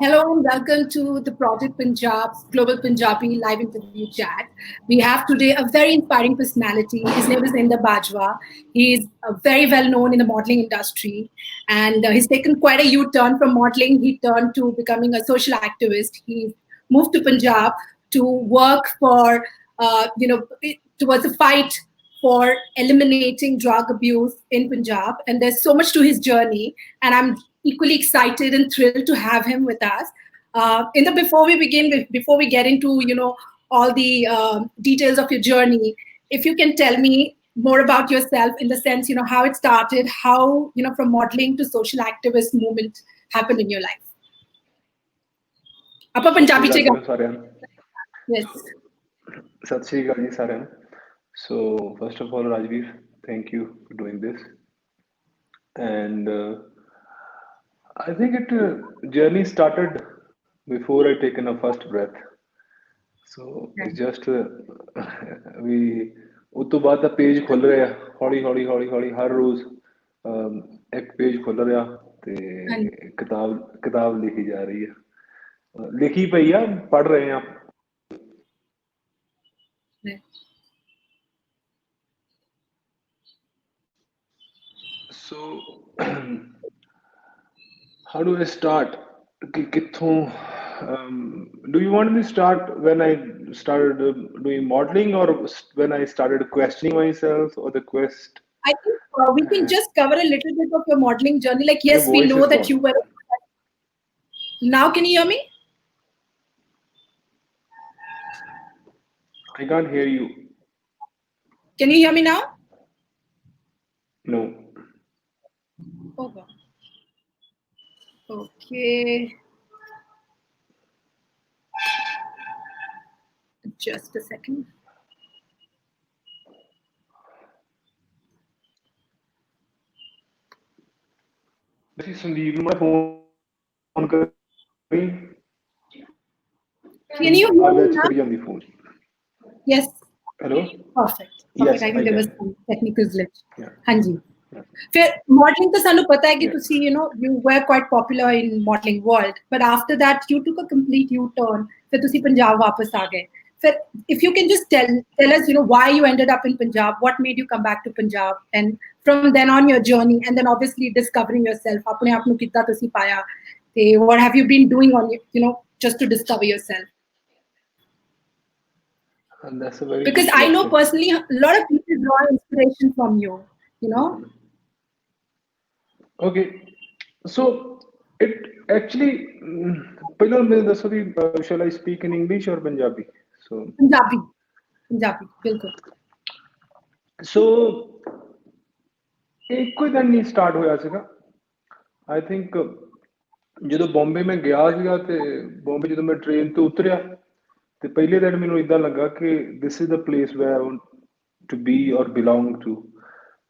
Hello and welcome to the Project Punjab's Global Punjabi live interview chat. We have today a very inspiring personality. His name is Inder Bajwa. He is very well known in the modeling industry, and he's taken quite a U-turn from modeling. He turned to becoming a social activist. He moved to Punjab to work for, towards a fight for eliminating drug abuse in Punjab. And there's so much to his journey, and I'm equally excited and thrilled to have him with us. In the before we begin, before we get into all the details of your journey, if you can tell me more about yourself in the sense how it started, how from modeling to social activist movement happened in your life. Apa Punjabi ਚ Yes. Sat Shri Akal ji ਸਾਰਿਆਂ ਨੂੰ. So first of all, Rajveer, thank you for doing this. And I think journey started before I taken a first breath. So it's just we ਉਸ ਤੋਂ ਬਾਅਦ ਦਾ page ਖੁੱਲ ਰਿਹਾ ਹੌਲੀ ਹਰ ਰੋਜ਼ ਇੱਕ page ਖੁੱਲ ਰਿਹਾ ਤੇ ਕਿਤਾਬ ਲਿਖੀ ਜਾ ਰਹੀ ਹੈ, ਲਿਖੀ ਪਈ ਆ, ਪੜ੍ਹ ਰਹੇ ਆ. So how do I start? Do you want me to start when I started doing modeling, or when I started questioning myself, or the quest? I think we can just cover a little bit of your modeling journey. Like, yes, we know that you were. Now, can you hear me? I can't hear you. Can you hear me now? No. Oh, God. Okay. Just a second. Sandeep, my phone. Can you hear me now? Yes. Hello. Perfect. Yes, I think there was some technical glitch. Yeah. Hanji. फिर modeling तो सानू पता है कि तुसी you were quite popular in modeling world, but after that you took a complete U-turn. फिर तुसी पंजाब वापस आ गए. फिर if you can just tell us why you ended up in Punjab, what made you come back to Punjab, and from then on your journey, and then obviously discovering yourself, अपने आप नू कितना तुसी पाया, ते what have you been doing on just to discover yourself? And that's a very because I know personally a lot of people draw inspiration from you. Okay, so it actually, shall I speak in English or Punjabi? So Punjabi, bilkul. So ਇੱਕੋ ਹੀ ਦਿਨ ਨਹੀਂ start ਹੋਇਆ ਸੀਗਾ. I think ਜਦੋਂ ਬੰਬੇ ਮੈਂ ਗਿਆ ਸੀਗਾ ਤੇ ਬੰਬੇ ਜਦੋਂ ਮੈਂ ਟ੍ਰੇਨ ਤੋਂ ਉਤਰਿਆ ਤੇ ਪਹਿਲੇ ਦਿਨ ਮੈਨੂੰ ਇਦਾਂ ਲੱਗਾ ਕਿ this is the place where I want to be or belong to.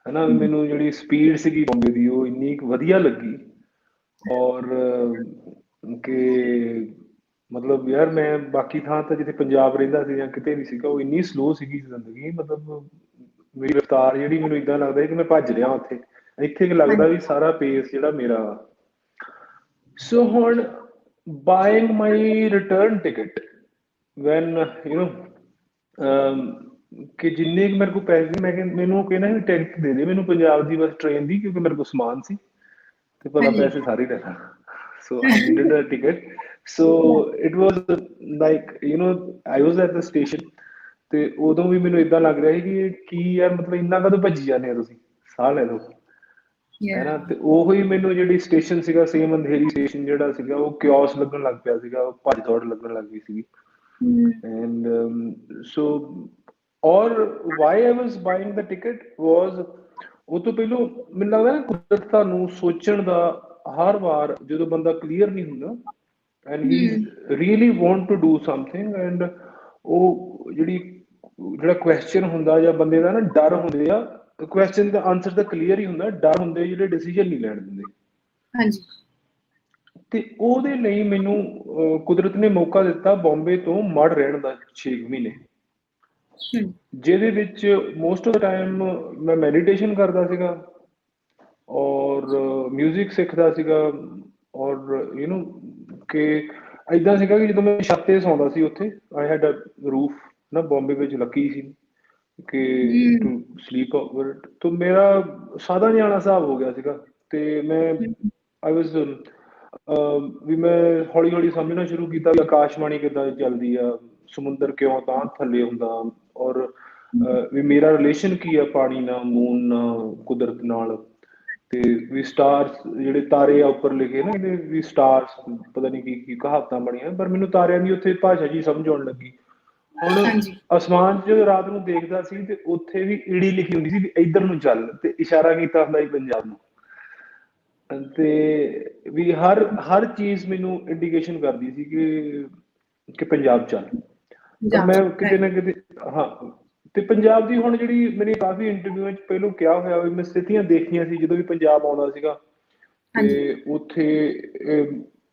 ਹਨਾ, ਮੈਨੂੰ ਜਿਹੜੀ ਸਪੀਡ ਸੀਗੀ ਬੰਬੇ ਦੀ ਉਹ ਇੰਨੀ ਵਧੀਆ ਲੱਗੀ, ਔਰ ਕਿ ਮਤਲਬ ਯਾਰ ਮੈਂ ਬਾਕੀ ਥਾਂ ਤਾਂ ਜਿੱਥੇ ਪੰਜਾਬ ਰਹਿੰਦਾ ਸੀ ਜਾਂ ਕਿਤੇ ਵੀ ਸੀਗਾ ਉਹ ਇੰਨੀ ਸਲੋ ਸੀਗੀ ਜ਼ਿੰਦਗੀ, ਮਤਲਬ ਮੇਰੀ ਰਫਤਾਰ ਜਿਹੜੀ ਮੈਨੂੰ ਇਦਾਂ ਲੱਗਦਾ ਕਿ ਮੈਂ ਭੱਜ ਰਿਹਾ ਉੱਥੇ, ਇੱਥੇ ਲੱਗਦਾ ਵੀ ਸਾਰਾ ਪੇਸ ਜਿਹੜਾ ਮੇਰਾ. ਸੋ ਹੁਣ buying my return ticket when ਕਿ ਜਿੰਨੇ ਮੇਰੇ ਕੋਲ ਪੈਸੇ ਮੈਂ ਮੈਨੂੰ ਕਹਿੰਦਾ ਵੀ ਟਿਕਟ ਦੇ ਦੇ ਮੈਨੂੰ ਪੰਜਾਬ ਦੀ ਬਸ ਟ੍ਰੇਨ ਦੀ, ਕਿਉਂਕਿ ਮੇਰੇ ਕੋਲ ਸਮਾਨ ਸੀ ਤੇ ਭਲਾ ਪੈਸੇ ਸਾਰੇ ਲੈਣਾ. So I needed a ticket. So it was like I was at the station ਤੇ ਉਦੋਂ ਵੀ ਮੈਨੂੰ ਏਦਾਂ ਲੱਗ ਰਿਹਾ ਸੀ ਕਿ ਕੀ ਯਾਰ ਮਤਲਬ ਇੰਨਾ ਕਦੋਂ ਭੱਜੀ ਜਾਂਦੇ ਆ ਤੁਸੀਂ, ਸਾਹ ਲੈ ਲਓ ਹੈਨਾ. ਤੇ ਉਹੀ ਮੈਨੂੰ ਜਿਹੜੀ ਸਟੇਸ਼ਨ ਸੀਗਾ ਸੇਮ ਅੰਧੇਰੀ ਸਟੇਸ਼ਨ ਜਿਹੜਾ ਸੀਗਾ ਉਹ ਕਿਓਸ ਲੱਗਣ ਲੱਗ ਪਿਆ ਸੀਗਾ, ਉਹ ਭੱਜ ਦੌੜ ਲੱਗਣ ਲੱਗ ਗਈ ਸੀਗੀ. And so or why I was buying the ticket was ਉਹ ਤੋਂ ਪਹਿਲਾਂ ਮੈਨੂੰ ਲੱਗਦਾ ਨਾ ਕੁਦਰਤ ਤੁਹਾਨੂੰ ਸੋਚਣ ਦਾ ਹਰ ਵਾਰ ਜਦੋਂ ਬੰਦਾ ਕਲੀਅਰ ਨਹੀਂ ਹੁੰਦਾ and he really want to do something, and ਉਹ ਜਿਹੜਾ ਕੁਐਸਚਨ ਹੁੰਦਾ ਜਾਂ ਬੰਦੇ ਦਾ ਨਾ ਡਰ ਹੁੰਦੇ ਆ, ਕੁਐਸਚਨ ਦਾ ਆਨਸਰ ਤਾਂ ਕਲੀਅਰ ਹੀ ਹੁੰਦਾ, ਡਰ ਹੁੰਦੇ ਜਿਹੜੇ ਡਿਸੀਜਨ ਨਹੀਂ ਲੈਣ ਦਿੰਦੇ. ਹਾਂਜੀ. ਤੇ ਉਹਦੇ ਲਈ ਮੈਨੂੰ ਕੁਦਰਤ ਨੇ ਮੌਕਾ ਦਿੱਤਾ ਬੰਬੇ ਤੋਂ ਮੜ ਰਹਿਣ ਦਾ 6 ਮਹੀਨੇ, ਜਿਹਦੇ ਵਿੱਚ ਮੋਸਟ ਆਫ ਦਾ ਟਾਈਮ ਮੈਂ ਮੈਡੀਟੇਸ਼ਨ ਕਰਦਾ ਸੀਗਾ ਔਰ ਮਿਊਜ਼ਿਕ ਸਿੱਖਦਾ ਸੀਗਾ, ਔਰ ਕਿ ਏਦਾਂ ਸੀਗਾ ਕਿ ਜਦੋਂ ਮੈਂ ਛੱਤ ਤੇ ਸੌਂਦਾ ਸੀ ਉੱਥੇ, ਆਈ ਹੈਡ ਅ ਰੂਫ ਨਾ, ਬੰਬੇ ਵਿੱਚ ਲੱਕੀ ਸੀ ਕਿ ਟੂ ਸਲੀਪ ਓਵਰ ਇਟ, ਤਾਂ ਮੇਰਾ ਸਾਦਾ ਜਿਹਾ ਹਿਸਾਬ ਹੋ ਗਿਆ ਸੀਗਾ। ਤੇ ਮੈਂ ਆਈ ਵਾਜ਼ ਵੀ ਮੈਂ ਹੌਲੀ ਹੌਲੀ ਸਮਝਣਾ ਸ਼ੁਰੂ ਕੀਤਾ ਵੀ ਆਕਾਸ਼ਬਾਣੀ ਕਿੱਦਾਂ ਚੱਲਦੀ ਆ, ਸਮੁੰਦਰ ਕਿਉਂ ਤਾਂ ਥੱਲੇ ਹੁੰਦਾ, ਔਰ ਵੀ ਮੇਰਾ ਰਿਲੇਸ਼ਨ ਕੀ ਆ ਪਾਣੀ ਨਾਲ, ਮੂਨ ਨਾਲ, ਕੁਦਰਤ ਨਾਲ, ਤੇ ਵੀ ਸਟਾਰਸ ਜਿਹੜੇ ਤਾਰੇ ਆ ਉੱਪਰ ਲਿਖੇ ਨਾ ਇਹਦੇ ਵੀ ਸਟਾਰਸ, ਪਤਾ ਨਹੀਂ ਕੀ ਕੀ ਕਹਾਵਤਾਂ ਬਣੀਆਂ, ਪਰ ਮੈਨੂੰ ਤਾਰਿਆਂ ਦੀ ਉੱਥੇ ਭਾਸ਼ਾ ਜੀ ਸਮਝ ਆਉਣ ਲੱਗੀ। ਹੁਣ ਹਾਂਜੀ ਅਸਮਾਨ 'ਚ ਜਦੋਂ ਰਾਤ ਨੂੰ ਦੇਖਦਾ ਸੀ ਤੇ ਉੱਥੇ ਵੀ ਈੜੀ ਲਿਖੀ ਹੁੰਦੀ ਸੀ ਵੀ ਇੱਧਰ ਨੂੰ ਚੱਲ, ਤੇ ਇਸ਼ਾਰਾ ਕੀਤਾ ਹੁੰਦਾ ਸੀ ਪੰਜਾਬ ਨੂੰ। ਤੇ ਵੀ ਹਰ ਹਰ ਚੀਜ਼ ਮੈਨੂੰ ਇੰਡੀਕੇਸ਼ਨ ਕਰਦੀ ਸੀ ਕਿ ਪੰਜਾਬ ਚੱਲ। ਪਰ ਪੰਜਾਬ ਮੈਂ ਚ ਕਿਤੇ ਨਾ ਕਿਤੇ, ਹਾਂ, ਤੇ ਪੰਜਾਬ ਦੀ ਹੁਣ ਜਿਹੜੀ ਮੇਰੀ ਕਾਫੀ ਇੰਟਰਵਿਊਆਂ 'ਚ ਪਹਿਲੋਂ ਕਿਹਾ ਹੋਇਆ ਵੀ ਮੈਂ ਸਥਿਤੀਆਂ ਦੇਖੀਆਂ ਸੀ ਜਦੋਂ ਵੀ ਪੰਜਾਬ ਆਉਂਦਾ ਸੀਗਾ, ਤੇ ਹਾਂਜੀ ਉੱਥੇ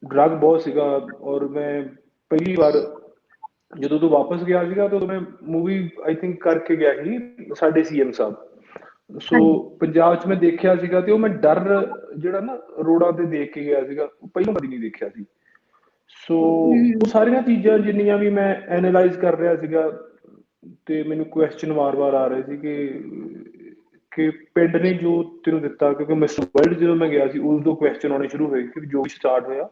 ਡਰੱਗ ਬਹੁਤ ਸੀਗਾ। ਔਰ ਮੈਂ ਪਹਿਲੀ ਵਾਰ ਜਦੋਂ ਤੋਂ ਵਾਪਸ ਗਿਆ ਸੀਗਾ ਤਾਂ ਮੈਂ ਮੂਵੀ ਆਈ ਥਿੰਕ ਕਰਕੇ ਗਿਆ ਸੀ ਸਾਡੇ ਸੀਐਮ ਸਾਹਿਬ। ਸੋ ਹਾਂਜੀ ਪੰਜਾਬ 'ਚ ਮੈਂ ਦੇਖਿਆ ਸੀਗਾ ਤੇ ਉਹ ਮੈਂ ਡਰ ਜਿਹੜਾ ਨਾ ਰੋਡਾਂ ਤੇ ਦੇਖ ਕੇ ਗਿਆ ਸੀਗਾ, ਉਹ ਪਹਿਲਾਂ ਕਦੀ ਨਹੀਂ ਦੇਖਿਆ ਸੀ। ਸੋ ਉਹ ਸਾਰੀਆਂ ਚੀਜ਼ਾਂ ਜਿੰਨੀਆਂ ਵੀ ਮੈਂ ਐਨਾਲਾਈਜ਼ ਕਰ ਰਿਹਾ ਸੀਗਾ, ਤੇ ਮੈਨੂੰ ਕੁਐਸਚਨ ਵਾਰ-ਵਾਰ ਆ ਰਹੇ ਸੀ ਕਿ ਪਿੰਡ ਨੇ ਜੋ ਤੈਨੂੰ ਦਿੱਤਾ, ਕਿਉਂਕਿ ਮਿਸਟਰ ਵਰਲਡ ਜਦੋਂ ਮੈਂ ਗਿਆ ਸੀ ਉਦੋਂ ਕੁਐਸਚਨ ਆਉਣੇ ਸ਼ੁਰੂ ਹੋਏ ਕਿ ਜੋ ਸਟਾਰਟ ਹੋਇਆ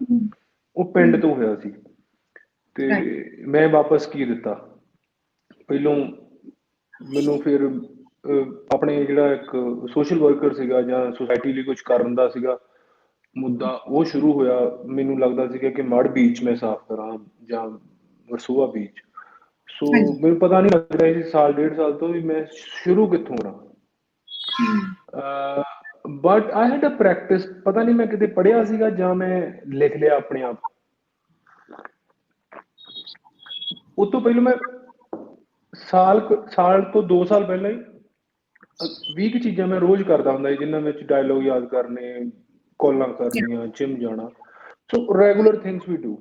ਉਹ ਪਿੰਡ ਤੋਂ ਹੋਇਆ ਸੀ, ਤੇ ਰਾਈਟ ਮੈਂ ਵਾਪਸ ਕੀ ਦਿੱਤਾ। ਪਹਿਲੋਂ ਮੈਨੂੰ ਫਿਰ ਆਪਣੇ ਜਿਹੜਾ ਇੱਕ ਸੋਸ਼ਲ ਵਰਕਰ ਸੀਗਾ ਜਾਂ ਸੁਸਾਇਟੀ ਲਈ ਕੁਝ ਕਰਨ ਦਾ ਸੀਗਾ ਮੁੱਦਾ, ਉਹ ਸ਼ੁਰੂ ਹੋਇਆ। ਮੈਨੂੰ ਲੱਗਦਾ ਸੀਗਾ ਕਿ ਮੜ ਬੀਚ ਮੈਂ ਸਾਫ਼ ਕਰਾਂ ਜਾਂ ਵਰਸੋਵਾ ਬੀਚ। ਸੋ ਹਾਂਜੀ ਮੈਨੂੰ ਪਤਾ ਨਹੀਂ ਲੱਗ ਰਿਹਾ ਸੀ ਸਾਲ ਡੇਢ ਸਾਲ ਤੋਂ ਵੀ ਮੈਂ ਸ਼ੁਰੂ ਕਿੱਥੋਂ ਕਰਾਂ। But I had a practice, ਪਤਾ ਨਹੀਂ ਮੈਂ ਕਿਤੇ ਪੜ੍ਹਿਆ ਸੀਗਾ ਜਾਂ ਮੈਂ ਲਿਖ ਲਿਆ ਆਪਣੇ ਆਪ। ਉਸ ਤੋਂ ਪਹਿਲਾਂ ਮੈਂ ਸਾਲ ਤੋਂ 2 ਸਾਲ ਪਹਿਲਾਂ ਹੀ 20 ਚੀਜ਼ਾਂ ਮੈਂ ਰੋਜ਼ ਕਰਦਾ ਹੁੰਦਾ ਸੀ, ਜਿਨ੍ਹਾਂ ਵਿੱਚ ਡਾਇਲੋਗ ਯਾਦ ਕਰਨੇ, ਕਾਲਾਂ ਕਰਨੀਆਂ, ਜਿਮ ਜਾਣਾ। ਸੋ ਰੈਗੂਲਰ ਥਿੰਗਸ ਵੀ ਡੂ।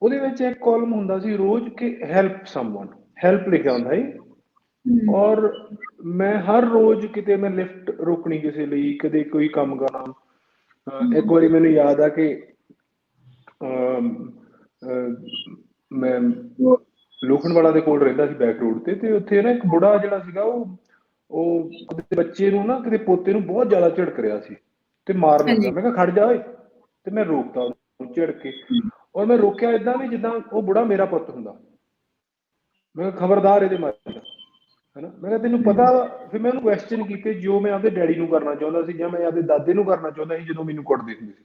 ਉਹਦੇ ਵਿੱਚ ਇੱਕ ਕਾਲਮ ਹੁੰਦਾ ਸੀ ਰੋਜ਼ ਕਿ ਹੈਲਪ ਸਮਵਨ, ਹੈਲਪ ਲਿਖਿਆ ਹੁੰਦਾ ਸੀ। ਔਰ ਮੈਂ ਹਰ ਰੋਜ਼ ਕਿਤੇ ਮੈਂ ਲਿਫਟ ਰੋਕਣੀ ਕਿਸੇ ਲਈ, ਕਦੇ ਕੋਈ ਕੰਮ ਕਰਨਾ। ਇੱਕ ਵਾਰੀ ਮੈਨੂੰ ਯਾਦ ਆ ਕਿ ਮੈਂ ਲੋਖੰਡਵਾਲਾ ਦੇ ਕੋਲ ਰਹਿੰਦਾ ਸੀ ਬੈਕ ਰੋਡ ਤੇ ਉੱਥੇ ਨਾ ਇੱਕ ਬੁੜਾ ਜਿਹੜਾ ਸੀਗਾ ਉਹ ਉਹਦੇ ਬੱਚੇ ਨੂੰ ਨਾ, ਕਿਤੇ ਪੋਤੇ ਨੂੰ ਬਹੁਤ ਜ਼ਿਆਦਾ ਝਿੜਕ ਰਿਹਾ ਸੀ ਤੇ ਮਾਰਨ ਲੱਗਾ। ਹਾਂਜੀ ਮੈਂ ਕਿਹਾ ਖੜ ਜਾ ਓਏ, ਤੇ ਮੈਂ ਰੋਕਤਾ ਉਹਨੂੰ ਝਿੜਕ ਕੇ। ਔਰ ਮੈਂ ਰੋਕਿਆ ਏਦਾਂ ਵੀ ਜਿੱਦਾਂ ਉਹ ਬੁੜਾ ਮੇਰਾ ਪੁੱਤ ਹੁੰਦਾ। ਮੈਂ ਕਿਹਾ ਖਬਰਦਾਰ ਇਹਦੇ ਮਾਰੇ, ਹਨਾ। ਮੈਂ ਕਿਹਾ ਤੈਨੂੰ ਪਤਾ ਵਾ। ਫਿਰ ਮੈਂ ਉਹਨੂੰ ਕੁਐਸਚਨ ਕੀਤੇ ਜੋ ਮੈਂ ਆਪਦੇ ਡੈਡੀ ਨੂੰ ਕਰਨਾ ਚਾਹੁੰਦਾ ਸੀ ਜਾਂ ਮੈਂ ਆਪਦੇ ਦਾਦੇ ਨੂੰ ਕਰਨਾ ਚਾਹੁੰਦਾ ਸੀ ਜਦੋਂ ਮੈਨੂੰ ਕੁੱਟਦੇ ਹੁੰਦੇ ਸੀ।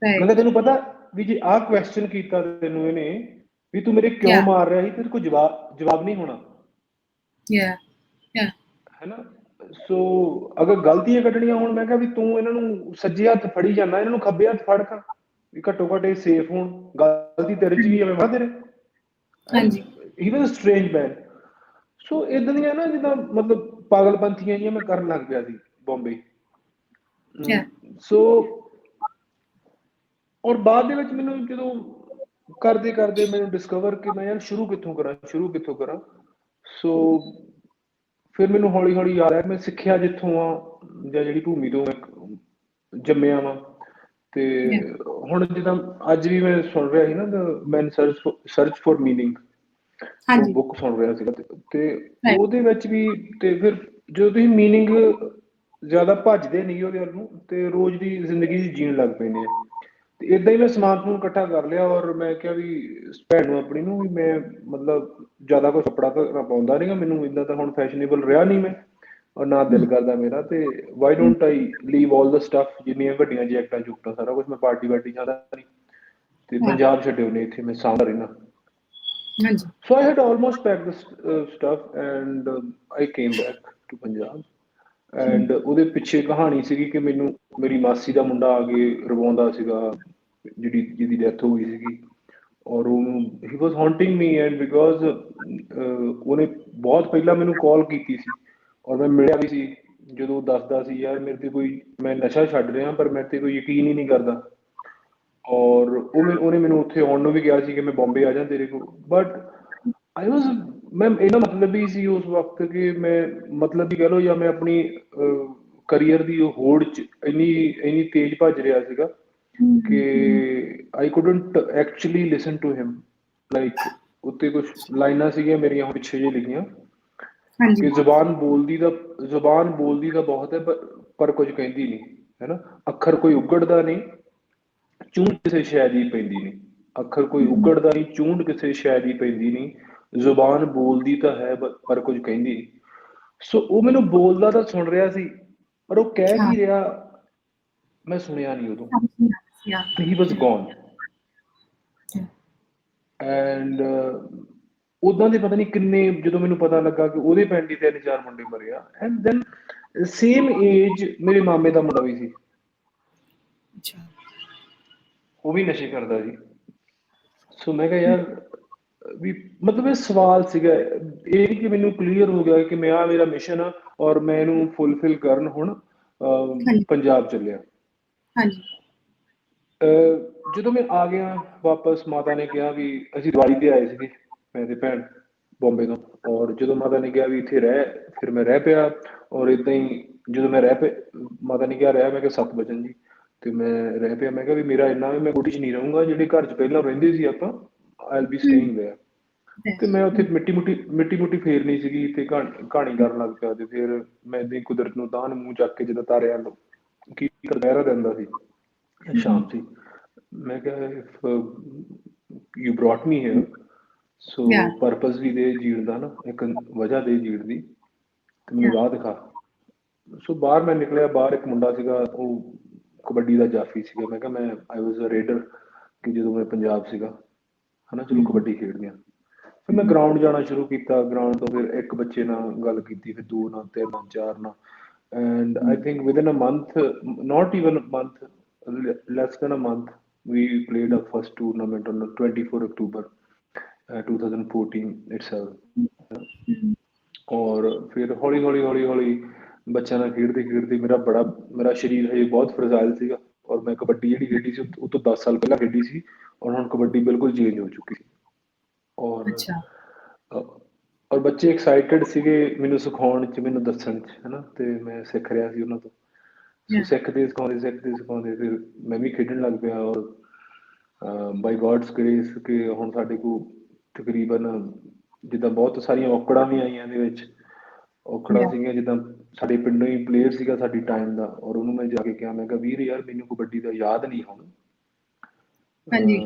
ਮੈਂ ਕਿਹਾ ਤੈਨੂੰ ਪਤਾ ਵੀ ਜੇ ਆਹ ਕੁਐਸਚਨ ਕੀਤਾ ਤੈਨੂੰ ਇਹਨੇ ਵੀ ਤੂੰ ਮੇਰੇ ਕਿਉਂ ਮਾਰ ਰਿਹਾ ਸੀ, ਤੇਰੇ ਕੋਲ ਜਵਾਬ ਨਹੀਂ ਹੋਣਾ, ਹੈਨਾ। ਸੋ ਅਗਰ ਗਲਤੀਆਂ ਕੱਢਣੀਆਂ ਹੋਣ, ਮੈਂ ਕਿਹਾ ਵੀ ਤੂੰ ਇਹਨਾਂ ਨੂੰ ਸੱਜੇ ਹੱਥ ਫੜੀ ਜਾਂਦਾ, ਇਹਨਾਂ ਨੂੰ ਖੱਬੇ ਹੱਥ ਫੜ ਕਰ ਵੀ ਘੱਟੋ ਘੱਟ ਇਹ ਸੇਫ ਹੋਣ। ਗਲਤੀ ਤੇਰੇ 'ਚ ਵੀ ਐਵੇਂ ਵੱਧ ਤੇਰੇ। ਹੀ ਵਾਜ਼ ਅ ਸਟ੍ਰੇਂਜ ਮੈਨ। ਸੋ ਇਦਾਂ ਦੀਆਂ ਨਾ ਜਿੱਦਾਂ ਮਤਲਬ ਪਾਗਲਪੰਥੀਆਂ ਜਿਹੀਆਂ ਮੈਂ ਕਰਨ ਲੱਗ ਪਿਆ ਸੀ ਬੰਬੇ। ਸੋ ਔਰ ਬਾਅਦ ਦੇ ਵਿੱਚ ਮੈਨੂੰ ਜਦੋਂ ਕਰਦੇ ਕਰਦੇ ਮੈਨੂੰ ਡਿਸਕਵਰ ਕਿ ਮੈਂ ਯਾਰ ਸ਼ੁਰੂ ਕਿੱਥੋਂ ਕਰਾਂ। ਸੋ ਫਿਰ ਮੈਨੂੰ ਹੌਲੀ ਹੌਲੀ ਆ ਰਿਹਾ ਮੈਂ ਸਿੱਖਿਆ ਜਿੱਥੋਂ ਆ, ਜਾਂ ਜਿਹੜੀ ਭੂਮੀ ਤੋਂ ਮੈਂ ਜੰਮਿਆ ਵਾਂ। ਤੇ ਹੁਣ ਜਿੱਦਾਂ ਅੱਜ ਵੀ ਮੈਂ ਸੁਣ ਰਿਹਾ ਸੀ ਨਾ ਮੈਨ ਸਰਚ ਫॉर ਮੀਨਿੰਗ, ਉਹ ਬੁੱਕ ਸੁਣ ਰਿਹਾ ਸੀਗਾ ਤੇ ਉਹਦੇ ਵਿੱਚ ਵੀ। ਤੇ ਫਿਰ ਜਦੋਂ ਤੁਸੀਂ ਮੀਨਿੰਗ ਜ਼ਿਆਦਾ ਭੱਜਦੇ ਨਹੀਂ ਉਹਦੇ ਵੱਲ ਨੂੰ, ਤੇ ਰੋਜ਼ ਦੀ ਜ਼ਿੰਦਗੀ ਜੀਣ ਲੱਗ ਪੈਂਦੇ ਆ। ਤੇ ਏਦਾਂ ਹੀ ਮੈਂ ਸਮਾਨ ਸਮੂਨ ਇਕੱਠਾ ਕਰ ਲਿਆ। ਔਰ ਮੈਂ ਕਿਹਾ ਵੀ ਭੈਣ ਨੂੰ ਆਪਣੀ ਨੂੰ ਵੀ ਮੈਂ ਮਤਲਬ ਜ਼ਿਆਦਾ ਕੋਈ ਕੱਪੜਾ ਤਾਂ ਪਾਉਂਦਾ ਨੀਗਾ, ਮੈਨੂੰ ਇੱਦਾਂ ਤਾਂ ਹੁਣ ਫੈਸ਼ਨੇਬਲ ਰਿਹਾ ਨਹੀਂ ਮੈਂ, ਔਰ ਨਾ ਦਿਲ ਕਰਦਾ ਮੇਰਾ। ਤੇ why don't I leave all the stuff, ਜਿੰਨੀਆਂ ਵੱਡੀਆਂ ਜੈਕਟਾਂ ਜੁਕਟਾਂ ਸਾਰਾ ਕੁਛ, ਮੈਂ ਪਾਰਟੀ ਵਾਰਟੀ ਜਾਂਦਾ ਨਹੀਂ, ਤੇ ਪੰਜਾਬ ਛੱਡਿਓ ਨੇ ਇੱਥੇ ਮੈਂ ਸਾਂਭਦਾ ਰਹਿਣਾ। So I had almost packed the stuff and I came back to Punjab. And ਉਹਦੇ ਪਿੱਛੇ ਕਹਾਣੀ ਸੀਗੀ ਕਿ ਮੈਨੂੰ ਮੇਰੀ ਮਾਸੀ ਦਾ ਮੁੰਡਾ ਆ ਕੇ ਰਵਾਉਂਦਾ ਸੀਗਾ, ਜਿਹਦੀ ਡੈਥ ਹੋ ਗਈ ਸੀਗੀ। ਔਰ ਉਹਨੂੰ ਹੀ ਵਾਜ਼ ਹੌਂਟਿੰਗ ਮੀ, ਐਂਡ ਬਿਕੋਜ਼ ਉਹਨੇ ਬਹੁਤ ਪਹਿਲਾਂ ਮੈਨੂੰ ਕਾਲ ਕੀਤੀ ਸੀ ਔਰ ਮੈਂ ਮਿਲਿਆ ਵੀ ਸੀ। ਜਦੋਂ ਉਹ ਦੱਸਦਾ ਸੀ ਯਾਰ ਮੇਰੇ ਤੇ ਕੋਈ, ਮੈਂ ਨਸ਼ਾ ਛੱਡ ਰਿਹਾ ਪਰ ਮੇਰੇ ਤੇ ਕੋਈ ਯਕੀਨ ਹੀ ਨਹੀਂ ਕਰਦਾ। ਔਰ ਉਹਨੇ ਮੈਨੂੰ ਉੱਥੇ ਆਉਣ ਨੂੰ ਵੀ ਕਿਹਾ ਸੀ ਕਿ ਮੈਂ ਬੰਬੇ ਆ ਜਾ ਤੇਰੇ ਕੋਲ। ਬਟ ਆਈ ਵਾਜ਼, ਮੈਂ ਇਹਦਾ ਮਤਲਬ ਹੀ ਸੀ ਉਸ ਵਕਤ ਕਿ ਮੈਂ ਮਤਲਬ ਵੀ ਕਹਿ ਲਓ, ਜਾਂ ਮੈਂ ਆਪਣੀ ਕਰੀਅਰ ਦੀ ਹੋੜ 'ਚ ਇੰਨੀ ਤੇਜ਼ ਭੱਜ ਰਿਹਾ ਸੀਗਾ ਕਿ ਆਈ couldn't actually listen to him, like ਉੱਤੇ ਕੁਝ ਲਾਈਨਾਂ ਸੀਗੀਆਂ ਮੇਰੀਆਂ ਹੁਣ ਪਿੱਛੇ ਜਿਹੇ ਲਿਖੀਆਂ ਹਾਂਜੀ ਕਿ ਜ਼ੁਬਾਨ ਬੋਲਦੀ ਤਾਂ ਬਹੁਤ ਹੈ ਪਰ ਕੁਝ ਕਹਿੰਦੀ ਨਹੀਂ, ਹੈ ਨਾ। ਅੱਖਰ ਕੋਈ ਉਗੜਦਾ ਨਹੀਂ, ਚੂੰਡ ਕਿਸੇ ਸ਼ੈ ਦੀ ਪੈਂਦੀ ਨਹੀਂ। ਅੱਖਰ ਕੋਈ ਉਗੜਦਾ ਨਹੀਂ, ਚੂੰਡ ਕਿਸੇ ਸ਼ੈ ਦੀ ਪੈਂਦੀ ਨਹੀਂ। ਜ਼ੁਬਾਨ ਬੋਲਦੀ ਤਾਂ ਹੈ ਪਰ ਕੁਝ ਕਹਿੰਦੀ ਨਹੀਂ। ਸੋ ਉਹ ਮੈਨੂੰ ਬੋਲਦਾ ਤਾਂ ਸੁਣ ਰਿਹਾ ਸੀ, ਪਰ ਉਹ ਕਹਿ ਹਾਂ ਕੀ ਰਿਹਾ ਮੈਂ ਸੁਣਿਆ ਨਹੀਂ ਉਦੋਂ। yeah he was gone. yeah and ਉਦਾਂ ਦੇ ਪਤਾ ਨਹੀਂ ਕਿੰਨੇ, ਜਦੋਂ ਮੈਨੂੰ ਪਤਾ ਲੱਗਾ ਕਿ ਉਹਦੇ ਪਿੰਡ ਹੀ 3-4 ਮੁੰਡੇ ਮਰੇ ਆ। ਐਂਡ ਦੈਨ ਸੇਮ ਏਜ ਮੇਰੇ ਮਾਮੇ ਦਾ ਮੁੰਡਾ ਵੀ ਸੀ, ਅੱਛਾ ਉਹ ਵੀ ਨਸ਼ੇ ਕਰਦਾ ਸੀ। ਸੋ ਮੈਂ ਕਿਹਾ ਯਾਰ ਵੀ ਮਤਲਬ ਇਹ ਸਵਾਲ ਸੀਗਾ, ਇਹ ਨਹੀਂ ਕਿ ਮੈਨੂੰ ਕਲੀਅਰ ਹੋ ਗਿਆ ਕਿ ਮੇਰਾ ਮਿਸ਼ਨ ਆ ਔਰ ਮੈਂ ਇਹਨੂੰ ਫੁੱਲਫਿਲ ਕਰਨ ਹੁਣ ਹਾਂਜੀ ਪੰਜਾਬ ਚੱਲਿਆ। ਹਾਂਜੀ ਜਦੋਂ ਮੈਂ ਆ ਗਿਆ ਵਾਪਸ, ਮਾਤਾ ਨੇ ਕਿਹਾ ਵੀ ਅਸੀਂ ਦਿਵਾਲੀ ਤੇ ਆਏ ਸੀਗੇ ਮੈਂ ਤੇ ਭੈਣ ਬੰਬੇ ਤੋਂ, ਔਰ ਜਦੋਂ ਮਾਤਾ ਨੇ ਕਿਹਾ ਵੀ ਇੱਥੇ ਰਹਿ, ਫਿਰ ਮੈਂ ਰਹਿ ਪਿਆ। ਔਰ ਇਦਾਂ ਹੀ ਜਦੋਂ ਮੈਂ ਰਹਿ ਪਿਆ, ਮਾਤਾ ਨੇ ਕਿਹਾ ਰਹਿ, ਮੈਂ ਕਿਹਾ 7 ਵਜਣ ਜੀ, ਤੇ ਮੈਂ ਰਹਿ ਪਿਆ। ਮੈਂ ਕਿਹਾ ਵੀ ਮੇਰਾ ਇੰਨਾ ਵੀ ਮੈਂ ਕੋਠੀ 'ਚ ਨਹੀਂ ਰਹੂੰਗਾ, ਜਿਹੜੇ ਘਰ 'ਚ ਪਹਿਲਾਂ ਰਹਿੰਦੇ ਸੀ ਆਪਾਂ, ਆਈਲ ਬੀ ਸਟੇਇੰਗ ਦੇਅਰ। ਤੇ ਮੈਂ ਉੱਥੇ ਮਿੱਟੀ ਮੁੱਟੀ ਫੇਰਨੀ ਸੀਗੀ ਤੇ ਕਹਾਣੀ ਕਰਨ ਲੱਗ ਪਿਆ। ਤੇ ਫਿਰ ਮੈਂ ਏਦਾਂ ਹੀ ਕੁਦਰਤ ਨੂੰ ਤਾਂ ਮੂੰਹ ਚੱਕ ਕੇ ਜਿੱਦਾਂ ਤਾਰਿਆਂ ਨੂੰ ਕੀ ਦੁਪਹਿਰਾ ਦਿੰਦਾ ਸੀ, ਸ਼ਾਮ ਸੀ। ਮੈਂ ਕਿਹਾ if you brought me here, so yeah purpose ਵੀ ਦੇ ਜੀਣ ਦਾ ਨਾ, ਇੱਕ ਵਜ੍ਹਾ ਦੇ ਜੀਣ ਦੀ, ਤੇ ਮੈਨੂੰ yeah ਰਾਹ ਦਿਖਾ। ਸੋ ਬਾਹਰ ਮੈਂ ਨਿਕਲਿਆ, ਬਾਹਰ ਇੱਕ ਮੁੰਡਾ ਸੀਗਾ, ਉਹ ਕਬੱਡੀ ਦਾ ਜਾਫੀ ਸੀਗਾ। ਮੈਂ ਕਿਹਾ ਆਈ ਵਾਜ਼ ਅ ਰੇਡਰ, ਕਿ ਜਦੋਂ ਮੈਂ ਪੰਜਾਬ ਸੀਗਾ, ਹੈ ਨਾ, ਚਲੋ ਕਬੱਡੀ ਖੇਡਦੇ ਹਾਂ। ਫਿਰ ਮੈਂ ਗਰਾਊਂਡ ਜਾਣਾ ਸ਼ੁਰੂ ਕੀਤਾ, ਗਰਾਊਂਡ ਤੋਂ ਫਿਰ ਇੱਕ ਬੱਚੇ ਨਾਲ ਗੱਲ ਕੀਤੀ, ਫਿਰ 2 ਨਾਲ, 3 ਨਾਲ, 4 ਨਾਲ। And I think within a month, not even a month, less than a month, we played our first tournament on 24 October 2014 itself। ਔਰ ਫਿਰ ਹੌਲੀ ਹੌਲੀ ਬੱਚਿਆਂ ਨਾਲ ਖੇਡਦੇ ਖੇਡਦੇ ਮੇਰਾ ਸਰੀਰ ਹਜੇ ਬਹੁਤ ਫਰਜ਼ਾਇਲ ਸੀਗਾ। ਔਰ ਮੈਂ ਕਬੱਡੀ ਜਿਹੜੀ ਖੇਡੀ ਸੀ ਉਹ ਤੋਂ 10 ਸਾਲ ਪਹਿਲਾਂ ਖੇਡੀ ਸੀ, ਔਰ ਹੁਣ ਕਬੱਡੀ ਬਿਲਕੁਲ ਚੇਂਜ ਹੋ ਚੁੱਕੀ ਸੀ। ਔਰ ਅੱਛਾ ਔਰ ਬੱਚੇ ਐਕਸਾਈਟਡ ਸੀਗੇ ਮੈਨੂੰ ਸਿਖਾਉਣ 'ਚ, ਮੈਨੂੰ ਦੱਸਣ 'ਚ, ਹੈ ਨਾ, ਤੇ ਮੈਂ ਸਿੱਖ ਰਿਹਾ ਸੀ ਉਹਨਾਂ ਤੋਂ। ਸੋ yeah ਸਿੱਖਦੇ ਫਿਰ ਮੈਂ ਵੀ ਖੇਡਣ ਲੱਗ ਪਿਆ। ਔਰ ਬਾਈ ਗॉड्स ਗ੍ਰੇਸ ਕਿ ਹੁਣ ਸਾਡੇ ਕੋਲ ਤਕਰੀਬਨ, ਜਿੱਦਾਂ ਬਹੁਤ ਸਾਰੀਆਂ ਔਕੜਾਂ ਵੀ ਆਈਆਂ ਇਹਦੇ ਵਿੱਚ, ਔਕੜਾਂ yeah ਸੀਗੀਆਂ ਜਿੱਦਾਂ ਸਾਡੇ ਪਿੰਡੋਂ ਹੀ ਪਲੇਅਰ ਸੀਗਾ ਸਾਡੀ ਟਾਈਮ ਦਾ, ਔਰ ਉਹਨੂੰ ਮੈਂ ਜਾ ਕੇ ਕਿਹਾ, ਮੈਂ ਕਿਹਾ ਵੀਰ ਯਾਰ ਮੈਨੂੰ ਕਬੱਡੀ ਦਾ ਯਾਦ ਨਹੀਂ ਹੁਣ, ਹਾਂਜੀ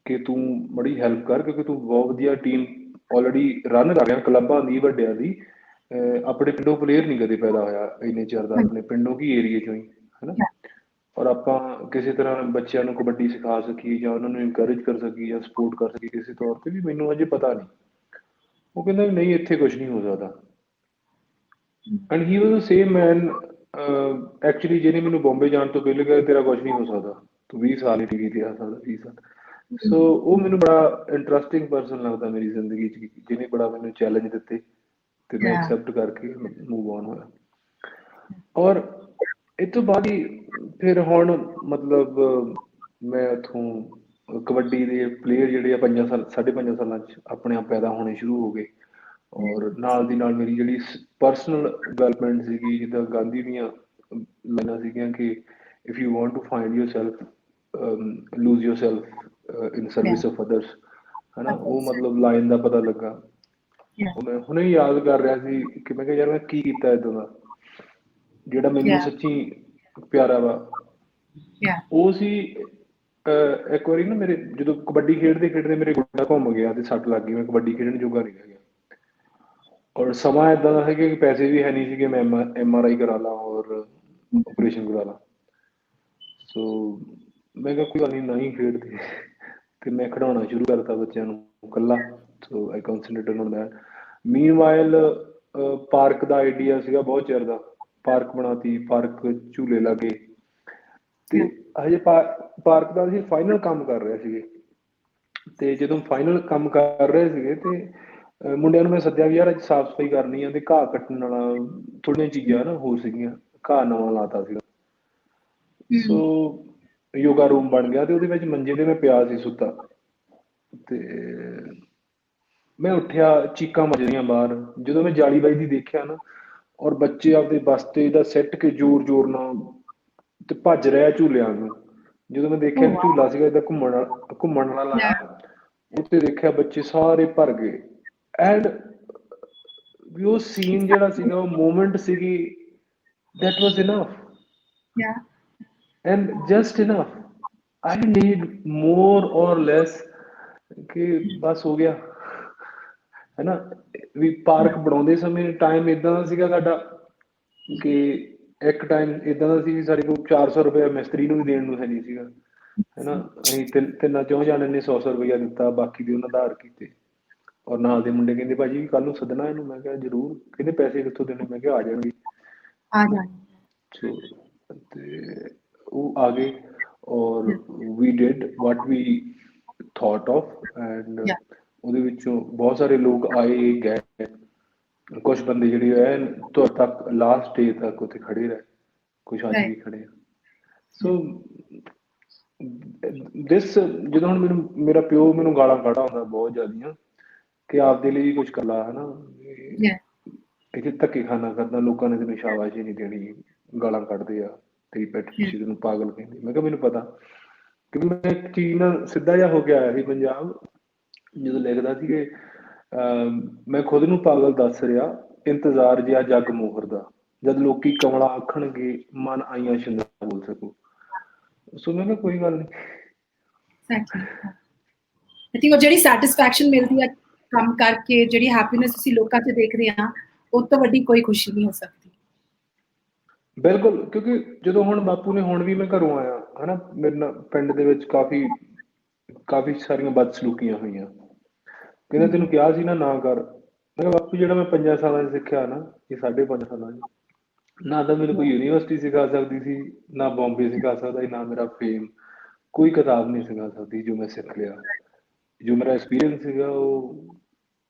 ਕਿ ਤੂੰ ਬੜੀ ਹੈਲਪ ਕਰ, ਕਿਉਂਕਿ ਤੂੰ ਬਹੁਤ ਵਧੀਆ ਟੀਮ ਆਲਰੇਡੀ ਰਨ ਕਰ ਰਿਹਾ ਕਲੱਬਾਂ ਦੀ, ਵੱਡਿਆਂ ਦੀ। ਆਪਣੇ ਪਿੰਡੋਂ ਪਲੇਅਰ ਨਹੀਂ ਕਦੇ ਪੈਦਾ ਹੋਇਆ ਇੰਨੇ ਚਿਰ ਦਾ, ਹਾਂਜੀ ਆਪਣੇ ਪਿੰਡੋਂ ਕੀ ਏਰੀਏ ਚੋਂ ਹੀ, ਹੈ ਨਾ। yeah ਔਰ ਆਪਾਂ ਕਿਸੇ ਤਰ੍ਹਾਂ ਬੱਚਿਆਂ ਨੂੰ ਕਬੱਡੀ ਸਿਖਾ ਸਕੀਏ ਜਾਂ ਉਹਨਾਂ ਨੂੰ ਇਨਕਰੇਜ ਕਰ ਸਕੀਏ ਜਾਂ ਸਪੋਰਟ ਕਰ ਸਕੀਏ ਕਿਸੇ ਤੌਰ ਤੇ, ਵੀ ਮੈਨੂੰ ਅਜੇ ਪਤਾ ਨਹੀਂ। ਉਹ ਕਹਿੰਦਾ ਵੀ ਨਹੀਂ ਇੱਥੇ ਕੁਝ ਨਹੀਂ ਹੋ ਸਕਦਾ। And he was the same man actually ਜਿਹਨੇ ਮੈਨੂੰ ਬੰਬੇ ਜਾਣ ਤੋਂ ਪਹਿਲੇ ਕਿਹਾ ਤੇਰਾ ਕੁਝ ਨਹੀਂ ਹੋ ਸਕਦਾ, ਤੂੰ 20 ਸਾਲ ਹੀ ਟਿਕੀ ਤੇ ਆ ਸਕਦਾ, 20 ਸਾਲ। ਸੋ ਉਹ ਮੈਨੂੰ ਬੜਾ ਇੰਟਰਸਟਿੰਗ ਪਰਸਨ ਲੱਗਦਾ ਮੇਰੀ ਜ਼ਿੰਦਗੀ 'ਚ, ਜਿਹਨੇ ਬੜਾ ਮੈਨੂੰ ਚੈਲੰਜ ਦਿੱਤੇ ਤੇ ਮੈਂ yeah ਐਕਸੈਪਟ ਕਰਕੇ ਮੂਵ ਔਨ ਹੋਇਆ। ਔਰ ਇਹ ਤੋਂ ਬਾਅਦ ਹੀ ਫਿਰ ਹੁਣ ਮਤਲਬ ਮੈਂ ਉੱਥੋਂ ਕਬੱਡੀ ਦੇ ਪਲੇਅਰ ਜਿਹੜੇ ਆ 5.5 ਸਾਲਾਂ 'ਚ ਆਪਣੇ ਆਪ ਪੈਦਾ ਹੋਣੇ ਸ਼ੁਰੂ ਹੋ ਗਏ। ਔਰ ਨਾਲ ਦੀ ਨਾਲ ਮੇਰੀ ਜਿਹੜੀ ਪਰਸਨਲ ਡਿਵੈਲਪਮੈਂਟ ਸੀਗੀ, ਜਿੱਦਾਂ ਗਾਂਧੀ ਦੀਆਂ ਲਾਈਨਾਂ ਸੀਗੀਆਂ ਕਿ if you want to find yourself, lose yourself in yeah service of others, ਹੈ ਨਾ। ਉਹ others ਮਤਲਬ ਲਾਈਨ ਦਾ ਪਤਾ ਲੱਗਾ। yeah ਉਹ ਮੈਂ ਹੁਣੇ ਯਾਦ ਕਰ ਰਿਹਾ ਸੀ ਕਿ ਮੈਂ ਕਿਹਾ ਯਾਰ ਮੈਂ ਕੀ ਕੀਤਾ ਇੱਦਾਂ ਦਾ ਜਿਹੜਾ ਮੈਨੂੰ yeah ਸੱਚੀ ਪਿਆਰਾ ਵਾ। yeah ਉਹ ਸੀ ਇੱਕ ਵਾਰੀ ਨਾ ਮੇਰੇ ਜਦੋਂ ਕਬੱਡੀ ਖੇਡਦੇ ਖੇਡਦੇ ਮੇਰੇ ਗੋਡਾ ਘੁੰਮ ਗਿਆ ਤੇ ਸੱਟ ਲੱਗ ਗਈ, ਮੈਂ ਕਬੱਡੀ ਖੇਡਣ ਜੋਗਾ ਨਹੀਂ ਰਹਿ ਗਿਆ। ਔਰ ਸਮਾਂ ਇੱਦਾਂ ਦਾ ਹੈ ਕਿ ਪੈਸੇ ਵੀ ਹੈ ਨਹੀਂ ਸੀਗੇ, ਮੈਂ MRI ਕਰਾ ਲਾ ਔਰ ਆਪਰੇਸ਼ਨ ਕਰਾ ਲਾ। ਸੋ ਮੈਂ ਕਿਹਾ ਕੋਈ ਗੱਲ ਨਹੀਂ ਖੇਡਦੇ, ਤੇ ਮੈਂ ਖਿਡਾਉਣਾ ਸ਼ੁਰੂ ਕਰਤਾ ਬੱਚਿਆਂ ਨੂੰ ਇਕੱਲਾ। So I concentrated on that. Meanwhile park ਦਾ ਆਈਡੀਆ ਸੀਗਾ ਬਹੁਤ ਚਿਰ ਦਾ, ਪਾਰਕ ਬਣਾਤੀ, ਪਾਰਕ ਝੂਲੇ ਲੱਗੇ, ਤੇ yeah ਹਜੇ ਪਾਰਕ ਦਾ ਅਸੀਂ ਫਾਈਨਲ ਕੰਮ ਕਰ ਰਹੇ ਸੀਗੇ। ਤੇ ਜਦੋਂ ਫਾਈਨਲ ਕੰਮ ਕਰ ਰਹੇ ਸੀਗੇ ਤੇ ਮੁੰਡਿਆਂ ਨੂੰ ਮੈਂ ਸੱਦਿਆ ਵੀ ਯਾਰ ਅੱਜ ਸਾਫ਼ ਸਫਾਈ ਕਰਨੀ ਆ, ਤੇ ਘਾਹ ਕੱਟਣ ਵਾਲਾ ਥੋੜ੍ਹੀਆਂ ਚੀਜ਼ਾਂ ਨਾ ਹੋਰ ਸੀਗੀਆਂ, ਘਾਹ ਨਵਾਂ ਲਾਤਾ ਸੀਗਾ। ਸੋ ਯੋਗਾ ਰੂਮ ਬਣ ਗਿਆ ਤੇ ਉਹਦੇ ਵਿੱਚ ਮੰਜੇ ਤੇ ਮੈਂ ਪਿਆ ਸੀ ਸੁੱਤਾ, ਤੇ ਮੈਂ ਉੱਠਿਆ, ਚੀਕਾਂ ਵੱਜਦੀਆਂ ਬਾਹਰ। ਜਦੋਂ ਮੈਂ ਜਾਲੀ ਵੱਜਦੀ ਦੇਖਿਆ ਨਾ, ਔਰ ਬੱਚੇ ਆਪਦੇ ਬਸਤੇ ਦਾ ਸਿੱਟ ਕੇ ਜ਼ੋਰ ਜ਼ੋਰ ਨਾਲ ਤੇ ਭੱਜ ਰਿਹਾ ਝੂਲਿਆਂ ਨੂੰ, ਜਦੋਂ ਮੈਂ ਦੇਖਿਆ Oh ਕਿ wow. ਝੂਲਾ ਸੀਗਾ ਏਦਾਂ ਘੁੰਮਣ ਵਾਲਾ Yeah. ਲਾਇਆ, ਉੱਥੇ ਦੇਖਿਆ ਬੱਚੇ ਸਾਰੇ ਭਰ ਗਏ। ਐਂਡ ਵੀ ਉਹ ਸੀਨ ਜਿਹੜਾ ਸੀਗਾ, ਉਹ ਮੂਮੈਂਟ ਸੀਗੀ, that was enough Yeah. and just enough. I need more or less ਕਿ ਬਸ ਹੋ ਗਿਆ, ਹੈ ਨਾ। ਵੀ ਪਾਰਕ ਬਣਾਉਂਦੇ ਸਮੇਂ ਟਾਈਮ ਏਦਾਂ ਦਾ ਸੀਗਾ ਸਾਡਾ ਕਿ ਇੱਕ ਟਾਈਮ ਏਦਾਂ ਦਾ ਸੀ ਵੀ ਸਾਡੇ ਕੋਲ 400 ਰੁਪਇਆ ਮਿਸਤਰੀ ਨੂੰ ਵੀ ਦੇਣ ਨੂੰ ਹੈ ਨਹੀਂ ਸੀਗਾ, ਹੈ ਨਾ। ਅਸੀਂ ਤਿੰਨਾਂ ਚੌਂ ਜਾਣਿਆਂ ਨੇ 100 ਰੁਪਇਆ ਦਿੱਤਾ, ਬਾਕੀ ਦੇ ਉਹਨਾਂ ਉਧਾਰ ਕੀਤੇ। ਔਰ ਨਾਲ ਦੇ ਮੁੰਡੇ ਕਹਿੰਦੇ ਭਾਜੀ ਕੱਲ ਨੂੰ ਸੱਦਣਾ ਇਹਨੂੰ, ਮੈਂ ਕਿਹਾ ਜ਼ਰੂਰ। ਕਹਿੰਦੇ ਪੈਸੇ ਕਿੱਥੋਂ ਦੇਣੇ, ਮੈਂ ਕਿਹਾ ਆ ਜਾਣਗੇ। आ जाएंगे. ਸੋ ਤੇ ਉਹ ਆ ਗਏ ਔਰ Yeah. We did what we thought of. And Yeah. ਉਹਦੇ ਵਿੱਚੋਂ ਬਹੁਤ ਸਾਰੇ ਲੋਕ ਆਏ ਗਏ, ਕੁਛ ਬੰਦੇ ਜਿਹੜੇ ਹੈ ਤੁਰ ਤੱਕ ਲਾਸਟ ਡੇ ਤੱਕ ਉੱਥੇ ਖੜੇ ਰਹੇ, ਕੁਛ ਅੱਜ Right. ਵੀ ਖੜੇ ਆ। ਸੋ ਦਿਸ, ਜਦੋਂ ਹੁਣ ਮੈਨੂੰ ਮੇਰਾ ਪਿਓ ਮੈਨੂੰ ਗਾਲਾਂ ਕੱਢਦਾ ਹੁੰਦਾ ਬਹੁਤ ਜ਼ਿਆਦੀਆਂ ਕਿ ਆਪਦੇ ਲਈ ਵੀ ਕੁਛ ਕਰ ਲਾ, ਹੈ ਨਾ। Yeah. ਇੱਥੇ ਧੱਕੇ ਖਾਨਾ ਕਰਦਾ, ਲੋਕਾਂ ਨੇ ਤੈਨੂੰ ਸ਼ਾਬਾਸ਼ੀ ਨਹੀਂ ਦੇਣੀ, ਗਾਲਾਂ ਕੱਢਦੇ ਆ, ਤੇਰੀ ਪਿੱਠ Yeah. ਪਿੱਛੇ ਤੈਨੂੰ ਪਾਗਲ ਕਹਿੰਦੇ। ਮੈਂ ਕਿਹਾ ਮੈਨੂੰ ਪਤਾ, ਕਿਉਂਕਿ ਮੈਂ ਇੱਕ ਚੀਜ਼ ਨਾਲ ਸਿੱਧਾ ਜਿਹਾ ਹੋ ਕੇ ਆਇਆ ਸੀ ਪੰਜਾਬ, ਜਦੋਂ ਲਿਖਦਾ ਸੀ ਕਿ ਮੈਂ ਖੁਦ ਨੂੰ ਪਾਗਲ ਦੱਸ ਰਿਹਾ, ਇੰਤਜ਼ਾਰ ਜਿਹਾ ਜੱਗ ਮੋਹਰ ਦਾ, ਜਦ ਲੋਕੀ ਕਮਲਾ ਆਖਣਗੇ ਮਨ ਆਈਆਂ ਛਿੰਦਾਂ ਬੋਲ ਸਕੋ। ਸੋ ਮੈਂ ਕਿਹਾ ਕੋਈ ਗੱਲ ਨਹੀਂ। Exactly. Yeah. I think ਉਹ ਜਿਹੜੀ ਸੈਟੀਸਫੈਕਸ਼ਨ ਮਿਲਦੀ ਹੈ ਕੰਮ ਕਰਕੇ, ਜਿਹੜੀ ਹੈਪੀਨੈਸ ਤੁਸੀਂ ਲੋਕਾਂ 'ਚ ਦੇਖ ਰਹੇ ਆ, ਉਹ ਤੋਂ ਵੱਡੀ ਕੋਈ ਖੁਸ਼ੀ ਨਹੀਂ ਹੋ ਸਕਦੀ। ਬਿਲਕੁਲ, ਕਿਉਂਕਿ ਜਦੋਂ ਹੁਣ ਬਾਪੂ ਨੇ, ਹੁਣ ਵੀ ਮੈਂ ਘਰੋਂ ਆਇਆ, ਹੈ ਨਾ, ਮੇਰੇ ਨਾਲ ਪਿੰਡ ਦੇ ਵਿੱਚ ਕਾਫੀ ਸਾਰੀਆਂ ਬਦਸਲੂਕੀਆਂ ਹੋਈਆਂ। ਕਹਿੰਦਾ ਤੈਨੂੰ ਕਿਹਾ ਸੀ ਨਾ ਕਰ। ਮੈਂ ਕਿਹਾ ਬਾਪੂ ਜਿਹੜਾ ਮੈਂ 5 ਸਾਲਾਂ 'ਚ ਸਿੱਖਿਆ ਨਾ, ਇਹ 5.5 ਸਾਲਾਂ 'ਚ, ਨਾ ਤਾਂ ਮੈਨੂੰ ਕੋਈ ਯੂਨੀਵਰਸਿਟੀ ਸਿਖਾ ਸਕਦੀ ਸੀ, ਨਾ ਬੰਬੇ ਸਿਖਾ ਸਕਦਾ ਸੀ, ਨਾ ਮੇਰਾ ਫੇਮ, ਕੋਈ ਕਿਤਾਬ ਨਹੀਂ ਸਿਖਾ ਸਕਦੀ ਜੋ ਮੈਂ ਸਿੱਖ ਲਿਆ। ਜੋ ਮੇਰਾ ਐਕਸਪੀਰੀਅੰਸ ਸੀਗਾ ਉਹ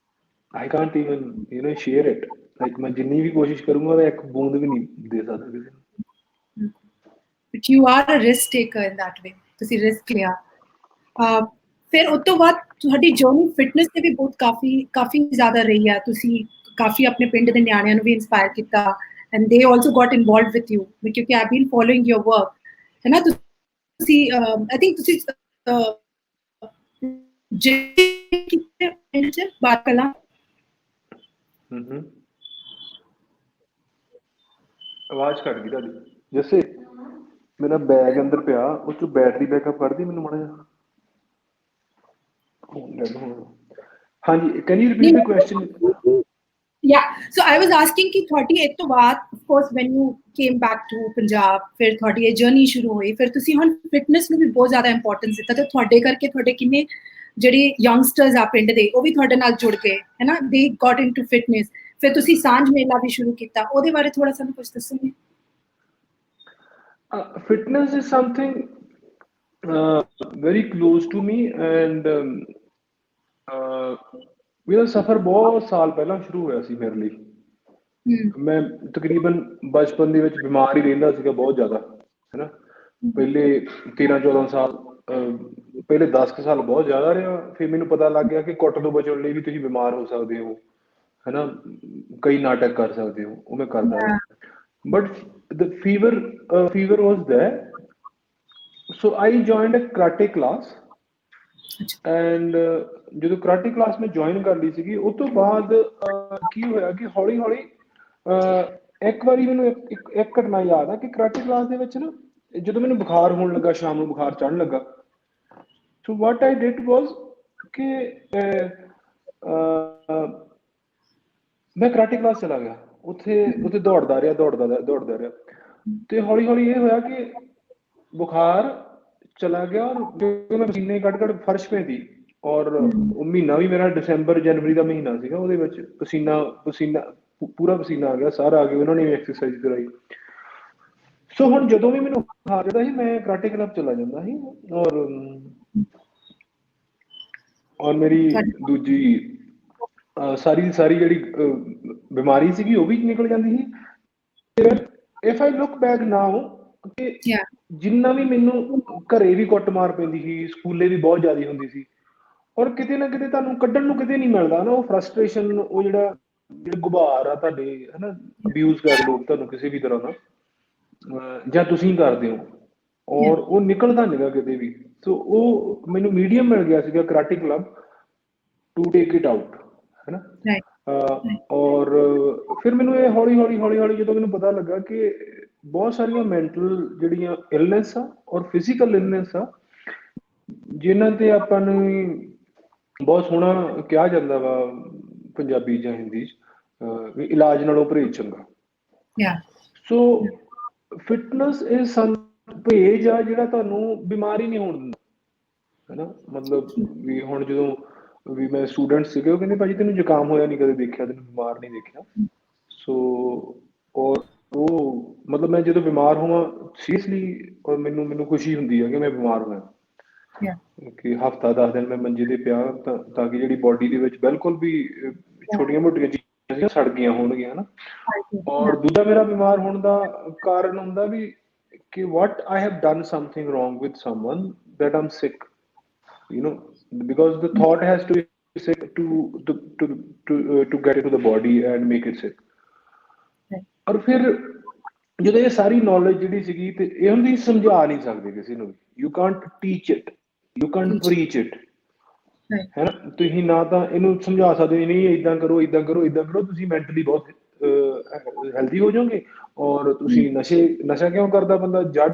I can't even share it. Like ਮੈਂ ਜਿੰਨੀ ਵੀ ਕੋਸ਼ਿਸ਼ ਕਰੂੰਗਾ ਤਾਂ ਇੱਕ ਬੂੰਦ ਵੀ ਨਹੀਂ ਦੇ ਸਕਦਾ ਕਿਸੇ ਨੂੰ। But you are a risk taker in that way, ਤੁਸੀਂ ਰਿਸਕ ਲਿਆ। ਫਿਰ ਉਸ ਤੋਂ ਬਾਅਦ ਤੁਹਾਡੀ ਜਰਨੀ ਫਿਟਨੈਸ ਤੇ ਵੀ ਬਹੁਤ ਕਾਫੀ ਜ਼ਿਆਦਾ ਰਹੀ ਆ। ਤੁਸੀਂ ਕਾਫੀ ਆਪਣੇ ਪਿੰਡ ਦੇ ਨਿਆਣਿਆਂ ਨੂੰ ਵੀ ਇੰਸਪਾਇਰ ਕੀਤਾ, and they also got involved with you, ਕਿਉਂਕਿ I been following your work, ਹੈ ਨਾ। ਤੁਸੀਂ ਆਈ ਥਿੰਕ ਤੁਸੀਂ ਬਾਤ ਕਰਾਂ। ਆਵਾਜ਼ ਕੱਟ ਗਈ ਤੁਹਾਡੀ। ਜੈਸੇ ਮੇਰਾ ਬੈਗ ਅੰਦਰ ਪਿਆ, ਉਹ ਚੋਂ ਬੈਟਰੀ ਬੈਕਅਪ ਕੱਢਦੀ ਮੈਨੂੰ ਮਾੜਾ ਜਿਹਾ। ਹਾਂਜੀ, can you repeat the question? Yeah, so I was asking ਕਿ ਤੁਹਾਡੀ ਇਸ ਤੋਂ ਬਾਅਦ, of course, when you came back to Punjab, ਫਿਰ ਤੁਹਾਡੀ ਇਹ ਜਰਨੀ ਸ਼ੁਰੂ ਹੋਈ, ਫਿਰ ਤੁਸੀਂ ਹੁਣ ਫਿਟਨੈਸ ਨੂੰ ਵੀ ਬਹੁਤ ਜ਼ਿਆਦਾ ਇੰਪੋਰਟੈਂਸ ਦਿੱਤਾ, ਤੇ ਤੁਹਾਡੇ ਕਰਕੇ ਤੁਹਾਡੇ ਕਿੰਨੇ ਜਿਹੜੇ ਯੰਗਸਟਰਸ ਆ ਪਿੰਡ ਦੇ, ਉਹ ਵੀ ਤੁਹਾਡੇ ਨਾਲ ਜੁੜ ਗਏ, ਹੈ ਨਾ, ਦੇ ਗੋਟ ਇਨਟੂ ਫਿਟਨੈਸ। ਫਿਰ ਤੁਸੀਂ ਸਾਂਝ ਮੇਲਾ ਵੀ ਸ਼ੁਰੂ ਕੀਤਾ, ਉਹਦੇ ਬਾਰੇ ਥੋੜਾ ਸਾਨੂੰ ਕੁਝ ਦੱਸੋਗੇ? Fitness is something very close to me, and ਮੇਰਾ ਸਫ਼ਰ ਬਹੁਤ ਸਾਲ ਪਹਿਲਾਂ ਸ਼ੁਰੂ ਹੋਇਆ ਸੀ ਮੇਰੇ ਲਈ। ਮੈਂ ਤਕਰੀਬਨ ਬਚਪਨ ਦੇ ਵਿੱਚ ਬਿਮਾਰ ਹੀ ਰਹਿੰਦਾ ਸੀਗਾ ਬਹੁਤ ਜ਼ਿਆਦਾ, ਹੈ ਨਾ। ਪਹਿਲੇ 13-14 ਸਾਲ, ਪਹਿਲੇ 10 ਕੁ ਸਾਲ ਬਹੁਤ ਜ਼ਿਆਦਾ ਰਿਹਾ। ਫਿਰ ਮੈਨੂੰ ਪਤਾ ਲੱਗ ਗਿਆ ਕਿ ਕੁੱਟ ਤੋਂ ਬਚਣ ਲਈ ਵੀ ਤੁਸੀਂ ਬਿਮਾਰ ਹੋ ਸਕਦੇ ਹੋ, ਹੈ ਨਾ, ਕਈ ਨਾਟਕ ਕਰ ਸਕਦੇ ਹੋ। ਉਹ ਮੈਂ ਕਰਦਾ ਰਿਹਾ, but the fever was there, so I joined a karate class, and ਜਦੋਂ ਕਰਾਟੇ ਕਲਾਸ ਮੈਂ ਜੁਆਇਨ ਕਰ ਲਈ ਸੀਗੀ, ਉਸ ਤੋਂ ਬਾਅਦ ਕੀ ਹੋਇਆ ਕਿ ਹੌਲੀ ਹੌਲੀ ਇੱਕ ਵਾਰੀ ਮੈਨੂੰ ਇੱਕ ਘਟਨਾ ਯਾਦ ਆ ਕਿ ਕਰਾਟੇ ਕਲਾਸ ਦੇ ਵਿੱਚ ਨਾ, ਜਦੋਂ ਮੈਨੂੰ ਬੁਖਾਰ ਹੋਣ ਲੱਗਾ, ਸ਼ਾਮ ਨੂੰ ਬੁਖਾਰ ਚੜ੍ਹਨ ਲੱਗਾ, ਸੋ ਵਾਟ ਆਈ ਡਿਡ ਵਾਜ਼ ਕਿ ਮੈਂ ਕਰਾਟੇ ਕਲਾਸ ਚਲਾ ਗਿਆ। ਉੱਥੇ ਦੌੜਦਾ ਰਿਹਾ, ਤੇ ਹੌਲੀ ਹੌਲੀ ਇਹ ਹੋਇਆ ਕਿ ਬੁਖਾਰ ਚਲਾ ਗਿਆ, ਔਰ ਮੈਂ ਪਸੀਨੇ ਕੱਢ ਫਰਸ਼ ਪੈਂਦੀ। ਔਰ ਉਹ ਮਹੀਨਾ ਵੀ ਮੇਰਾ ਦਸੰਬਰ ਜਨਵਰੀ ਦਾ ਮਹੀਨਾ ਸੀਗਾ, ਉਹਦੇ ਵਿੱਚ ਪੂਰਾ ਪਸੀਨਾ ਆ ਗਿਆ, ਸਾਰਾ ਆ ਗਿਆ। ਉਹਨਾਂ ਨੇ ਐਕਸਰਸਾਈਜ਼ ਕਰਾਈ। ਸੋ ਹੁਣ ਜਦੋਂ ਵੀ ਮੈਨੂੰ ਬੁਖਾਰ ਚੜ੍ਹਦਾ ਸੀ, ਮੈਂ ਕਰਾਟੇ ਕਲੱਬ ਚਲਾ ਜਾਂਦਾ ਸੀ, ਔਰ ਮੇਰੀ ਦੂਜੀ ਸਾਰੀ ਦੀ ਸਾਰੀ ਜਿਹੜੀ ਬਿਮਾਰੀ ਸੀਗੀ ਉਹ ਵੀ ਨਿਕਲ ਜਾਂਦੀ ਸੀ। ਇਫ ਆਈ ਲੁੱਕ ਬੈਕ ਨਾਓ, ਕਿ ਜਿੰਨਾ ਵੀ ਮੈਨੂੰ ਘਰੇ ਵੀ ਕੁੱਟ ਮਾਰ ਪੈਂਦੀ ਸੀ, ਸਕੂਲੇ ਵੀ ਬਹੁਤ ਜ਼ਿਆਦਾ ਹੁੰਦੀ ਸੀ, ਔਰ ਕਿਤੇ ਨਾ ਕਿਤੇ ਤੁਹਾਨੂੰ ਕੱਢਣ ਨੂੰ ਕਿਤੇ ਨਹੀਂ ਮਿਲਦਾ ਨਾ ਉਹ ਫਰਸਟ੍ਰੇਸ਼ਨ, ਉਹ ਜਿਹੜਾ ਗੁਬਾਰ ਆ ਤੁਹਾਡੇ, ਹੈ ਨਾ, ਅਬਿਊਜ਼ ਕਰ ਲੋਕ ਤੁਹਾਨੂੰ ਕਿਸੇ ਵੀ ਤਰ੍ਹਾਂ ਦਾ, ਜਾਂ ਤੁਸੀਂ ਕਰਦੇ ਹੋ, ਔਰ ਉਹ ਨਿਕਲਦਾ ਨਹੀਂਗਾ ਕਿਤੇ ਵੀ। ਸੋ ਉਹ ਮੈਨੂੰ ਮੀਡੀਅਮ ਮਿਲ ਗਿਆ ਸੀਗਾ karate club to take it out, ਹੈ ਨਾ। ਔਰ ਫਿਰ ਮੈਨੂੰ ਇਹ ਹੌਲੀ ਹੌਲੀ ਜਦੋਂ ਮੈਨੂੰ ਪਤਾ ਲੱਗਾ ਕਿ ਬਹੁਤ ਸਾਰੀਆਂ ਮੈਂਟਲ ਜਿਹੜੀਆਂ ਇਲਨੈਸ ਆ ਔਰ ਫਿਜ਼ੀਕਲ ਇਲਨੈਸ ਆ, ਜਿਨ੍ਹਾਂ ਤੇ ਆਪਾਂ ਨੂੰ ਬਹੁਤ ਸੋਹਣਾ ਕਿਹਾ ਜਾਂਦਾ ਵਾ ਪੰਜਾਬੀ ਜਾਂ ਹਿੰਦੀ 'ਚ, ਵੀ ਇਲਾਜ ਨਾਲੋਂ ਪਰਹੇਜ਼ ਚੰਗਾ। ਸੋ ਫਿਟਨੈਸ ਇਹ ਪਰਹੇਜ਼ ਆ ਜਿਹੜਾ ਤੁਹਾਨੂੰ ਬਿਮਾਰ ਹੀ ਨਹੀਂ ਹੋਣ ਦਿੰਦਾ, ਹੈ ਨਾ। ਮਤਲਬ ਵੀ ਹੁਣ ਜਦੋਂ ਵੀ ਮੈਂ ਸਟੂਡੈਂਟ ਸੀਗੇ, ਉਹ ਕਹਿੰਦੇ ਭਾਜੀ ਤੈਨੂੰ ਜ਼ੁਕਾਮ ਹੋਇਆ ਨਹੀਂ ਕਦੇ ਦੇਖਿਆ, ਤੈਨੂੰ ਬਿਮਾਰ ਨਹੀਂ ਦੇਖਿਆ। ਸੋ ਔਰ ਉਹ ਮਤਲਬ ਮੈਂ ਜਦੋਂ ਬਿਮਾਰ ਹੋਵਾਂ ਸੀਰੀਅਸਲੀ, ਔਰ ਮੈਨੂੰ ਖੁਸ਼ੀ ਹੁੰਦੀ ਹੈ ਕਿ ਮੈਂ ਬਿਮਾਰ ਹੋਇਆ, ਕਿ ਹਫ਼ਤਾ 10 ਦਿਨ ਮੈਂ ਮੰਜੇ ਤੇ ਪਿਆ, ਤਾਂ ਕਿ ਜਿਹੜੀ ਬੋਡੀ ਦੇ ਵਿੱਚ ਬਿਲਕੁਲ ਵੀ ਛੋਟੀਆਂ ਮੋਟੀਆਂ ਚੀਜ਼ਾਂ ਸੜ ਗਈਆਂ ਹੋਣਗੀਆਂ, ਨਾ। ਔਰ ਦੂਜਾ ਮੇਰਾ ਬਿਮਾਰ ਹੋਣ ਦਾ ਕਾਰਨ ਹੁੰਦਾ ਵੀ ਕਿ what I have done something wrong with someone that I'm sick, you know, because the thought has to be sick to get into the body and make it sick. ਔਰ ਫਿਰ ਜਦੋਂ ਇਹ ਸਾਰੀ ਨੌਲੇਜ ਜਿਹੜੀ ਸੀਗੀ, ਤੇ ਇਹ ਹੁੰਦੀ ਸਮਝਾ ਨਹੀਂ ਸਕਦੇ ਕਿਸੇ ਨੂੰ, you Kant teach it, you Kant preach it, ਹੈ ਨਾ। ਤੁਸੀਂ ਨਾ ਤਾਂ ਇਹਨੂੰ ਸਮਝਾ ਸਕਦੇ ਨਹੀਂ ਏਦਾਂ ਕਰੋ ਏਦਾਂ ਕਰੋ ਏਦਾਂ ਕਰੋ, ਤੁਸੀਂ ਮੈਂਟਲੀ ਬਹੁਤ ਹੈਲਦੀ ਹੋ ਜਾਓਗੇ। ਔਰ ਤੁਸੀਂ ਨਸ਼ਾ ਕਿਉਂ ਕਰਦਾ ਬੰਦਾ, ਜੜ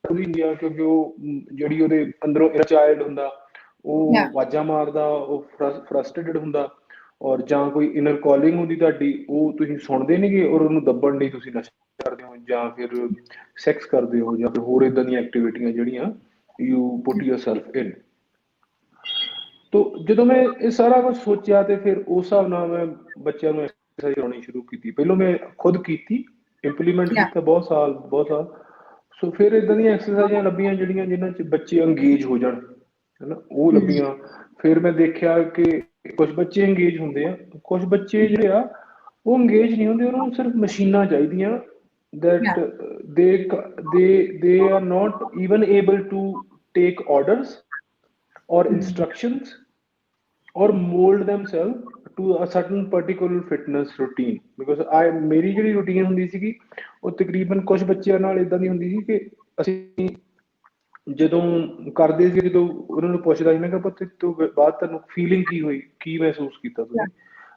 ਹੁੰਦੀ ਆ, ਕਿਉਂਕਿ ਉਹ ਜਿਹੜੀ ਉਹਦੇ ਅੰਦਰੋਂ ਇਨਰ ਚਾਈਲਡ ਹੁੰਦਾ, ਉਹ ਆਵਾਜ਼ਾਂ ਮਾਰਦਾ, ਉਹ ਫਰਸਟ੍ਰੇਟਡ ਹੁੰਦਾ, ਔਰ ਜਾਂ ਕੋਈ ਇਨਰ ਕਾਲਿੰਗ ਹੁੰਦੀ ਤੁਹਾਡੀ, ਉਹ ਤੁਸੀਂ ਸੁਣਦੇ ਨਹੀਂਗੇ, ਔਰ ਉਹਨੂੰ ਦੱਬਣ ਲਈ ਤੁਸੀਂ ਨਸ਼ਾ ਕਰਦੇ ਹੋ, ਜਾਂ ਫਿਰ ਸੈਕਸ ਕਰਦੇ ਹੋ, ਜਾਂ ਫਿਰ ਹੋਰ ਇਦਾਂ ਦੀਆਂ ਐਕਟੀਵਿਟੀਆਂ ਜਿਹੜੀਆਂ ਯੂ ਪੁੱਟ ਯੋਰਸੈਲਫ ਇਨ। ਤੋ ਜਦੋਂ ਮੈਂ ਇਹ ਸਾਰਾ ਕੁਝ ਸੋਚਿਆ, ਤੇ ਫਿਰ ਉਸ ਹਿਸਾਬ ਨਾਲ ਮੈਂ ਬੱਚਿਆਂ ਨੂੰ ਐਕਸਰਸਾਈਜ਼ ਕਰਾਉਣੀ ਸ਼ੁਰੂ ਕੀਤੀ। ਪਹਿਲਾਂ ਮੈਂ ਖੁਦ ਕੀਤੀ, ਇੰਪਲੀਮੈਂਟ ਕੀਤਾ ਬਹੁਤ ਸਾਲ। ਸੋ ਫਿਰ ਇਦਾਂ ਦੀਆਂ ਐਕਸਰਸਾਈਜ਼ਾਂ ਲੱਭੀਆਂ ਜਿਹੜੀਆਂ ਜਿਨ੍ਹਾਂ 'ਚ ਬੱਚੇ ਅੰਗੇਜ ਹੋ ਜਾਣ, ਹੈ ਨਾ, ਉਹ ਲੱਭੀਆਂ। ਫਿਰ ਮੈਂ ਦੇਖਿਆ ਕਿ ਕੁਝ ਬੱਚੇ ਅੰਗੇਜ ਹੁੰਦੇ ਆ, ਕੁਝ ਬੱਚੇ ਜਿਹੜੇ ਆ ਉਹ ਅੰਗੇਜ ਨਹੀਂ ਹੁੰਦੇ, ਉਹਨਾਂ ਨੂੰ ਸਿਰਫ ਮਸ਼ੀਨਾਂ ਚਾਹੀਦੀਆਂ that they are not even able to take orders or instructions or mold themselves to a certain particular fitness routine, because ਮੇਰੀ ਜਿਹੜੀ ਰੂਟੀਨ ਹੁੰਦੀ ਸੀਗੀ ਉਹ ਤਕਰੀਬਨ ਕੁਝ ਬੱਚਿਆਂ ਨਾਲ ਇਦਾਂ ਦੀ ਹੁੰਦੀ ਸੀ ਕਿ ਅਸੀਂ ਜਦੋਂ ਕਰਦੇ ਸੀ, ਜਦੋਂ ਉਹਨਾਂ ਨੂੰ ਪੁੱਛਦਾ ਸੀ, ਮੈਂ ਕਿਹਾ ਪੁੱਤ ਤੋਂ ਬਾਅਦ ਤੁਹਾਨੂੰ ਫੀਲਿੰਗ ਕੀ ਹੋਈ, ਕੀ ਮਹਿਸੂਸ ਕੀਤਾ ਤੁਸੀਂ।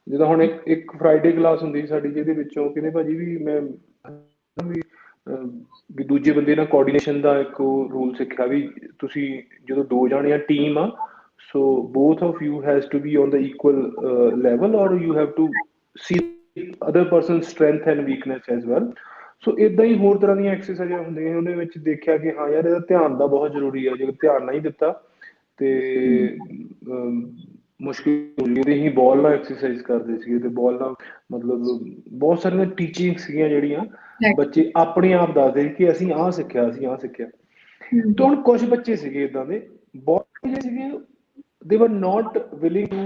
ਜਿੱਦਾਂ ਹੁਣ ਇੱਕ ਫਰਾਈਡੇ ਕਲਾਸ ਹੁੰਦੀ ਸੀ ਸਾਡੀ, ਜਿਹਦੇ ਵਿੱਚੋਂ ਕਹਿੰਦੇ ਭਾਜੀ ਵੀ ਮੈਂ ਵੀ ਦੂਜੇ ਬੰਦੇ ਨਾਲ ਕੋਆਰਡੀਨੇਸ਼ਨ ਦਾ ਇੱਕ ਰੂਲ ਸਿੱਖਿਆ, ਵੀ ਤੁਸੀਂ ਜਦੋਂ ਦੋ ਜਾਣੇ ਆ, ਟੀਮ ਆ, so both of you has to be on the equal level, or you have to see other person's strength and weakness as well. ਸੋ ਇਦਾਂ ਹੀ ਹੋਰ ਤਰ੍ਹਾਂ ਦੀਆਂ ਐਕਸਰਸਾਈਜ਼ਾਂ ਹੁੰਦੀਆਂ, ਉਹਦੇ ਵਿੱਚ ਦੇਖਿਆ ਕਿ ਹਾਂ ਯਾਰ, ਇਹਦਾ ਧਿਆਨ ਦਾ ਬਹੁਤ ਜ਼ਰੂਰੀ ਹੈ। ਜੇ ਧਿਆਨ ਨਹੀਂ ਦਿੱਤਾ ਤੇ ਮੁਸ਼ਕਿਲ ਹੁੰਦੀ। ਤੇ ਅਸੀਂ ਬਾਲ ਨਾਲ ਐਕਸਰਸਾਈਜ਼ ਕਰਦੇ ਸੀਗੇ, ਤੇ ਬਾਲ ਨਾਲ ਮਤਲਬ ਬਹੁਤ ਸਾਰੀਆਂ ਟੀਚਿੰਗ ਸੀਗੀਆਂ ਜਿਹੜੀਆਂ ਬੱਚੇ ਆਪਣੇ ਆਪ ਦੱਸਦੇ ਸੀ ਕਿ ਅਸੀਂ ਆਹ ਸਿੱਖਿਆ, ਅਸੀਂ ਆਹ ਸਿੱਖਿਆ। ਤੇ ਹੁਣ ਕੁਝ ਬੱਚੇ ਸੀਗੇ ਇਦਾਂ ਦੇ, ਬਹੁਤ ਜਿਹੜੇ ਸੀਗੇ, they were not willing to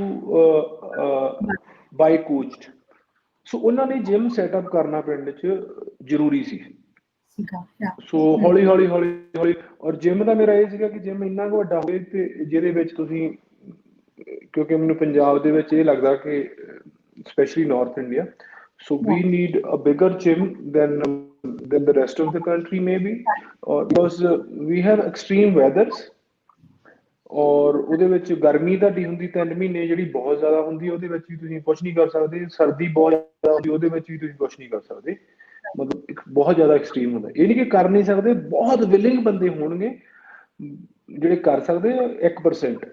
buy coached, ਸੋ ਉਹਨਾਂ ਨੇ ਜਿਮ ਸੈਟਅਪ ਕਰਨਾ ਪਿੰਡ 'ਚ ਜ਼ਰੂਰੀ ਸੀ। ਸੋ ਹੌਲੀ ਹੌਲੀ ਔਰ ਜਿਮ ਦਾ ਮੇਰਾ ਇਹ ਸੀਗਾ ਕਿ ਜਿਮ ਇੰਨਾ ਕੁ ਵੱਡਾ ਹੋਵੇ ਤੇ ਜਿਹਦੇ ਵਿੱਚ ਤੁਸੀਂ, ਕਿਉਂਕਿ ਮੈਨੂੰ ਪੰਜਾਬ ਦੇ ਵਿੱਚ ਇਹ ਲੱਗਦਾ ਕਿ specially north India, so we need a bigger gym than the rest of the country maybe, because we have extreme weathers, ਔਰ ਉਹਦੇ ਵਿੱਚ ਗਰਮੀ ਤੁਹਾਡੀ ਹੁੰਦੀ 3 ਮਹੀਨੇ, ਜਿਹੜੀ ਬਹੁਤ ਜ਼ਿਆਦਾ ਹੁੰਦੀ, ਉਹਦੇ ਵਿੱਚ ਵੀ ਤੁਸੀਂ ਕੁਛ ਨਹੀਂ ਕਰ ਸਕਦੇ। ਸਰਦੀ ਬਹੁਤ ਜ਼ਿਆਦਾ ਹੁੰਦੀ, ਉਹਦੇ ਵਿੱਚ ਵੀ ਤੁਸੀਂ ਕੁਛ ਨਹੀਂ ਕਰ ਸਕਦੇ। ਮਤਲਬ ਇੱਕ ਬਹੁਤ ਜ਼ਿਆਦਾ ਐਕਸਟਰੀਮ ਹੁੰਦਾ। ਇਹ ਨਹੀਂ ਕਿ ਕਰ ਨਹੀਂ ਸਕਦੇ, ਬਹੁਤ ਵਿਲਿੰਗ ਬੰਦੇ ਹੋਣਗੇ ਜਿਹੜੇ ਕਰ ਸਕਦੇ 1%,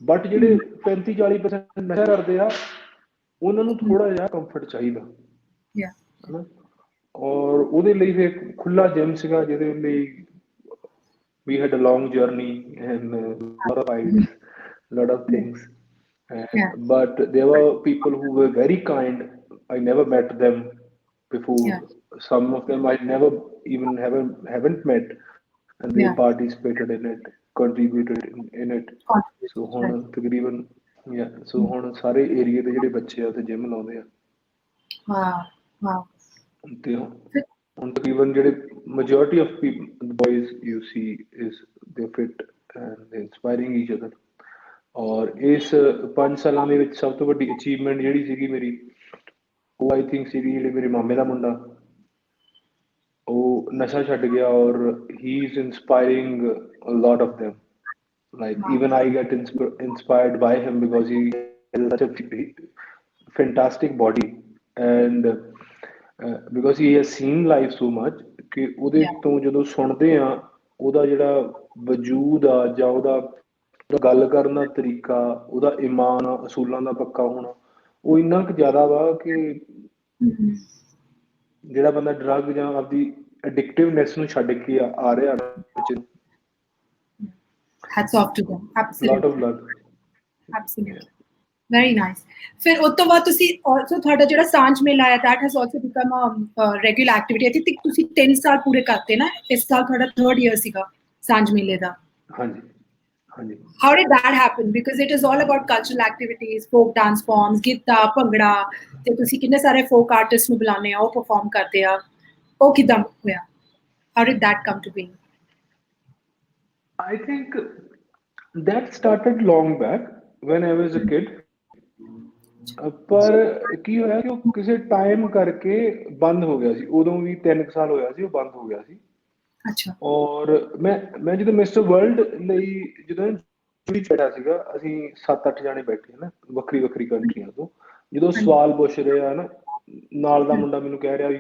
ਬਟ ਜਿਹੜੇ 35-40% ਨਸ਼ਾ ਕਰਦੇ ਆ, ਉਹਨਾਂ ਨੂੰ ਥੋੜਾ ਜਿਹਾ ਕੰਫਰਟ ਚਾਹੀਦਾ, ਹੈ ਨਾ। ਔਰ ਉਹਦੇ ਲਈ ਫਿਰ ਖੁੱਲਾ ਜਿਮ ਸੀਗਾ, ਜਿਹਦੇ ਲਈ we had a long journey and a lot of ideas, lot of things, but there were people who were very kind. I never met them before. Some of them I never even haven't met, and they participated in it, contributed in it. So ਹੁਣ ਤਕਰੀਬਨ ਸੋ ਹੁਣ ਸਾਰੇ ਏਰੀਏ ਦੇ ਜਿਹੜੇ ਬੱਚੇ ਆ ਉੱਥੇ ਜਿਮ ਲਾਉਂਦੇ ਆ। ਤੇ ਹੁਣ ਤਕਰੀਬਨ ਜਿਹੜੇ majority of boys you see is they fit and they inspiring each other. ਔਰ ਇਸ 5 ਸਾਲਾਂ ਦੇ ਵਿੱਚ ਸਭ ਤੋਂ ਵੱਡੀ ਅਚੀਵਮੈਂਟ ਜਿਹੜੀ ਸੀਗੀ ਮੇਰੀ, ਉਹ ਆਈ ਥਿੰਕ ਸੀਗੀ ਜਿਹੜੇ ਮੇਰੇ ਮਾਮੇ ਦਾ ਮੁੰਡਾ, ਉਹ ਨਸ਼ਾ ਛੱਡ ਗਿਆ ਔਰ ਹੀ is inspiring a lot of them. Like Wow. even I get inspired by him because he has such a fantastic body, and because he has seen life so much ਕਿ ਉਹਦੇ Yeah. ਤੋਂ ਜਦੋਂ ਸੁਣਦੇ ਆ ਉਹਦਾ ਜਿਹੜਾ ਵਜੂਦ ਆ ਜਾਂ ਉਹਦਾ ਗੱਲ ਕਰਨ ਦਾ ਤਰੀਕਾ, ਉਹਦਾ ਈਮਾਨ, ਅਸੂਲਾਂ ਦਾ ਪੱਕਾ ਹੋਣਾ, ਉਹ ਇੰਨਾ ਕੁ ਜ਼ਿਆਦਾ ਵਾ ਕਿ Mhm. ਜਿਹੜਾ ਬੰਦਾ ਡਰੱਗ ਜਾਂ ਆਪਦੀ ਐਡਿਕਟਿਵਨੈਸ ਨੂੰ ਛੱਡ ਕੇ ਆ ਰਿਹਾ ਵਿੱਚ Hats off to them. lot of Absolutely. luck. Absolutely. Very nice. ਫਿਰ ਉਸ ਤੋਂ ਬਾਅਦ ਤੁਸੀਂ also ਤੁਹਾਡਾ ਜਿਹੜਾ ਸਾਂਝ ਮੇਲਾ ਹੈ that has also become a regular activity. I think ਤੁਸੀਂ 3 ਸਾਲ ਪੂਰੇ ਕਰਤੇ ਨਾ, ਇਸ ਸਾਲ ਤੁਹਾਡਾ 3rd year ਸੀਗਾ ਸਾਂਝ ਮੇਲੇ ਦਾ. ਹਾਂਜੀ ਹਾਂਜੀ How did that happen? Because it is all about cultural activities, folk dance forms, Giddha, bhangra, ਤੇ ਤੁਸੀਂ ਕਿੰਨੇ ਸਾਰੇ folk artists ਨੂੰ ਬੁਲਾਉਂਦੇ ਆ, ਉਹ perform ਕਰਦੇ ਆ. ਉਹ ਕਿਦਾਂ ਹੋਇਆ? How did that come to be? I think that started long back when I was a kid. ਪਰ ਕੀ ਹੋਇਆ ਕਿ ਉਹ ਕਿਸੇ ਟਾਈਮ ਕਰਕੇ ਬੰਦ ਹੋ ਗਿਆ ਸੀ, ਉਦੋਂ ਵੀ 3 ਸਾਲ ਹੋਇਆ ਸੀ ਉਹ ਬੰਦ ਹੋ ਗਿਆ ਸੀ। ਅੱਛਾ। ਔਰ ਮੈਂ ਜਦੋਂ ਮਿਸਟਰ ਵਰਲਡ ਲਈ ਜਦੋਂ ਜੂਰੀ ਚੜਾ ਸੀਗਾ, ਅਸੀਂ 7-8 ਜਾਣੇ ਬੈਠੇ ਨਾ ਵੱਖਰੀ ਵੱਖਰੀ ਕੰਟਰੀਆਂ ਤੋਂ, ਜਦੋਂ ਸਵਾਲ ਪੁੱਛ ਰਹੇ ਆ ਨਾ, ਨਾਲ ਦਾ ਮੁੰਡਾ ਮੈਨੂੰ ਕਹਿ ਰਿਹਾ ਵੀ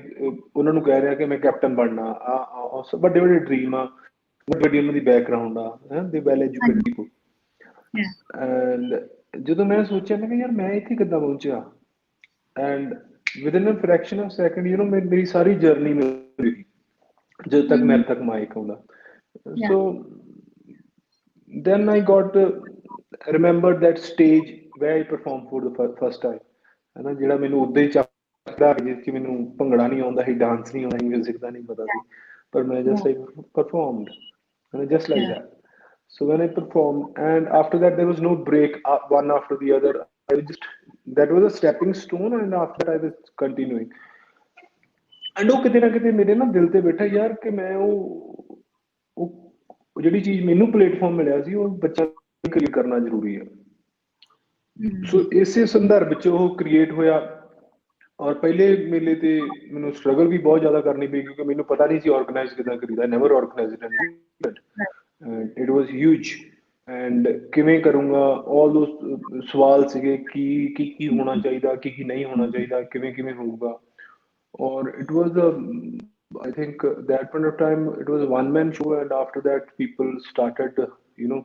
ਉਹਨਾਂ ਨੂੰ ਕਹਿ ਰਿਹਾ ਕਿ ਮੈਂ ਕੈਪਟਨ ਬਣਨਾ, ਆ ਵੱਡੇ ਵੱਡੇ ਡ੍ਰੀਮ ਆ, ਵੱਡੀ ਉਹਨਾਂ ਦੀ ਬੈਕਗਰਾਉਂਡ ਆ, ਹੈ ਦੇ ਵੈਲ ਐਜੂਕੇਟਡ ਪੀਪਲ। ਐਂਡ ਜਦੋਂ ਮੈਂ ਸੋਚਿਆ ਮੈਂ ਕਿਹਾ ਯਾਰ ਮੈਂ ਇੱਥੇ ਕਿੱਦਾਂ ਪਹੁੰਚਿਆ, and within a fraction of second you know ਮੇਰੀ ਸਾਰੀ ਜਰਨੀ ਮੇਰੀ ਜਦੋਂ ਤੱਕ ਮੇਰੇ ਤੱਕ ਮਾਈਕ ਆਉਂਦਾ। ਸੋ then I got remembered that stage where I performed for the first time, ਹੈ ਨਾ, ਜਿਹੜਾ ਮੈਨੂੰ ਉਦਾਂ ਹੀ ਚੱਕਦਾ ਜਿਸ 'ਚ ਮੈਨੂੰ ਭੰਗੜਾ ਨਹੀਂ ਆਉਂਦਾ ਸੀ, ਡਾਂਸ ਨਹੀਂ ਆਉਂਦਾ ਸੀ, ਮਿਊਜ਼ਿਕ ਦਾ ਨਹੀਂ ਪਤਾ ਸੀ, ਪਰ ਮੈਂ just I performed, just like that. So when I performed, and after that there was no break, one after the other. I just, that was a stepping stone, and after that I was continuing. And ਉਹ ਕਿਤੇ ਨਾ ਕਿਤੇ ਮੇਰੇ ਨਾ ਦਿਲ ਤੇ ਬੈਠਾ ਯਾਰ ਕਿ ਮੈਂ ਉਹ ਜਿਹੜੀ ਚੀਜ਼ ਮੈਨੂੰ ਪਲੇਟਫਾਰਮ ਮਿਲਿਆ ਸੀ ਉਹ ਬੱਚਾ ਕ੍ਰੀਏਟ ਕਰਨਾ ਜ਼ਰੂਰੀ ਹੈ। ਸੋ ਇਸੇ ਸੰਦਰਭ ਵਿੱਚ ਉਹ ਕ੍ਰੀਏਟ ਹੋਇਆ। ਔਰ ਪਹਿਲੇ ਮੇਲੇ ਤੇ ਮੈਨੂੰ ਸਟਰਗਲ ਵੀ ਬਹੁਤ ਜ਼ਿਆਦਾ ਕਰਨੀ ਪਈ ਕਿਉਂਕਿ ਮੈਨੂੰ ਪਤਾ ਨਹੀਂ ਸੀ ਆਰਗੇਨਾਈਜ਼ ਕਿੱਦਾਂ ਕਰੀਦਾ, never organised N event, it was huge. And ਕਿਵੇਂ ਕਰੂੰਗਾ, ਆਲ ਦੋਸ ਸਵਾਲ ਸੀਗੇ ਕੀ ਹੋਣਾ ਚਾਹੀਦਾ, ਕੀ ਨਹੀਂ ਹੋਣਾ ਚਾਹੀਦਾ, ਕਿਵੇਂ ਹੋਊਗਾ। ਔਰ it was I think that point of time it was a one-man show, and after that people started, you know,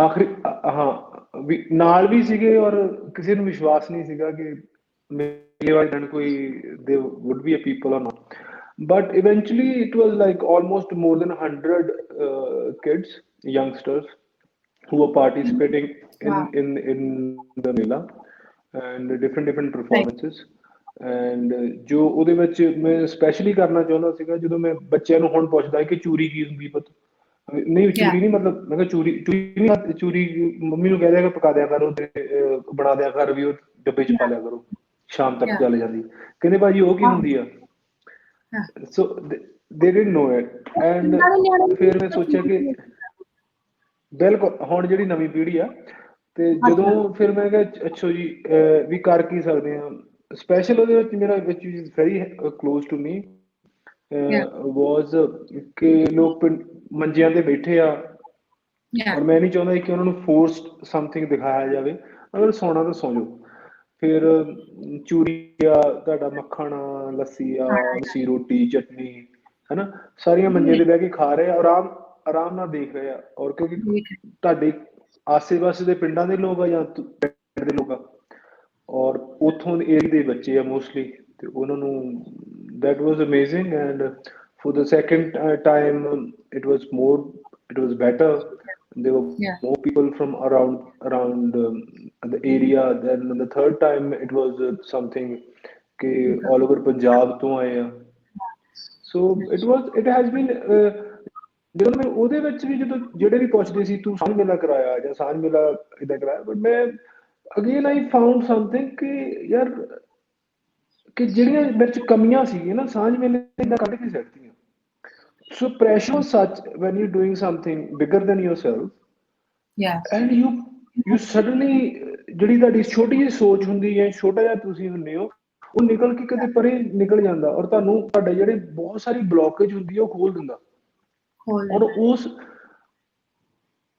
ਆਖਰੀ ਹਾਂ ਵੀ ਨਾਲ ਵੀ ਸੀਗੇ ਔਰ ਕਿਸੇ ਨੂੰ ਵਿਸ਼ਵਾਸ ਨਹੀਂ ਸੀਗਾ ਕਿ ਮੇਰੇ ਵਾਲੇ ਕੋਈ they would be a people or not. But eventually it was like almost more than 100 kids, youngsters who were participating in the Mela, and different performances. And ਜੋ ਉਹਦੇ ਵਿੱਚ ਮੈਂ ਸਪੈਸ਼ਲੀ ਕਰਨਾ ਚਾਹੁੰਦਾ ਸੀਗਾ, ਜਦੋਂ ਮੈਂ ਬੱਚਿਆਂ ਨੂੰ ਹੁਣ ਪੁੱਛਦਾ ਕਿ ਚੂਰੀ ਕੀ ਹੁੰਦੀ, ਪਤਾ ਨਹੀਂ ਚੂਰੀ ਨਹੀਂ, ਮਤਲਬ ਮੈਂ ਕਿਹਾ ਚੂਰੀ ਮੰਮੀ ਨੂੰ ਕਹਿ ਦਿਆ ਪਕਾ ਦਿਆ ਕਰੋ ਤੇ ਬਣਾ ਦਿਆ ਕਰ, ਵੀ ਉਹ ਡੱਬੇ 'ਚ ਪਾ ਲਿਆ ਕਰੋ, ਸ਼ਾਮ ਤੱਕ ਚੱਲ ਜਾਂਦੀ। ਕਹਿੰਦੇ ਭਾਜੀ ਉਹ ਕੀ ਹੁੰਦੀ ਆ। ਸੋ ਦੇ ਡਿਡਨਟ ਨੋ ਇਟ। ਐਂਡ ਫਿਰ ਮੈਂ ਸੋਚਿਆ ਕਿ ਬਿਲਕੁਲ ਹੁਣ ਜਿਹੜੀ ਨਵੀਂ ਪੀੜ੍ਹੀ ਆ, ਤੇ ਜਦੋਂ ਫਿਰ ਮੈਂ ਕਿਹਾ ਅੱਛਾ ਜੀ ਵੀ ਕਰ ਕੀ ਸਕਦੇ ਹਾਂ। ਸਪੈਸ਼ਲ ਉਹਦੇ ਵਿੱਚ ਮੇਰਾ ਵਿਚ is very close to me was ਕਿ ਲੋਕ ਮੰਜਿਆਂ ਤੇ ਬੈਠੇ ਆ, ਔਰ ਮੈਂ ਨਹੀਂ ਚਾਹੁੰਦਾ ਕਿ ਉਹਨਾਂ ਨੂੰ ਫੋਰਸਡ ਸਮਥਿੰਗ ਦਿਖਾਇਆ ਜਾਵੇ, ਅਗਰ ਸੌਣਾ ਤਾਂ ਸੌਂ ਜਾਓ। ਫਿਰ ਚੂਰੀ ਆ, ਤੁਹਾਡਾ ਮੱਖਣ ਆ, ਲੱਸੀ ਆ, ਲੱਸੀ ਰੋਟੀ ਚਟਨੀ, ਹੈ ਨਾ, ਸਾਰੀਆਂ ਮੰਜੇ ਤੇ ਬਹਿ ਕੇ ਖਾ ਰਹੇ ਆ, ਆਰਾਮ ਨਾਲ ਦੇਖ ਰਹੇ ਆ। ਔਰ ਕਿਉਂਕਿ ਤੁਹਾਡੇ ਆਸੇ ਪਾਸੇ ਦੇ ਪਿੰਡਾਂ ਦੇ ਲੋਕ ਆ ਜਾਂ ਪਿੰਡ ਦੇ ਲੋਕ ਆ, ਔਰ ਉੱਥੋਂ ਦੇ ਏਰੀਏ ਦੇ ਬੱਚੇ ਆ ਮੋਸਟਲੀ, ਤੇ ਉਹਨਾਂ ਨੂੰ that was amazing. And for the second time it was better. There were more people from around the area. Then the third time it was something ke all over Punjab to aaye a. So it has been ਜਦੋਂ ਮੈਂ ਉਹਦੇ ਵਿੱਚ ਵੀ ਜਦੋਂ ਜਿਹੜੇ ਵੀ ਪੁੱਛਦੇ ਸੀ ਤੂੰ ਸਾਂਝ ਮੇਲਾ ਕਰਾਇਆ ਜਾਂ ਸਾਂਝ ਮੇਲਾ ਏਦਾਂ ਕਰਾਇਆ, ਬਟ ਮੈਂ ਅਗੇਨ ਆਈ ਫਾਊਂਡ ਸਮਥਿੰਗ ਕਿ ਯਾਰ ਕਿ ਜਿਹੜੀਆਂ ਮੇਰੇ 'ਚ ਕਮੀਆਂ ਸੀਗੀਆਂ ਨਾ, ਸਾਂਝ ਮੇਲੇ ਏਦਾਂ ਕੱਢ ਕੇ ਸਿੱਟਦੀਆਂ। ਸੋ ਪ੍ਰੈਸ਼ਰ ਸੱਚ when you doing something bigger than yourself, and you suddenly ਜਿਹੜੀ ਤੁਹਾਡੀ ਛੋਟੀ ਜਿਹੀ ਸੋਚ ਹੁੰਦੀ ਹੈ, ਛੋਟਾ ਜਿਹਾ ਤੁਸੀਂ ਹੁੰਦੇ ਹੋ, ਉਹ ਨਿਕਲ ਕੇ ਕਿਤੇ ਪਰੇ ਨਿਕਲ ਜਾਂਦਾ ਔਰ ਤੁਹਾਨੂੰ ਤੁਹਾਡੇ ਜਿਹੜੇ ਬਹੁਤ ਸਾਰੀ ਬਲੌਕੇਜ ਹੁੰਦੀ ਹੈ ਉਹ ਖੋਲ ਦਿੰਦਾ ਔਰ ਉਸ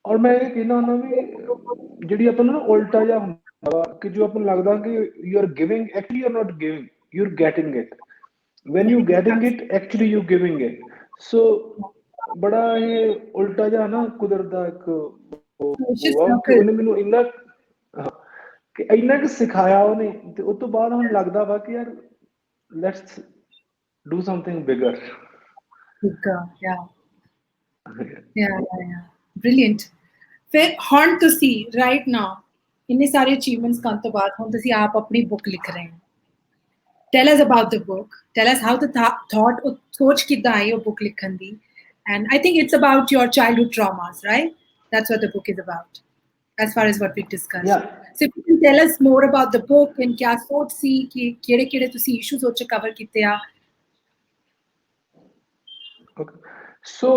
ਔਰ ਮੈਂ ਇਹ ਕਹਿੰਦਾ ਹੁੰਦਾ ਵੀ ਜਿਹੜੀ ਆਪਾਂ ਨੂੰ ਨਾ ਉਲਟਾ ਜਿਹਾ ਹੁੰਦਾ ਵਾ ਕਿ ਜੋ ਆਪਾਂ ਨੂੰ ਲੱਗਦਾ ਕਿ you are giving actually you are not giving you are getting it when you getting it actually you giving it so ਬੜਾ ਇਹ ਉਲਟਾ ਜਿਹਾ ਨਾ ਕੁਦਰਤ ਦਾ ਇੱਕ ਉਹ ਕਿ ਉਹਨੇ ਮੈਨੂੰ ਇੰਨਾ ਕਿ ਇੰਨਾ ਕੁ ਸਿਖਾਇਆ ਉਹਨੇ ਤੇ ਉਸ ਤੋਂ ਬਾਅਦ ਹੁਣ ਲੱਗਦਾ ਵਾ ਕਿ ਯਾਰ let's do something bigger brilliant ਫਿਰ ਹੁਣ ਤੁਸੀਂ ਰਾਈਟ ਨਾਓ ਇੰਨੇ ਸਾਰੇ ਅਚੀਵਮੈਂਟਸ ਕਰਨ ਤੋਂ ਬਾਅਦ ਹੁਣ ਤੁਸੀਂ ਆਪ ਆਪਣੀ ਬੁੱਕ ਲਿਖ ਰਹੇ ਹੋ tell us about the book tell us how the thought soch kidda aayi oh book likhan di and I think it's about your childhood traumas right that's what the book is about as far as what we discussed so if you can tell us more about the book and kya soch si ki kede tusi issues soch cover kitte a okay so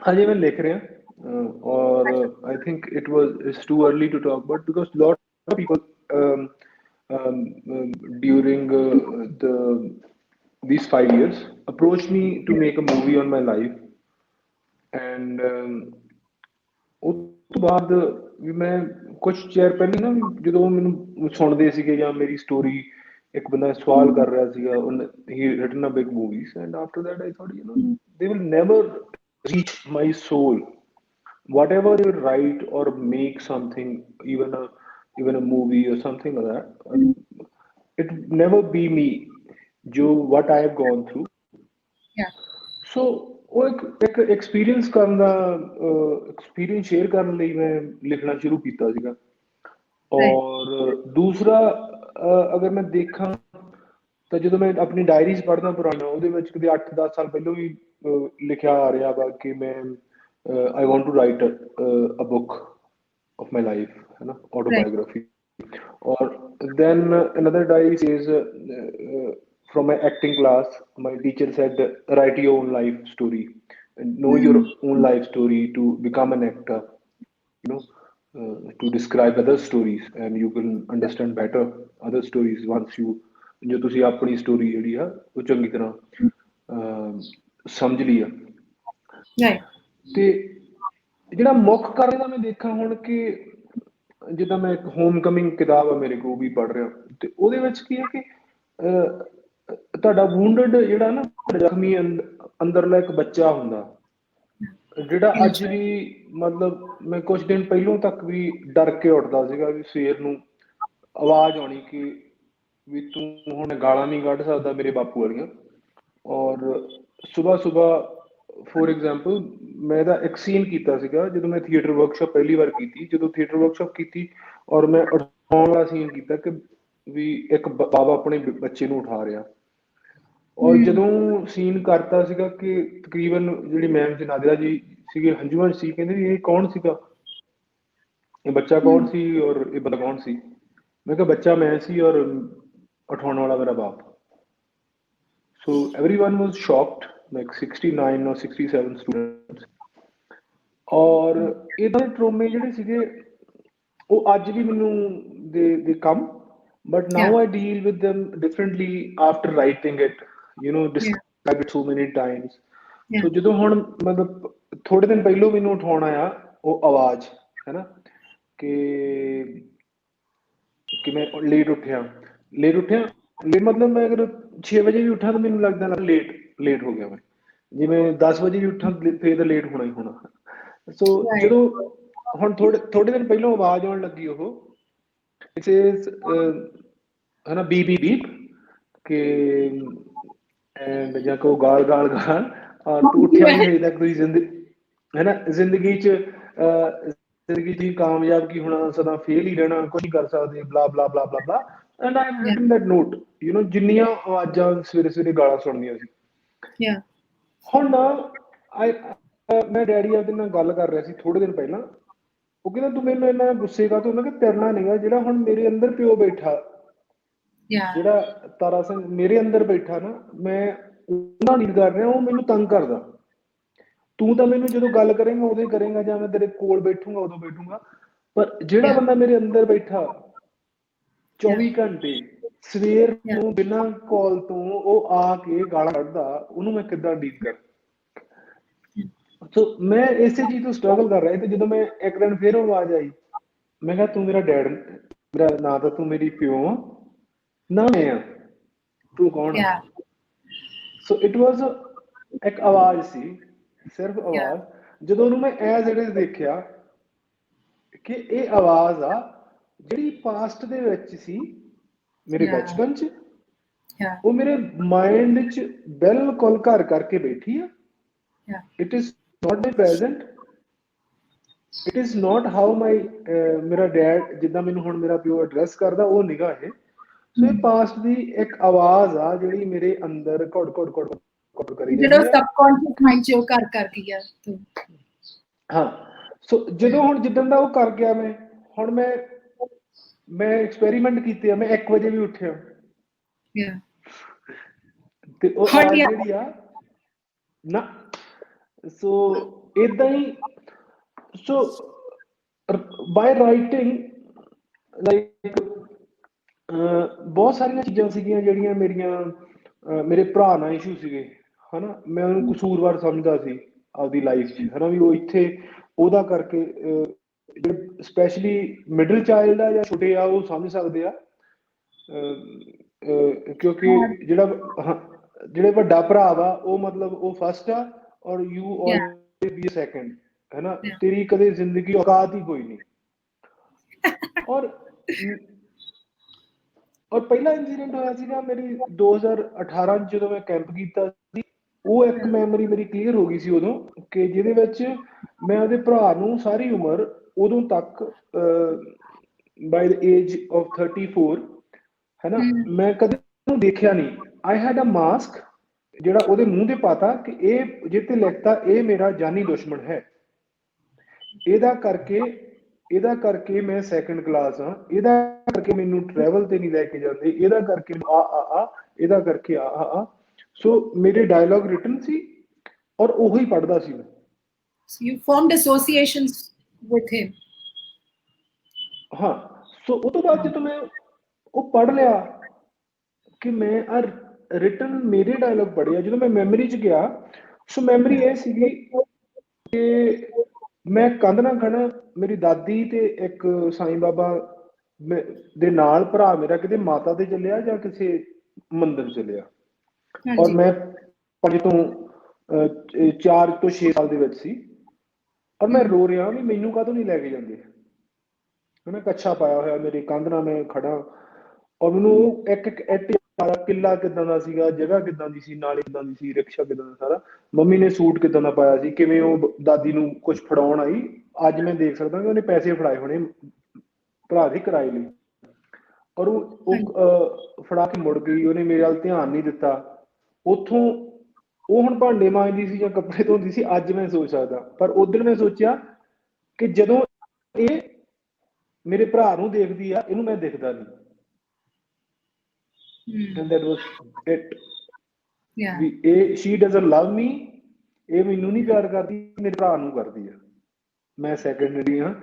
aaj main likh raha or I think it's too early to talk about because lot of people during these 5 years approached me to make a movie on my life and ਉਸ ਤੋਂ ਬਾਅਦ ਵੀ ਮੈਂ ਕੁਝ ਚਿਰ ਪਹਿਲਾਂ ਨਾ ਜਦੋਂ ਮੈਨੂੰ ਸੁਣਦੇ ਸੀਗੇ ਜਾਂ ਮੇਰੀ ਸਟੋਰੀ ਇੱਕ ਬੰਦਾ ਸਵਾਲ ਕਰ ਰਿਹਾ ਸੀਗਾ he written a big movies and after that I thought they will never reach my soul whatever you write or make something even a movie or something like that it never be me what I have gone through so ਉਹ ਇੱਕ experience ਕਰਨ ਦਾ experience share ਕਰਨ ਲਈ ਮੈਂ ਲਿਖਣਾ ਸ਼ੁਰੂ ਕੀਤਾ ਸੀਗਾ ਔਰ ਦੂਸਰਾ ਅਗਰ ਮੈਂ ਦੇਖਾਂ ਤਾਂ ਜਦੋਂ ਮੈਂ ਆਪਣੀ ਡਾਇਰੀਜ਼ ਪੜ੍ਹਦਾ ਪੁਰਾਣਾ ਉਹਦੇ ਵਿੱਚ ਕਦੇ 8-10 ਸਾਲ ਪਹਿਲਾਂ ਵੀ ਲਿਖਿਆ ਆ ਰਿਹਾ ਵਾ ਕਿ ਮੈਂ I want to write a book of my life, autobiography. Or then another diary says, from my acting class, my teacher said, write your own life story, and know your own life story to become an actor. To describe other stories, and you can understand better other stories once you. जो तुसी अपनी story ਜਿਹੜੀ ਆ ਉਹ ਚੰਗੀ ਤਰ੍ਹਾਂ ਸਮਝ ਲਈ ਆ ਤੇ ਜਿਹੜਾ ਮੁੱਖ ਕਾਰਨ ਦਾ ਮੈਂ ਦੇਖਾਂ ਹੁਣ ਕਿ ਜਿੱਦਾਂ ਮੈਂ ਇੱਕ ਹੋਮ ਕਮਿੰਗ ਕਿਤਾਬ ਆ ਮੇਰੇ ਕੋਲ ਵੀ ਪੜ੍ਹ ਰਿਹਾ ਤੇ ਉਹਦੇ ਵਿੱਚ ਕੀ ਹੈ ਕਿ ਤੁਹਾਡਾ ਵੂੰਡਡ ਜਿਹੜਾ ਨਾ ਜ਼ਖਮੀ ਅੰਦਰਲਾ ਇੱਕ ਬੱਚਾ ਹੁੰਦਾ ਜਿਹੜਾ ਅੱਜ ਵੀ ਮਤਲਬ ਮੈਂ ਕੁਝ ਦਿਨ ਪਹਿਲੋਂ ਤੱਕ ਵੀ ਡਰ ਕੇ ਉੱਠਦਾ ਸੀਗਾ ਵੀ ਸਵੇਰ ਨੂੰ ਆਵਾਜ਼ ਆਉਣੀ ਕਿ ਵੀ ਤੂੰ ਹੁਣ ਗਾਲਾਂ ਨਹੀਂ ਕੱਢ ਸਕਦਾ ਮੇਰੇ ਬਾਪੂ ਵਾਲੀਆਂ ਔਰ ਸੁਬਾਹ ਫੋਰ ਐਗਜ਼ਾਮਪਲ ਮੈਂ ਇਹਦਾ ਇੱਕ ਸੀਨ ਕੀਤਾ ਸੀਗਾ ਜਦੋਂ ਮੈਂ ਥੀਏਟਰ ਵਰਕਸ਼ਾਪ ਪਹਿਲੀ ਵਾਰ ਕੀਤੀ ਜਦੋਂ ਥੀਏਟਰ ਵਰਕਸ਼ਾਪ ਕੀਤੀ ਔਰ ਮੈਂ ਉਠਾਉਣ ਵਾਲਾ ਸੀਨ ਕੀਤਾ ਕਿ ਵੀ ਇੱਕ ਬਾਬਾ ਆਪਣੇ ਬੱਚੇ ਨੂੰ ਉਠਾ ਰਿਹਾ ਔਰ ਜਦੋਂ ਸੀਨ ਕਰਤਾ ਸੀਗਾ ਕਿ ਤਕਰੀਬਨ ਜਿਹੜੀ ਮੈਮ ਜਨਾਦਿਆ ਜੀ ਸੀਗੇ ਹੰਝੂਆਂ ਸੀ ਕਹਿੰਦੇ ਵੀ ਇਹ ਕੌਣ ਸੀਗਾ ਇਹ ਬੱਚਾ ਕੌਣ ਸੀ ਔਰ ਇਹ ਬੰਦਾ ਕੌਣ ਸੀ ਮੈਂ ਕਿਹਾ ਬੱਚਾ ਮੈਂ ਸੀ ਔਰ ਉਠਾਉਣ ਵਾਲਾ ਮੇਰਾ ਬਾਪ so everyone was shocked like 69 or 67 students ਔਰ ਇਹਦਾ ਟਰੋਮੇ ਜਿਹੜੇ ਸੀਗੇ ਉਹ ਅੱਜ ਵੀ ਮੈਨੂੰ ਦੇ ਕਮ but now I deal with them differently after writing it describe it so many times so ਜਦੋਂ ਹੁਣ ਮਤਲਬ ਥੋੜੇ ਦਿਨ ਪਹਿਲੋਂ ਮੈਨੂੰ ਉਠਾਉਣ ਆਇਆ ਉਹ ਆਵਾਜ਼ ਹੈ ਨਾ ਕਿ ਮੈਂ ਲੇਟ ਉੱਠਿਆ ਮਤਲਬ ਮੈਂ ਅਗਰ 6 ਵਜੇ ਵੀ ਉੱਠਾਂ ਤਾਂ ਮੈਨੂੰ ਲੱਗਦਾ ਲੇਟ ਹੋ ਗਿਆ ਮੈਂ ਜਿਵੇਂ 10 ਵਜੇ ਵੀ ਉੱਠਾਂ ਫੇਰ ਤਾਂ ਲੇਟ ਹੋਣਾ ਹੀ ਹੋਣਾ ਸੋ ਜਦੋਂ ਹੁਣ ਥੋੜੇ ਦਿਨ ਪਹਿਲਾਂ ਆਵਾਜ਼ ਆਉਣ ਲੱਗੀ ਉਹ ਇਟ ਇਜ਼ ਹਨਾ ਬੀਪ ਕਿ ਐਂਡ ਜਾਂ ਕੋ ਗਾਲ ਤੂੰ ਉੱਠਿਆ ਨਹੀਂ ਹਜੇ ਤੱਕ ਤੁਸੀਂ ਜ਼ਿੰਦਗੀ ਚ ਕਾਮਯਾਬ ਕੀ ਹੋਣਾ ਸਦਾ ਫੇਲ ਹੀ ਰਹਿਣਾ ਕੁਝ ਨਹੀਂ ਕਰ ਸਕਦੇ ਬਲਾ ਬਲਾ ਬਲਾ ਬਲਾ ਬਲਾ and I've written that note ਜਿੰਨੀਆਂ ਆਵਾਜ਼ਾਂ ਸਵੇਰੇ ਗਾਲਾਂ ਸੁਣਦੀਆਂ ਸੀ ਹੁਣ ਮੈਂ ਡੈਡੀ ਆਪਦੇ ਨਾਲ ਗੱਲ ਕਰ ਰਿਹਾ ਸੀ ਥੋੜੇ ਦਿਨ ਪਹਿਲਾਂ ਉਹ ਕਹਿੰਦਾ ਤੂੰ ਮੈਨੂੰ ਇੰਨਾ ਗੁੱਸੇ ਕਾ ਤੂੰ ਮੈਂ ਕਿਹਾ ਤੇਰਨਾ ਨੀਗਾ ਜਿਹੜਾ ਹੁਣ ਮੇਰੇ ਅੰਦਰ ਪਿਓ ਬੈਠਾ ਜਿਹੜਾ ਤਾਰਾ ਸਿੰਘ ਮੇਰੇ ਅੰਦਰ ਬੈਠਾ ਨਾ ਮੈਂ ਉਹਨਾਂ ਨੀਡ ਕਰ ਰਿਹਾ ਉਹ ਮੈਨੂੰ ਤੰਗ ਕਰਦਾ ਤੂੰ ਤਾਂ ਮੈਨੂੰ ਜਦੋਂ ਗੱਲ ਕਰੇਂਗਾ ਉਦੋਂ ਹੀ ਕਰੇਂਗਾ ਜਾਂ ਮੈਂ ਤੇਰੇ ਕੋਲ ਬੈਠੂੰਗਾ ਉਦੋਂ ਬੈਠੂੰਗਾ ਪਰ ਜਿਹੜਾ ਬੰਦਾ ਮੇਰੇ ਅੰਦਰ ਬੈਠਾ 24 ਘੰਟੇ ਸਵੇਰ Yeah. ਨੂੰ ਬਿਨਾਂ ਕਾਲ ਤੋਂ ਉਹ ਆ ਕੇ ਗਾਲਾਂ ਕੱਢਦਾ, ਉਹਨੂੰ ਮੈਂ ਕਿੱਦਾਂ ਡੀਲ ਕਰ। ਸੋ ਮੈਂ ਇਸੇ ਚੀਜ਼ ਤੋਂ ਸਟਰਗਲ ਕਰ ਰਿਹਾ। ਤੇ ਜਦੋਂ ਮੈਂ ਇੱਕ ਦਿਨ ਫਿਰ ਆਵਾਜ਼ ਆਈ, ਮੈਂ ਕਿਹਾ ਤੂੰ ਮੇਰਾ ਡੈਡ, ਮੇਰਾ ਨਾ ਤਾਂ ਤੂੰ ਮੇਰੀ ਪਿਓ ਆ ਨਾ ਮੈਂ ਆ, ਤੂੰ ਕੌਣ ਆ? Yeah. ਸੋ ਇਟ ਵਾਜ਼ ਇੱਕ ਆਵਾਜ਼ ਸੀ, ਸਿਰਫ ਆਵਾਜ਼। ਜਦੋਂ ਉਹਨੂੰ ਮੈਂ ਐਜ਼ ਇਟ ਇਜ਼ ਦੇਖਿਆ ਕਿ ਇਹ ਆਵਾਜ਼ ਆ ਜਿਹੜੀ ਪਾਸਟ ਦੇ ਵਿੱਚ ਸੀ, ਮੇਰੇ ਬਚਪਨ 'ਚ, Yeah. ਉਹ ਮੇਰੇ ਮਾਈਂਡ 'ਚ ਬਿਲਕੁਲ ਘਰ ਕਰਕੇ ਬੈਠੀ ਆ। Yeah. It is not my present, it is not how my ਮੇਰਾ ਡੈਡ ਜਿੱਦਾਂ ਮੈਨੂੰ ਹੁਣ ਮੇਰਾ ਪਿਓ ਐਡਰੈਸ ਕਰਦਾ, ਉਹ ਨਿਗਾ ਇਹ। ਸੋ ਇਹ ਪਾਸਟ ਦੀ ਇੱਕ ਆਵਾਜ਼ ਆ ਜਿਹੜੀ ਮੇਰੇ ਅੰਦਰ ਘੁੱਟ ਘੁੱਟ ਘੁੱਟ ਘੁੱਟ ਕਰੀ ਜਿਹੜਾ ਜਾਂਦੀ ਆ। ਸਬਕੌਂਸ਼ੀਅਸ ਮਾਈਂਡ 'ਚ ਉਹ ਕਰ ਗਿਆ। ਹਾਂ, ਸੋ ਜਦੋਂ ਹੁਣ ਜਿੱਦਣ ਦਾ ਉਹ ਕਰ ਗਿਆ, ਹੁਣ ਮੈਂ ਐਕਸਪੈਰੀਮੈਂਟ ਕੀਤੇ ਆ। ਮੈਂ 1 ਵਜੇ ਵੀ ਉੱਠਿਆ ਤੇ ਉਹ ਆਵਾਜ਼ ਜਿਹੜੀ ਆ ਨਾ, ਸੋ ਏਦਾਂ ਹੀ। ਸੋ ਬਾਈ ਰਾਈਟਿੰਗ ਲਾਈਕ ਬਹੁਤ ਸਾਰੀਆਂ ਚੀਜ਼ਾਂ ਸੀਗੀਆਂ ਜਿਹੜੀਆਂ ਮੇਰੇ ਭਰਾ ਨਾਲ ਇਸ਼ੂ ਸੀਗੇ, ਹਨਾ। ਮੈਂ ਉਹਨੂੰ ਕਸੂਰਵਾਰ ਸਮਝਦਾ ਸੀ ਆਪਦੀ ਲਾਈਫ 'ਚ, ਹਨਾ, ਵੀ ਉਹ ਇੱਥੇ ਉਹਦਾ ਕਰਕੇ ਜਿਹੜੇ ਸਪੈਸ਼ਲੀ ਮਿਡਲ ਚਾਈਲਡ ਆ ਜਾਂ ਛੋਟੇ ਆ ਉਹ ਸਮਝ ਸਕਦੇ ਆ, ਕਿਉਂਕਿ ਜਿਹੜੇ ਵੱਡਾ ਭਰਾ ਵਾ ਉਹ ਮਤਲਬ ਉਹ ਫਸਟ ਆ ਔਰ ਯੂ ਆਲਵੇਜ਼ ਬੀ ਸੈਕੰਡ, ਹਨਾ। ਤੇਰੀ ਕਦੇ ਜ਼ਿੰਦਗੀ ਔਕਾਤ ਹੀ ਕੋਈ ਨਹੀਂ। ਔਰ ਪਹਿਲਾ ਇੰਸੀਡੈਂਟ ਹੋਇਆ ਸੀਗਾ ਮੇਰੀ 2018 'ਚ ਜਦੋਂ ਮੈਂ ਕੈਂਪ ਕੀਤਾ ਸੀ। ਉਹ ਇੱਕ ਮੈਮਰੀ ਮੇਰੀ ਕਲੀਅਰ ਹੋ ਗਈ ਸੀ ਉਦੋਂ, ਕਿ ਜਿਹਦੇ ਵਿੱਚ ਮੈਂ ਉਹਦੇ ਭਰਾ ਨੂੰ ਸਾਰੀ ਉਮਰ ਉਦੋਂ ਤੱਕ ਬਾਈ ਦ ਏਜ ਆਫ 34, ਹਨਾ, ਮੈਂ ਕਦੇ ਉਹਨੂੰ ਦੇਖਿਆ ਨਹੀਂ। ਆਈ ਹੈਡ ਅ ਮਾਸਕ ਜਿਹੜਾ ਉਹਦੇ ਮੂੰਹ ਤੇ ਪਾਤਾ ਕਿ ਇਹ ਜਿਹ ਤੇ ਲਿਖਤਾ ਇਹ ਮੇਰਾ ਜਾਨੀ ਦੁਸ਼ਮਣ ਹੈ, ਇਹਦਾ ਕਰਕੇ ਮੈਂ ਸੈਕੰਡ ਕਲਾਸ ਹਾਂ, ਇਹਦਾ ਕਰਕੇ ਮੈਨੂੰ ਟਰੈਵਲ ਤੇ ਨਹੀਂ ਲੈ ਕੇ ਜਾਂਦੇ, ਇਹਦਾ ਕਰਕੇ ਇਹਦਾ ਕਰਕੇ ਆ। ਸੋ ਮੇਰੇ ਡਾਇਲੌਗ ਰਿਟਨ ਸੀ ਔਰ ਉਹੀ ਪੜ੍ਹਦਾ ਸੀ ਮੈਂ। So you formed associations with him. ਹਾਂ, ਸੋ ਉਹ ਤੋਂ ਬਾਅਦ ਜਦੋਂ ਮੈਂ ਉਹ ਪੜ੍ਹ ਲਿਆ ਕਿ ਮੈਂ ਰਿਟਨ ਮੇਰੇ ਡਾਇਲੌਗ ਪੜ੍ਹਿਆ, ਜਦੋਂ ਮੈਂ ਮੈਮਰੀ 'ਚ ਗਿਆ, ਸੋ ਮੈਮਰੀ ਇਹ ਸੀਗੀ ਕਿ ਮੈਂ ਕੰਧ ਨਾਲ ਖੜਾ, ਮੇਰੀ ਦਾਦੀ ਤੇ ਇੱਕ ਸਾਈਂ ਬਾਬਾ ਦੇ ਨਾਲ ਭਰਾ ਮੇਰਾ ਕਿਤੇ ਮਾਤਾ ਤੇ ਚੱਲਿਆ ਜਾਂ ਕਿਸੇ ਮੰਦਿਰ ਚੱਲਿਆ, ਔਰ ਮੈਂ 4 ਤੋਂ 6 ਸਾਲ ਦੇ ਵਿੱਚ ਸੀ, ਔਰ ਮੈਂ ਰੋ ਰਿਹਾ ਵੀ ਮੈਨੂੰ ਕਾਹਤੋਂ ਨਹੀਂ ਲੈ ਕੇ ਜਾਂਦੇ। ਮੈਂ ਕੱਛਾ ਪਾਇਆ ਹੋਇਆ, ਮੇਰੀ ਕੰਧ ਨਾਲ ਮੈਂ ਖੜਾ, ਔਰ ਮੈਨੂੰ ਇੱਕ ਕਿੱਲਾ ਕਿੱਦਾਂ ਦਾ ਸੀਗਾ, ਜਗ੍ਹਾ ਕਿੱਦਾਂ ਦੀ ਸੀ, ਨਾਲੇ ਕਿੱਦਾਂ ਦੀ ਸੀ, ਰਿਕਸ਼ਾ ਕਿੱਦਾਂ ਦਾ ਸਾਰਾ, ਮੰਮੀ ਨੇ ਸੂਟ ਕਿੱਦਾਂ ਦਾ ਪਾਇਆ ਸੀ, ਕਿਵੇਂ ਉਹ ਦਾਦੀ ਨੂੰ ਕੁਝ ਫੜਾਉਣ ਆਈ। ਅੱਜ ਮੈਂ ਦੇਖ ਸਕਦਾ ਕਿ ਉਹਨੇ ਪੈਸੇ ਫੜਾਏ ਹੋਣੇ ਭਰਾ ਦੀ ਕਿਰਾਏ ਲਈ, ਔਰ ਉਹ ਫੜਾ ਕੇ ਮੁੜ ਗਈ, ਉਹਨੇ ਮੇਰੇ ਵੱਲ ਧਿਆਨ ਨਹੀਂ ਦਿੱਤਾ। ਉੱਥੋਂ ਉਹ ਹੁਣ ਭਾਂਡੇ ਮਾਂਜਦੀ ਸੀ ਜਾਂ ਕੱਪੜੇ ਧੋਂਦੀ ਸੀ, ਅੱਜ ਮੈਂ ਸੋਚ ਸਕਦਾ। ਪਰ ਉਦੋਂ ਮੈਂ ਸੋਚਿਆ ਕਿ ਜਦੋਂ ਇਹ ਮੇਰੇ ਭਰਾ ਨੂੰ ਦੇਖਦੀ ਆ, ਇਹਨੂੰ ਮੈਂ ਦਿਖਦਾ ਨਹੀਂ। And that was it. ਵੀ ਇਹ she doesn't love me, ਇਹ ਮੈਨੂੰ ਨਹੀਂ ਪਿਆਰ ਕਰਦੀ, ਮੇਰੇ ਭਰਾ ਨੂੰ ਕਰਦੀ ਆ। ਮੈਂ ਸੈਕੰਡਰੀ ਹਾਂ,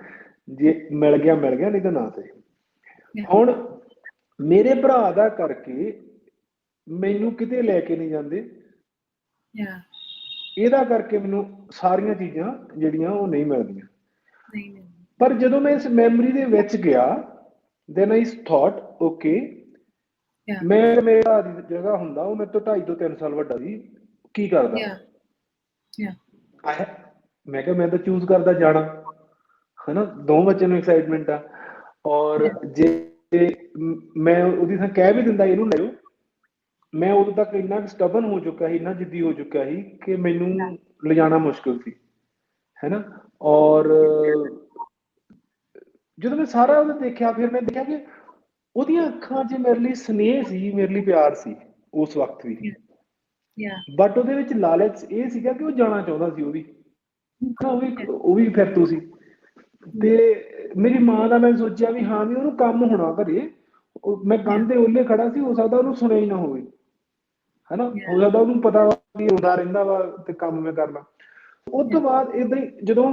ਜੇ ਮਿਲ ਗਿਆ ਨਹੀਂ ਤਾਂ ਨਾ ਸਹੀ। ਹੁਣ ਮੇਰੇ ਭਰਾ ਦਾ ਕਰਕੇ ਮੈਨੂੰ ਕਿਤੇ ਲੈ ਕੇ ਨਹੀਂ ਜਾਂਦੇ, ਇਹਦਾ ਕਰਕੇ ਮੈਨੂੰ ਸਾਰੀਆਂ ਚੀਜ਼ਾਂ ਜਿਹੜੀਆਂ ਉਹ ਨਹੀਂ ਮਿਲਦੀਆਂ। ਪਰ ਜਦੋਂ ਮੈਂ ਇਸ ਮੈਮਰੀ ਦੇ ਵਿੱਚ ਗਿਆ, then I thought, okay, ਮੈਂ ਮੇਰਾ ਦੀ ਜਗ੍ਹਾ ਹੁੰਦਾ, ਉਹ ਮੇਰੇ ਤੋਂ 2.5 ਤੋਂ 3 ਸਾਲ ਵੱਡਾ ਸੀ, ਕੀ ਕਰਦਾ? ਮੈਂ ਕਿਹਾ ਮੈਂ ਤਾਂ ਚੂਜ਼ ਕਰਦਾ ਜਾਣਾ, ਹਨਾ। 2 ਬੱਚੇ ਨੂੰ ਐਕਸਾਈਟਮੈਂਟ ਆ, ਔਰ ਜੇ ਮੈਂ ਉਹਦੀ ਥਾਂ ਕਹਿ ਵੀ ਦਿੰਦਾ ਇਹਨੂੰ ਲੈ ਜਾਓ, ਮੈਂ ਉਦੋਂ ਤੱਕ ਇੰਨਾ ਸਟਬਨ ਹੋ ਚੁੱਕਾ ਸੀ, ਇੰਨਾ ਜਿੱਦੀ ਹੋ ਚੁੱਕਾ ਸੀ ਕਿ ਮੈਨੂੰ ਲਿਜਾਣਾ ਮੁਸ਼ਕਿਲ ਸੀ, ਹਨਾ। ਔਰ ਜਦੋਂ ਮੈਂ ਸਾਰਾ ਉਹਦਾ ਦੇਖਿਆ, ਫਿਰ ਮੈਂ ਦੇਖਿਆ ਕਿ ਉਹਦੀਆਂ ਅੱਖਾਂ 'ਚ ਮੇਰੇ ਲਈ ਸਨੇਹ ਸੀ, ਮੇਰੇ ਲਈ ਪਿਆਰ ਸੀ ਉਸ ਵਕਤ ਵੀ। ਬਟ ਉਹਦੇ ਵਿੱਚ ਲਾਲਚ ਇਹ ਸੀਗਾ ਕਿ ਉਹ ਜਾਣਾ ਚਾਹੁੰਦਾ ਸੀ, ਉਹ ਵੀ ਫਿਰਤੂ ਸੀ। ਤੇ ਮੇਰੀ ਮਾਂ ਦਾ ਮੈਂ ਸੋਚਿਆ ਵੀ ਹਾਂ ਵੀ ਉਹਨੂੰ ਕੰਮ ਹੋਣਾ ਘਰੇ, ਮੈਂ ਕੰਧ ਦੇ ਓਹਲੇ ਖੜਾ ਸੀ, ਹੋ ਸਕਦਾ ਉਹਨੂੰ ਸੁਣਿਆ ਹੀ ਨਾ ਹੋਵੇ, ਹਨਾ। ਹੋ ਸਕਦਾ ਉਹਨੂੰ ਪਤਾ ਵੀ ਰੋਂਦਾ ਰਹਿੰਦਾ ਵਾ ਤੇ ਕੰਮ ਮੈਂ ਕਰਨਾ। ਉਸ ਤੋਂ ਬਾਅਦ ਏਦਾਂ ਹੀ ਜਦੋਂ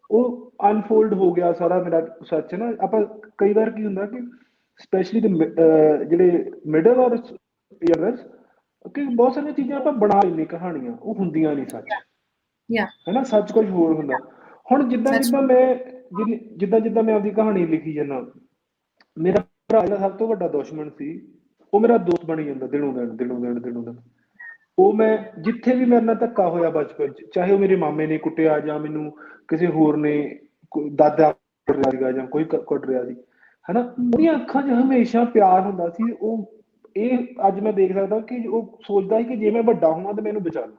ਉਹ ਅਨਫੋਲਡ ਹੋ ਗਿਆ ਸਾਰਾ ਮੇਰਾ ਸੱਚ ਨਾ, ਆਪਾਂ ਕਈ ਵਾਰ ਕੀ ਹੁੰਦਾ ਕਿ ਸਪੈਸ਼ਲੀ ਜਿਹੜੇ ਮਿਡਲ ਔਰ ਯੰਗਰਸ, ਕਿ ਬਹੁਤ ਸਾਰੀਆਂ ਚੀਜ਼ਾਂ ਆਪਾਂ ਬਣਾ ਲੈਂਦੇ ਕਹਾਣੀਆਂ, ਉਹ ਹੁੰਦੀਆਂ ਨਹੀਂ ਸੱਚ, Yeah. ਹੈਨਾ, ਸੱਚ ਕੁਝ ਹੋਰ ਹੁੰਦਾ। ਹੁਣ ਜਿੱਦਾਂ ਜਿੱਦਾਂ ਮੈਂ ਆਪਦੀ ਕਹਾਣੀ ਲਿਖੀ ਜਾਂਦਾ, ਮੇਰਾ ਭਰਾ ਜਿਹੜਾ ਸਭ ਤੋਂ ਵੱਡਾ ਦੁਸ਼ਮਣ ਸੀ, ਉਹ ਮੇਰਾ ਦੋਸਤ ਬਣੀ ਜਾਂਦਾ ਦਿਨੋਂ ਦਿਨ। ਉਹ ਮੈਂ ਜਿੱਥੇ ਵੀ ਮੇਰੇ ਨਾਲ ਧੱਕਾ ਹੋਇਆ ਬਚਪਨ 'ਚ, ਚਾਹੇ ਉਹ ਮੇਰੇ ਮਾਮੇ ਨੇ ਕੁੱਟਿਆ ਜਾਂ ਮੈਨੂੰ ਕਿਸੇ ਹੋਰ ਨੇ, ਦਾਦਾ ਕੁੱਟ ਰਿਹਾ ਸੀਗਾ ਜਾਂ ਕੋਈ ਕੁੱਟ ਰਿਹਾ ਸੀ, ਹਨਾ, ਉਹਦੀਆਂ ਅੱਖਾਂ 'ਚ ਹਮੇਸ਼ਾ ਪਿਆਰ ਹੁੰਦਾ ਸੀ। ਉਹ ਇਹ ਅੱਜ ਮੈਂ ਦੇਖ ਸਕਦਾ ਕਿ ਉਹ ਸੋਚਦਾ ਸੀ ਕਿ ਜੇ ਮੈਂ ਵੱਡਾ ਹੋਵਾਂ ਤਾਂ ਮੈਨੂੰ ਬਚਾ ਲਓ।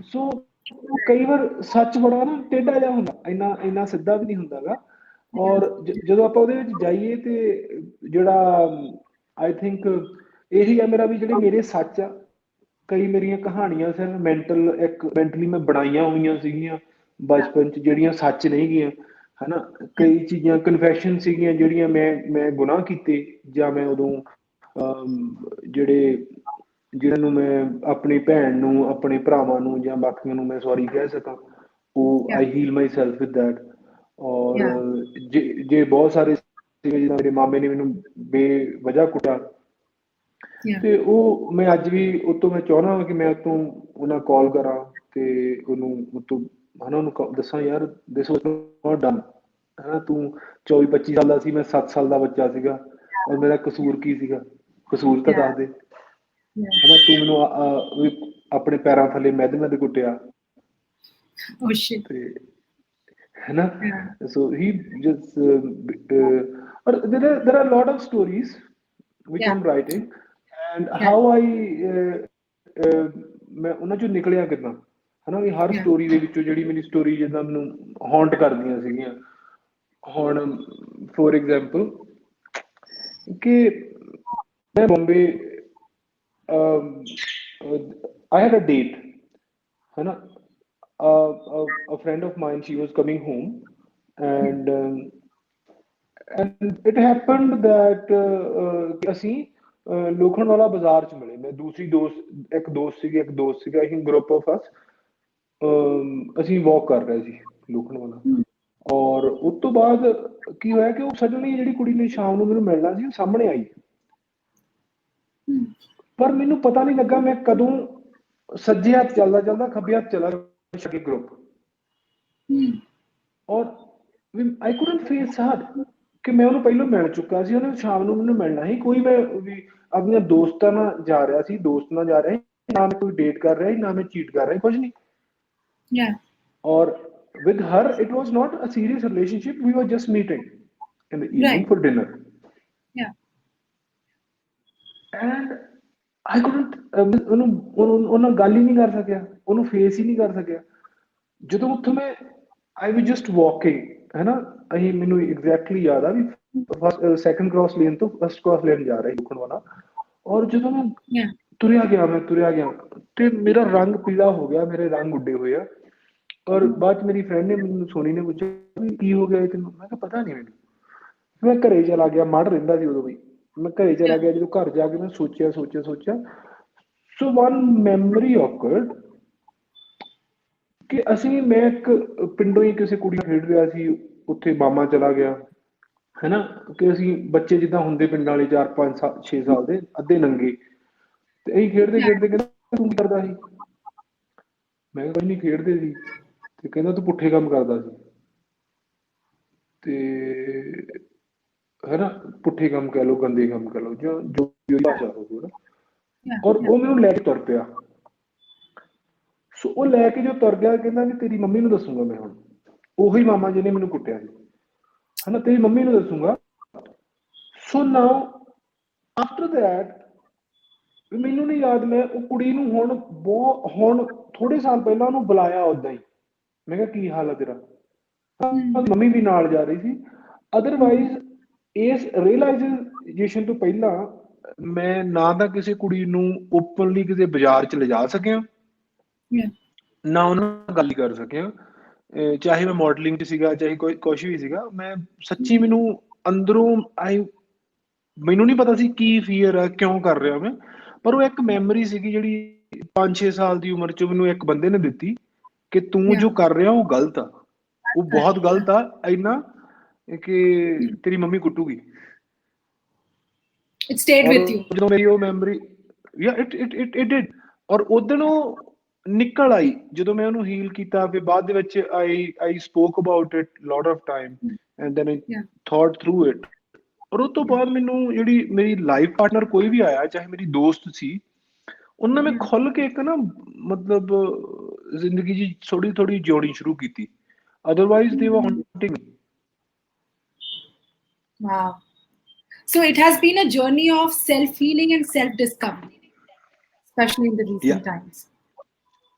ਸੋ ਕਈ ਵਾਰ ਸੱਚ ਬੜਾ ਨਾ ਟੇਢਾ ਜਿਹਾ ਹੁੰਦਾ, ਇੰਨਾ ਸਿੱਧਾ ਵੀ ਨਹੀਂ ਹੁੰਦਾ ਗਾ। ਔਰ ਜਦੋਂ ਆਪਾਂ ਉਹਦੇ ਵਿੱਚ ਜਾਈਏ ਤੇ ਜਿਹੜਾ ਆਈ ਥਿੰਕ ਇਹੀ ਆ ਮੇਰਾ, ਵੀ ਜਿਹੜੇ ਮੇਰੇ ਸੱਚ ਆ, ਕਈ ਮੇਰੀਆਂ ਕਹਾਣੀਆਂ ਸਿਰਫ ਮੈਂਟਲੀ ਮੈਂ ਬਣਾਈਆਂ ਹੋਈਆਂ ਸੀਗੀਆਂ ਬਚਪਨ 'ਚ, ਜਿਹੜੀਆਂ ਸੱਚ ਨਹੀਂ ਗੀਆਂ, ਹਨਾ। ਕਈ ਚੀਜ਼ਾਂ ਕਨਫੈਸ਼ਨ ਸੀਗੀਆਂ ਜਿਹੜੀਆਂ ਮੈਂ ਗੁਨਾਹ ਕੀਤੇ, ਜਾਂ ਮੈਂ ਉਦੋਂ ਜਿਹਨਾਂ ਨੂੰ ਮੈਂ ਆਪਣੀ ਭੈਣ ਨੂੰ, ਆਪਣੇ ਭਰਾਵਾਂ ਨੂੰ ਜਾਂ ਬਾਕੀਆਂ ਨੂੰ ਮੈਂ ਸੌਰੀ ਕਹਿ ਸਕਾਂ, ਉਹ I heal myself with that. ਔਰ ਜੇ ਬਹੁਤ ਸਾਰੇ ਸੀਗੇ, ਜਿੱਦਾਂ ਮੇਰੇ ਮਾਮੇ ਨੇ ਮੈਨੂੰ ਬੇਵਜ੍ਹਾ ਕੁੱਟਿਆ, ਤੇ ਉਹ ਮੈਂ ਅੱਜ ਵੀ ਉਤੋਂ ਮੈਂ ਚਾਹੁੰਦਾ ਕਿ ਮੈਂ ਉਤੋਂ ਉਹਨਾਂ ਕਾਲ ਕਰਾਂ ਤੇ ਉਹਨੂੰ ਉਤੋਂ, ਹਨਾ, ਉਹਨੂੰ ਦੱਸਾਂ, ਯਾਰ ਦਿਸ ਵਾਜ਼ ਨੋਟ ਡਨ, ਹਨਾ, ਤੂੰ 24-25 ਸਾਲ ਦਾ ਸੀ, ਮੈਂ 7 ਸਾਲ ਦਾ ਬੱਚਾ ਸੀਗਾ, ਔਰ ਮੇਰਾ ਕਸੂਰ ਕੀ ਸੀਗਾ, ਕਸੂਰ ਤਾਂ ਦੱਸ ਦੇ, ਹਨਾ। ਤੂੰ ਮੈਨੂੰ ਆਪਣੇ ਪੈਰਾਂ ਥੱਲੇ ਮੈਦੇ ਕੁੱਟਿਆ, ਤੇ ਹਨਾ। ਸੋ ਹੀ just or there are a lot of stories which I'm writing, and how I ਮੈਂ ਉਹਨਾਂ ਚੋਂ ਨਿਕਲਿਆ ਕਿੱਦਾਂ, ਹਨਾ, ਵੀ ਹਰ ਸਟੋਰੀ ਦੇ ਵਿੱਚੋਂ ਜਿਹੜੀ ਮੇਰੀ ਸਟੋਰੀ ਜਿੱਦਾਂ ਮੈਨੂੰ ਹੌਂਟ ਕਰਦੀਆਂ ਸੀਗੀਆਂ। ਹੁਣ ਫੋਰ ਐਗਜ਼ਾਮਪਲ ਕਿ ਮੈਂ Bombay, I had a date, है ना, a friend of mine, she was coming home, and it happened that ਅਸੀਂ ਲੋਖੰਡਵਾਲਾ ਬਾਜ਼ਾਰ 'ਚ ਮਿਲੇ। ਮੈਂ ਇੱਕ ਦੋਸਤ ਸੀਗਾ, I think group of us, ਅਸੀਂ ਵਾਕ ਕਰ ਰਹੇ ਸੀ ਲੋਖੰਡਵਾਲਾ। ਔਰ ਉਸ ਤੋਂ ਬਾਅਦ ਕੀ ਹੋਇਆ ਕਿ ਉਹ ਸਡਨਲੀ ਜਿਹੜੀ ਕੁੜੀ ਨੇ ਸ਼ਾਮ ਨੂੰ ਮੈਨੂੰ ਮਿਲਣਾ ਸੀ, ਉਹ ਸਾਹਮਣੇ ਆਈ, ਪਰ ਮੈਨੂੰ ਪਤਾ ਨਹੀਂ ਲੱਗਾ ਮੈਂ ਕਦੋਂ ਸੱਜੇ ਹੱਥ ਚੱਲਦਾ ਖੱਬੇ ਹੱਥ ਚਲਾ ਗਿਆ ਗਰੁੱਪ, ਔਰ ਆਈ ਕੁਡਨਟ ਫੇਸ ਹਰ, ਕਿ ਮੈਂ ਉਹਨੂੰ ਪਹਿਲਾਂ ਮਿਲ ਚੁੱਕਾ ਸੀ, ਉਹਨੇ ਸ਼ਾਮ ਨੂੰ ਮੈਨੂੰ ਮਿਲਣਾ ਸੀ। ਕੋਈ ਮੈਂ ਵੀ ਆਪਣੀਆਂ ਦੋਸਤਾਂ ਨਾਲ ਜਾ ਰਿਹਾ ਸੀ, ਨਾ ਮੈਂ ਕੋਈ ਡੇਟ ਕਰ ਰਿਹਾ ਸੀ, ਨਾ ਮੈਂ ਚੀਟ ਕਰ ਰਿਹਾ, ਕੁਝ ਨਹੀਂ। ਔਰ with her it was not a serious relationship, we were just meeting in the evening for dinner, and I couldn't ਉਹਨਾਂ ਗੱਲ ਹੀ ਨਹੀਂ ਕਰ ਸਕਿਆ, ਉਹਨੂੰ ਫੇਸ ਹੀ ਨਹੀਂ ਕਰ ਸਕਿਆ। ਜਦੋਂ ਉੱਥੋਂ ਮੈਂ I was just walking, ਹੈ ਨਾ, ਅਸੀਂ, ਮੈਨੂੰ ਐਗਜ਼ੈਕਟਲੀ ਯਾਦ ਆ ਵੀ ਸੈਕੰਡ ਕ੍ਰਾਸ ਲੇਨ ਤੋਂ ਫਸਟ ਕ੍ਰਾਸ ਲੇਨ ਜਾ ਰਿਹਾ ਲੋਖੰਡ ਵਾਲਾ, ਔਰ ਜਦੋਂ ਮੈਂ ਤੁਰਿਆ ਗਿਆ ਤੇ ਮੇਰਾ ਰੰਗ ਪੀਲਾ ਹੋ ਗਿਆ, ਮੇਰੇ ਰੰਗ ਉੱਡੇ ਹੋਏ ਆ। ਔਰ ਬਾਅਦ 'ਚ ਮੇਰੀ ਫਰੈਂਡ ਨੇ ਮੈਨੂੰ, ਸੋਨੀ ਨੇ ਪੁੱਛਿਆ ਵੀ ਕੀ ਹੋ ਗਿਆ ਤੈਨੂੰ, ਮੈਂ ਕਿਹਾ ਪਤਾ ਨਹੀਂ ਮੈਨੂੰ। ਮੈਂ ਘਰੇ ਚਲਾ ਗਿਆ, ਮੜ ਰਹਿੰਦਾ ਸੀ ਉਦੋਂ ਵੀ, ਮੈਂ ਘਰੇ ਚਲਾ ਗਿਆ। ਜਦੋਂ ਘਰ ਜਾ ਕੇ ਮੈਂ ਸੋਚਿਆ ਸੋ ਵਨ ਮੈਮਰੀ ਆਕਰਡ ਕਿ ਮੈਂ ਇੱਕ ਪਿੰਡੋਂ ਹੀ ਕਿਸੇ ਕੁੜੀ ਨਾਲ ਖੇਡ ਰਿਹਾ ਸੀ, ਉੱਥੇ ਮਾਮਾ ਚਲਾ ਗਿਆ, ਹੈ ਨਾ, ਕਿ ਅਸੀਂ ਬੱਚੇ ਜਿੱਦਾਂ ਹੁੰਦੇ ਪਿੰਡਾਂ ਵਾਲੇ 4, 5, 6 ਸਾਲ ਦੇ, ਅੱਧੇ ਨੰਗੇ, ਤੇ ਅਸੀਂ ਖੇਡਦੇ ਕਹਿੰਦਾ ਤੂੰ ਕੀ ਕਰਦਾ ਸੀ, ਮੈਂ ਕਿਹਾ ਕੁਝ ਨਹੀਂ, ਖੇਡਦੇ ਸੀ। ਤੇ ਕਹਿੰਦਾ ਤੂੰ ਪੁੱਠੇ ਕੰਮ ਕਰਦਾ ਸੀ, ਤੇ ਹੈ ਨਾ, ਪੁੱਠੇ ਕੰਮ ਕਹਿ ਲਓ, ਗੰਦੇ ਕੰਮ ਕਹਿ ਲਓ, ਜਾਂ ਜੋ ਭਾਸ਼ਾ ਹੋਵੇ ਨਾ। ਔਰ ਉਹ ਮੈਨੂੰ ਲੈ ਕੇ ਤੁਰ ਪਿਆ। ਸੋ ਉਹ ਲੈ ਕੇ ਜੋ ਤੁਰ ਗਿਆ, ਕਹਿੰਦਾ ਵੀ ਤੇਰੀ ਮੰਮੀ ਨੂੰ ਦੱਸੂਗਾ ਮੈਂ, ਹੁਣ ਉਹੀ ਮਾਮਾ ਜਿਹਨੇ ਮੈਨੂੰ ਕੁੱਟਿਆ ਸੀ, ਹੈ ਨਾ, ਤੇਰੀ ਮੰਮੀ ਨੂੰ ਦੱਸੂਗਾ। ਸੋ ਨਾਓ ਆਫਟਰ ਦੈਟ, ਮੈਨੂੰ ਨਹੀਂ ਯਾਦ, ਮੈਂ ਉਹ ਕੁੜੀ ਨੂੰ ਹੁਣ ਥੋੜੇ ਸਾਲ ਪਹਿਲਾਂ ਉਹਨੂੰ ਬੁਲਾਇਆ ਉੱਦਾਂ ਹੀ, ਮੈਂ ਕਿਹਾ ਕੀ ਹਾਲ ਆ ਤੇਰਾ, ਮੰਮੀ ਵੀ ਨਾਲ ਜਾ ਰਹੀ ਸੀ। ਅਦਰਵਾਈਜ਼ ਇਸ ਰੀਅਲਾਈਜੇਸ਼ਨ ਤੋਂ ਪਹਿਲਾਂ ਮੈਂ ਨਾ ਤਾਂ ਕਿਸੇ ਕੁੜੀ ਨੂੰ ਓਪਨਲੀ ਕਿਸੇ ਬਾਜ਼ਾਰ 'ਚ ਲਿਜਾ ਸਕਿਆ, ਨਾ ਉਹਨਾਂ ਨਾਲ ਗੱਲ ਕਰ ਸਕਿਆ, ਚਾਹੇ ਮੈਂ ਮਾਡਲਿੰਗ 'ਚ ਸੀਗਾ, ਚਾਹੇ ਕੁਛ ਵੀ ਸੀਗਾ। ਮੈਂ ਸੱਚੀ, ਮੈਨੂੰ ਅੰਦਰੋਂ ਮੈਨੂੰ ਨਹੀਂ ਪਤਾ ਸੀ ਕੀ ਫੀਅਰ ਆ, ਕਿਉਂ ਕਰ ਰਿਹਾ ਮੈਂ, ਪਰ ਉਹ ਇੱਕ ਮੈਮਰੀ ਸੀਗੀ ਜਿਹੜੀ 5-6 ਸਾਲ ਦੀ ਉਮਰ 'ਚ ਮੈਨੂੰ ਇੱਕ ਬੰਦੇ ਨੇ ਦਿੱਤੀ ਕਿ ਤੂੰ ਜੋ ਕਰ ਰਿਹਾ ਉਹ ਗਲਤ ਆ, ਉਹ ਬਹੁਤ ਗਲਤ ਆ। ਇੰਨਾ कि तेरी मम्मी कुटूगी। It stayed और with you. ਜਦੋਂ ਮੇਰੀ ਉਹ ਮੈਮਰੀ ਯਾ ਇਟ ਡਿਡ, ਔਰ ਉਦੋਂ ਉਹ ਨਿਕਲ ਆਈ ਜਦੋਂ ਮੈਂ ਉਹਨੂੰ ਹੀਲ ਕੀਤਾ। ਫਿਰ ਬਾਅਦ ਦੇ ਵਿੱਚ I spoke about it lot of time and then I Yeah. Thought through it. ਔਰ ਉਸ ਤੋਂ ਬਾਅਦ ਮੈਨੂੰ ਜਿਹੜੀ ਮੇਰੀ ਲਾਈਫ ਪਾਰਟਨਰ ਕੋਈ ਵੀ ਆਇਆ, ਚਾਹੇ ਮੇਰੀ ਦੋਸਤ ਸੀ, ਉਹਨਾਂ ਮੈਂ ਖੁੱਲ ਕੇ ਇੱਕ ਨਾ ਮਤਲਬ ਜ਼ਿੰਦਗੀ ਜੀ ਥੋੜੀ ਥੋੜੀ ਜਿਉਣੀ ਸ਼ੁਰੂ ਕੀਤੀ। ਅਦਰਵਾਈਜ਼ ਦੇ ਵਰ haunting. Wow. So it has been a journey of self-healing and self-discovery, especially in the recent times.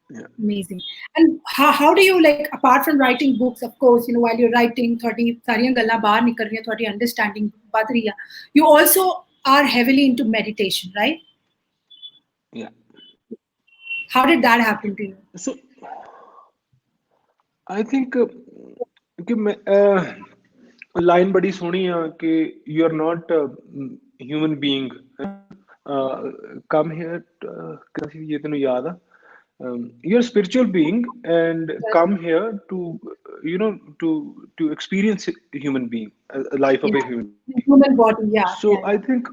Yeah. Amazing. And how do you, like, apart from writing books, of course, while you're writing, सारियां गल्लां बाहर निकल रही हैं, थोड़ी understanding बढ़ रही है. You also are heavily into meditation, right? Yeah. How did that happen to you? So I think कि लाइन बड़ी सोहनी आ कि you are not human being, come here ये तेन याद आ, you're a spiritual being and come here to to experience a human being, a life of a Yeah. human The human body, yeah. so Yeah. I think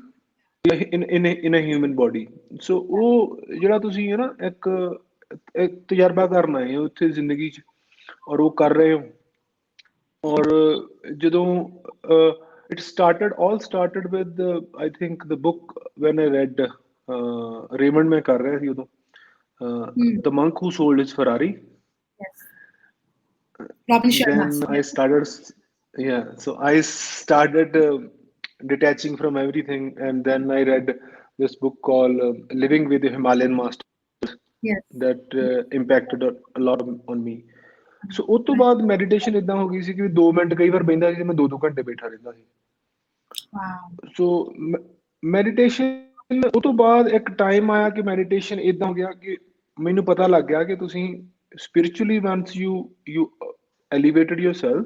in a human body, so ਉਹ ਜਿਹੜਾ ਤੁਸੀਂ ਹੈ ਨਾ ਇੱਕ ਤਜਰਬਾ ਕਰਨ ਆਏ ਹੋ ਉੱਥੇ ਜ਼ਿੰਦਗੀ 'ਚ ਔਰ ਉਹ ਕਰ ਰਹੇ ਹੋ। ਔਰ ਜਦੋਂ it all started with I think the book when I read Raymond ਮੈਂ ਕਰ ਰਿਹਾ ਸੀ ਉਦੋਂ The Monk Who Sold His Ferrari. Yes. Robin Sharma. Then I started detaching from everything, and then I read this book called Living with the Himalayan Masters. Yes. That impacted a lot on me. ਸੋ ਉਸ ਤੋਂ ਬਾਅਦ meditation ਇਦਾਂ ਹੋ ਗਈ ਸੀ ਕਿ 2 minute ਕਈ ਵਾਰ ਬਹਿੰਦਾ ਸੀ ਤੇ ਮੈਂ 2-2 ਘੰਟੇ ਬੈਠਾ ਰਹਿੰਦਾ ਸੀ। ਸੋ ਮੈਡੀਟੇਸ਼ਨ ਉਹ ਤੋਂ ਬਾਅਦ ਇੱਕ ਟਾਈਮ ਆਇਆ ਕਿ ਮੈਡੀਟੇਸ਼ਨ ਇਦਾਂ ਹੋ ਗਿਆ ਕਿ ਮੈਨੂੰ ਪਤਾ ਲੱਗ ਗਿਆ ਕਿ ਤੁਸੀਂ spiritually once you elevated yourself,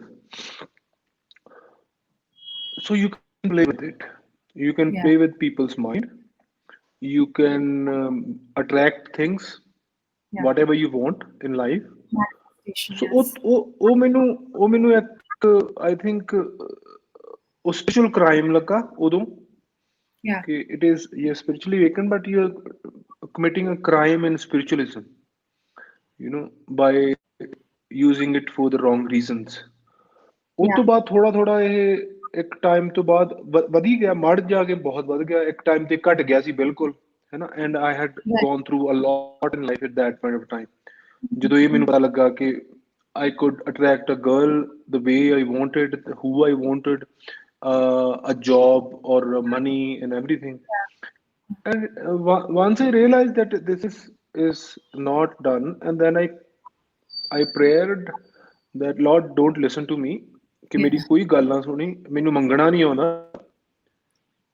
so you can play with it, you can play with people's mind, you can attract things whatever you want in life. So ਉਹ ਮੈਨੂੰ ਇੱਕ I think ਉਹ spiritual crime ਲੱਗਾ ਉਦੋਂ ਕਿ it is you're spiritually awakened but you're committing a crime in spiritualism, by using it for the wrong reasons. ਉਸ ਤੋਂ ਬਾਅਦ ਥੋੜਾ ਇਹ ਇੱਕ ਟਾਈਮ ਤੋਂ ਬਾਅਦ ਵਧੀ ਗਿਆ, ਮੜ ਜਾ ਕੇ ਬਹੁਤ ਵੱਧ ਗਿਆ। ਇੱਕ ਟਾਈਮ ਤੇ ਘਟ ਗਿਆ ਸੀ ਬਿਲਕੁਲ, ਹੈ ਨਾ। And I had gone through a lot in life at that point of time. ਜਦੋਂ ਇਹ ਮੈਨੂੰ ਪਤਾ ਲੱਗਾ ਕਿ I could attract a girl the way I wanted, who I wanted, a job or money and everything. And once I realized that this is not done, and then I prayed that Lord don't listen to me, ਕਿ ਮੇਰੀ ਕੋਈ ਗੱਲ ਨਾ ਸੁਣੀ। ਮੈਨੂੰ ਮੰਗਣਾ ਨਹੀਂ ਆਉਂਦਾ,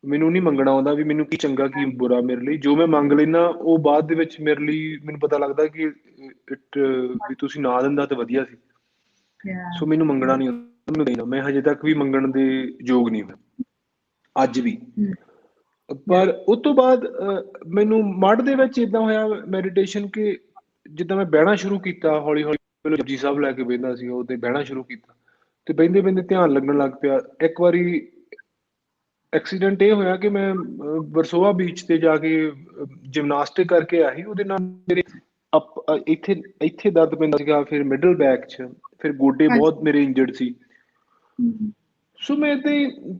ਮੈਨੂੰ ਨਹੀਂ ਮੰਗਣਾ ਆਉਂਦਾ ਵੀ ਮੈਨੂੰ ਕੀ ਚੰਗਾ ਕੀ ਬੁਰਾ ਮੇਰੇ ਲਈ। ਜੋ ਮੈਂ ਮੰਗ ਲੈਣਾ ਉਹ ਬਾਅਦ ਦੇ ਵਿੱਚ ਮੇਰੇ ਲਈ ਮੈਨੂੰ ਪਤਾ ਲੱਗਦਾ ਕਿ ਵੀ ਤੁਸੀਂ ਨਾ ਦਿੰਦਾ ਤੇ ਵਧੀਆ ਸੀ। ਸੋ ਮੈਨੂੰ ਮੰਗਣਾ ਨਹੀਂ ਆਉਂਦਾ, ਮੈਂ ਹਜੇ ਤੱਕ ਵੀ ਮੰਗਣ ਦੇ ਯੋਗ ਨਹੀਂ ਹੋਇਆ ਅੱਜ ਵੀ। ਪਰ ਉਸ ਤੋਂ ਬਾਅਦ ਮੈਨੂੰ ਮੜ ਦੇ ਵਿੱਚ ਏਦਾਂ ਹੋਇਆ ਮੈਡੀਟੇਸ਼ਨ ਕਿ ਜਿੱਦਾਂ ਮੈਂ ਬਹਿਣਾ ਸ਼ੁਰੂ ਕੀਤਾ ਹੌਲੀ ਹੌਲੀ, ਪਹਿਲਾਂ ਜਪਜੀ ਸਾਹਿਬ ਲੈ ਕੇ ਬਹਿੰਦਾ ਸੀ, ਉਹ ਤੇ ਬਹਿਣਾ ਸ਼ੁਰੂ ਕੀਤਾ ਤੇ ਬਹਿੰਦੇ ਬਹਿੰਦੇ ਧਿਆਨ ਲੱਗਣ ਲੱਗ ਪਿਆ। ਇੱਕ ਵਾਰੀ ਐਕਸੀਡੈਂਟ ਇਹ ਹੋਇਆ ਕਿ ਮੈਂ ਵਰਸੋਵਾ ਬੀਚ ਤੇ ਜਾ ਕੇ ਜਿਮਨਾਸਟਿਕ ਕਰਕੇ ਆਇਆ ਸੀ, ਉਹਦੇ ਨਾਲ ਮੇਰੇ ਇੱਥੇ ਦਰਦ ਪੈਂਦਾ ਸੀਗਾ, ਫਿਰ ਮਿਡਲ ਬੈਕ 'ਚ, ਫਿਰ ਗੋਡੇ ਬਹੁਤ ਮੇਰੇ ਇੰਜਰਡ ਸੀ। ਸੋ ਮੈਂ ਤੇ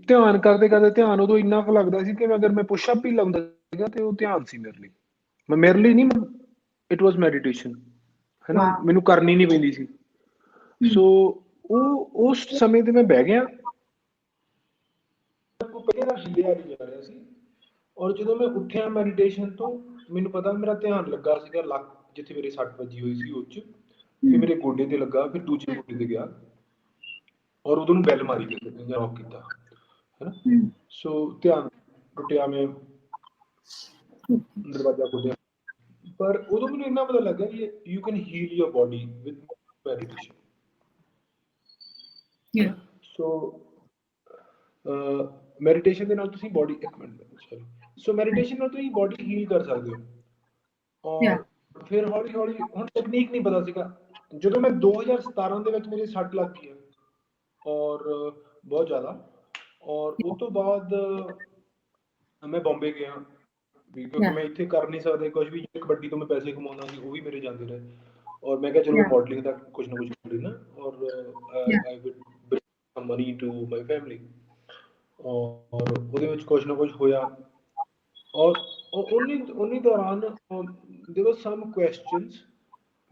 ਧਿਆਨ ਕਰਦੇ ਕਰਦੇ ਧਿਆਨ ਉਦੋਂ ਇੰਨਾ ਕੁ ਲੱਗਦਾ ਸੀ ਕਿ ਅਗਰ ਮੈਂ ਪੁਸ਼ ਅਪ ਹੀ ਲਾਉਂਦਾ ਸੀਗਾ ਤੇ ਉਹ ਧਿਆਨ ਸੀ ਮੇਰੇ ਲਈ ਨਹੀਂ, ਇਟ ਵਾਜ਼ ਮੈਡੀਟੇਸ਼ਨ, ਹੈ ਨਾ। ਮੈਨੂੰ ਕਰਨੀ ਨਹੀਂ ਪੈਂਦੀ ਸੀ। ਸੋ ਉਹ ਉਸ ਸਮੇਂ ਤੇ ਮੈਂ ਬਹਿ ਗਿਆ, ਪਹਿਲੇ ਦਾ ਹਿੱਲਿਆ ਨਹੀਂ ਜਾ ਰਿਹਾ ਸੀ। ਔਰ ਜਦੋਂ ਮੈਂ ਉੱਠਿਆ ਮੈਡੀਟੇਸ਼ਨ ਤੋਂ, ਮੈਨੂੰ ਪਤਾ ਮੇਰਾ ਧਿਆਨ ਲੱਗਾ ਸੀਗਾ ਲੱਕ ਜਿੱਥੇ ਮੇਰੀ ਸੱਟ ਵੱਜੀ ਹੋਈ ਸੀ ਉਹ 'ਚ, ਫਿਰ ਮੇਰੇ ਗੋਡੇ ਤੇ ਲੱਗਾ, ਫਿਰ ਦੂਜੇ ਗੋਡੇ ਤੇ ਗਿਆ, ਔਰ ਉਦੋਂ ਨੂੰ ਬੈਲ ਮਾਰੀ ਕਿਸੇ ਨੇ ਔਫ ਕੀਤਾ, ਹੈ ਨਾ। ਸੋ ਧਿਆਨ ਟੁੱਟਿਆ, ਮੈਂ ਦਰਵਾਜ਼ਾ ਖੋਲ੍ਹਿਆ, ਪਰ ਉਦੋਂ ਮੈਨੂੰ ਇੰਨਾ ਪਤਾ ਲੱਗਾ ਕਿ you can heal your body with meditation. So meditation ਦੇ ਨਾਲ ਤੁਸੀਂ ਬੋਡੀ, ਇੱਕ ਮਿੰਟ ਸੌਰੀ, ਸੋ ਮੈਡੀਟੇਸ਼ਨ ਨਾਲ ਤੁਸੀਂ ਬੋਡੀ ਹੀਲ ਕਰ ਸਕਦੇ ਹੋ। ਔਰ ਫਿਰ ਹੌਲੀ ਹੌਲੀ, ਹੁਣ ਟੈਕਨੀਕ ਨਹੀਂ ਪਤਾ ਸੀਗਾ, ਜਦੋਂ ਮੈਂ 2017 ਦੇ ਵਿੱਚ ਮੇਰੇ ਸੱਟ ਲੱਗ ਗਈ ਔਰ बहुत ज़्यादा। और उस तो बाद मैं बॉम्बे गया भी, क्योंकि Yeah. मैं इतने कर नहीं सकता कुछ भी, कबड्डी तो मैं पैसे कमाना सी, वो भी मेरे जाते रहे। और मैं क्या चलो मैं Yeah. मॉडलिंग का कुछ ना कुछ करी ना, और Yeah. I will bring some money to my family। और ਉਹਦੇ ਵਿੱਚ ਕੁਝ ਨਾ ਕੁਝ ਹੋਇਆ। और उन्हीं दौरान there were some questions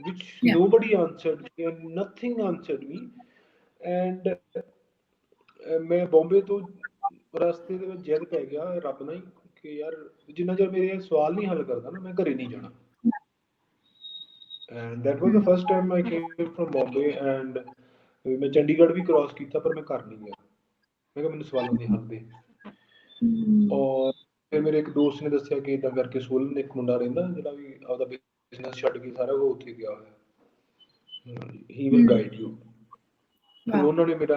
which Yeah. nobody answered me and nothing answered me। and ਮੈਂ ਬੰਬੇ ਤੋਂ ਰਸਤੇ ਦੇ ਵਿੱਚ ਜਿੱਦ ਪੈ ਗਿਆ ਰੱਬ ਨਾਲ ਹੀ ਕਿ ਯਾਰ ਜਿੰਨਾ ਚਿਰ ਮੇਰੇ ਸਵਾਲ ਨਹੀਂ ਹੱਲ ਕਰਦਾ ਨਾ ਮੈਂ ਘਰੇ ਨਹੀਂ ਜਾਣਾ। and that was the first time I came from Bombay। and मैं चंडीगढ़ भी क्रॉस ਕੀਤਾ ਪਰ ਮੈਂ ਕਰ ਨਹੀਂ ਗਿਆ। ਮੈਂ ਕਿਹਾ ਮੈਨੂੰ ਸਵਾਲਾਂ ਦੇ ਹੱਲ ਦੇ। और फिर मेरे एक दोस्त ने दसिया कि इदा करके सोलन एक मुंडा रहिंदा ਜਿਹੜਾ ਵੀ ਆਪਦਾ ਬਿਜ਼ਨਸ ਛੱਡ ਕੇ ਸਾਰਾ ਉਹ ਉੱਥੇ ਗਿਆ ਹੋਇਆ। He will guide you. ਫਿਰ ਉਹਨਾਂ ਨੇ ਮੇਰਾ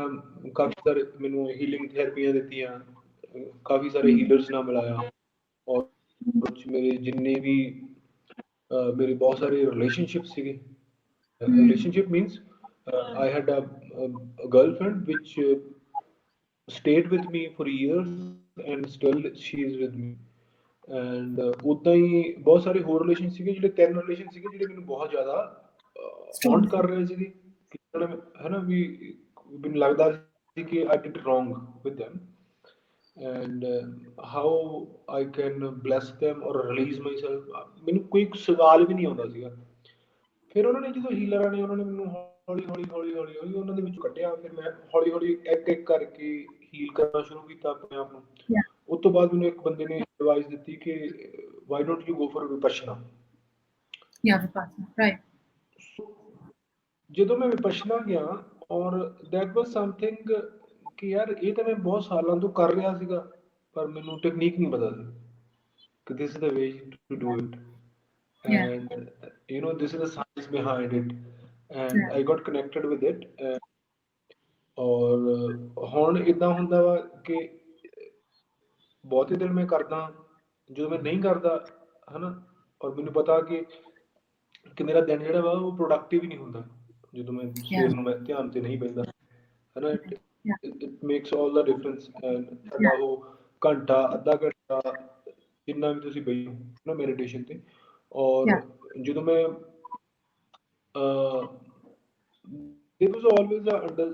ਕਾਫੀ ਸਾਰੇ ਮੈਨੂੰ ਹੀਲਿੰਗ ਥੈਰੇਪੀਆਂ ਦਿੱਤੀਆਂ, ਕਾਫੀ ਸਾਰੇ ਹੀਲਰਸ ਨਾਲ ਮਿਲਾਇਆ। और मेरे जिन्ने भी मेरे बहुत सारे रिलेशनशिप सीगे। Relationship means I had a girlfriend which stayed with me for years and still she is with me। And ਉੱਦਾਂ ਹੀ ਬਹੁਤ ਸਾਰੇ ਹੋਰ ਰਿਲੇਸ਼ਨ ਸੀਗੇ, ਜਿਹੜੇ 3 ਰਿਲੇਸ਼ਨ ਸੀਗੇ ਜਿਹੜੇ ਮੈਨੂੰ ਬਹੁਤ ਜ਼ਿਆਦਾ ਹੌਂਟ ਕਰ ਰਹੇ ਸੀਗੇ ਕਿ ਹੈ ਨਾ ਵੀ ਮੈਨੂੰ ਲੱਗਦਾ ਸੀ ਕਿ I did wrong with them। and how I can bless them or release myself, ਮੈਨੂੰ ਕੋਈ ਸਵਾਲ ਵੀ ਨਹੀਂ ਆਉਂਦਾ ਸੀਗਾ। ਫਿਰ ਉਹਨਾਂ ਨੇ ਜਦੋਂ ਹੀਲਰਾਂ ਨੇ ਉਹਨਾਂ ਨੇ ਮੈਨੂੰ ਹੌਲੀ ਹੌਲੀ ਹੌਲੀ ਹੌਲੀ ਹੌਲੀ ਉਹਨਾਂ ਦੇ ਵਿੱਚੋਂ ਕੱਢਿਆ। ਫਿਰ ਮੈਂ ਹੌਲੀ ਹੌਲੀ ਇੱਕ ਇੱਕ ਕਰਕੇ ਹੀਲ ਕਰਨਾ ਸ਼ੁਰੂ ਕੀਤਾ ਆਪਣੇ ਆਪ ਨੂੰ। ਉਸ ਤੋਂ ਬਾਅਦ ਮੈਨੂੰ ਇੱਕ ਬੰਦੇ ਨੇ ਐਡਵਾਈਸ ਦਿੱਤੀ ਕਿ why don't you go for Vipassana. Yeah, Vipassana, right। ਜਦੋਂ ਮੈਂ ਵਿਪਸ਼ਨਾ ਗਿਆ ਔਰ ਦੈਟ ਵਾਜ਼ ਸਮਥਿੰਗ ਕਿ ਯਾਰ ਇਹ ਤਾਂ ਮੈਂ ਬਹੁਤ ਸਾਲਾਂ ਤੋਂ ਕਰ ਰਿਹਾ ਸੀਗਾ, ਪਰ ਮੈਨੂੰ ਟੈਕਨੀਕ ਨਹੀਂ ਪਤਾ ਸੀ ਕਿ this is the way to do it। Yeah. and you know this is the science behind it and Yeah. I got connected with it। ਔਰ ਹੁਣ ਇਦਾਂ ਹੁੰਦਾ ਵਾ ਕਿ ਬਹੁਤੇ ਦਿਨ ਮੈਂ ਕਰਦਾ, ਜਦੋਂ ਮੈਂ ਨਹੀਂ ਕਰਦਾ ਹਨਾ, ਔਰ ਮੈਨੂੰ ਪਤਾ ਕਿ ਮੇਰਾ ਦਿਨ ਜਿਹੜਾ ਵਾ ਉਹ ਪ੍ਰੋਡਕਟਿਵ ਹੀ ਨਹੀਂ ਹੁੰਦਾ ਜਦੋਂ ਮੈਂ ਸਵੇਰ ਨੂੰ ਮੈਂ ਧਿਆਨ ਤੇ ਨਹੀਂ ਬਹਿੰਦਾ ਹਨਾ। It makes all the difference. And ਸਾਡਾ ਉਹ ਘੰਟਾ ਅੱਧਾ ਘੰਟਾ ਜਿੰਨਾ ਵੀ ਤੁਸੀਂ ਬੈਠੋ ਨਾ ਮੈਡੀਟੇਸ਼ਨ ਤੇ। ਔਰ ਜਦੋਂ ਮੈਂ it was always a under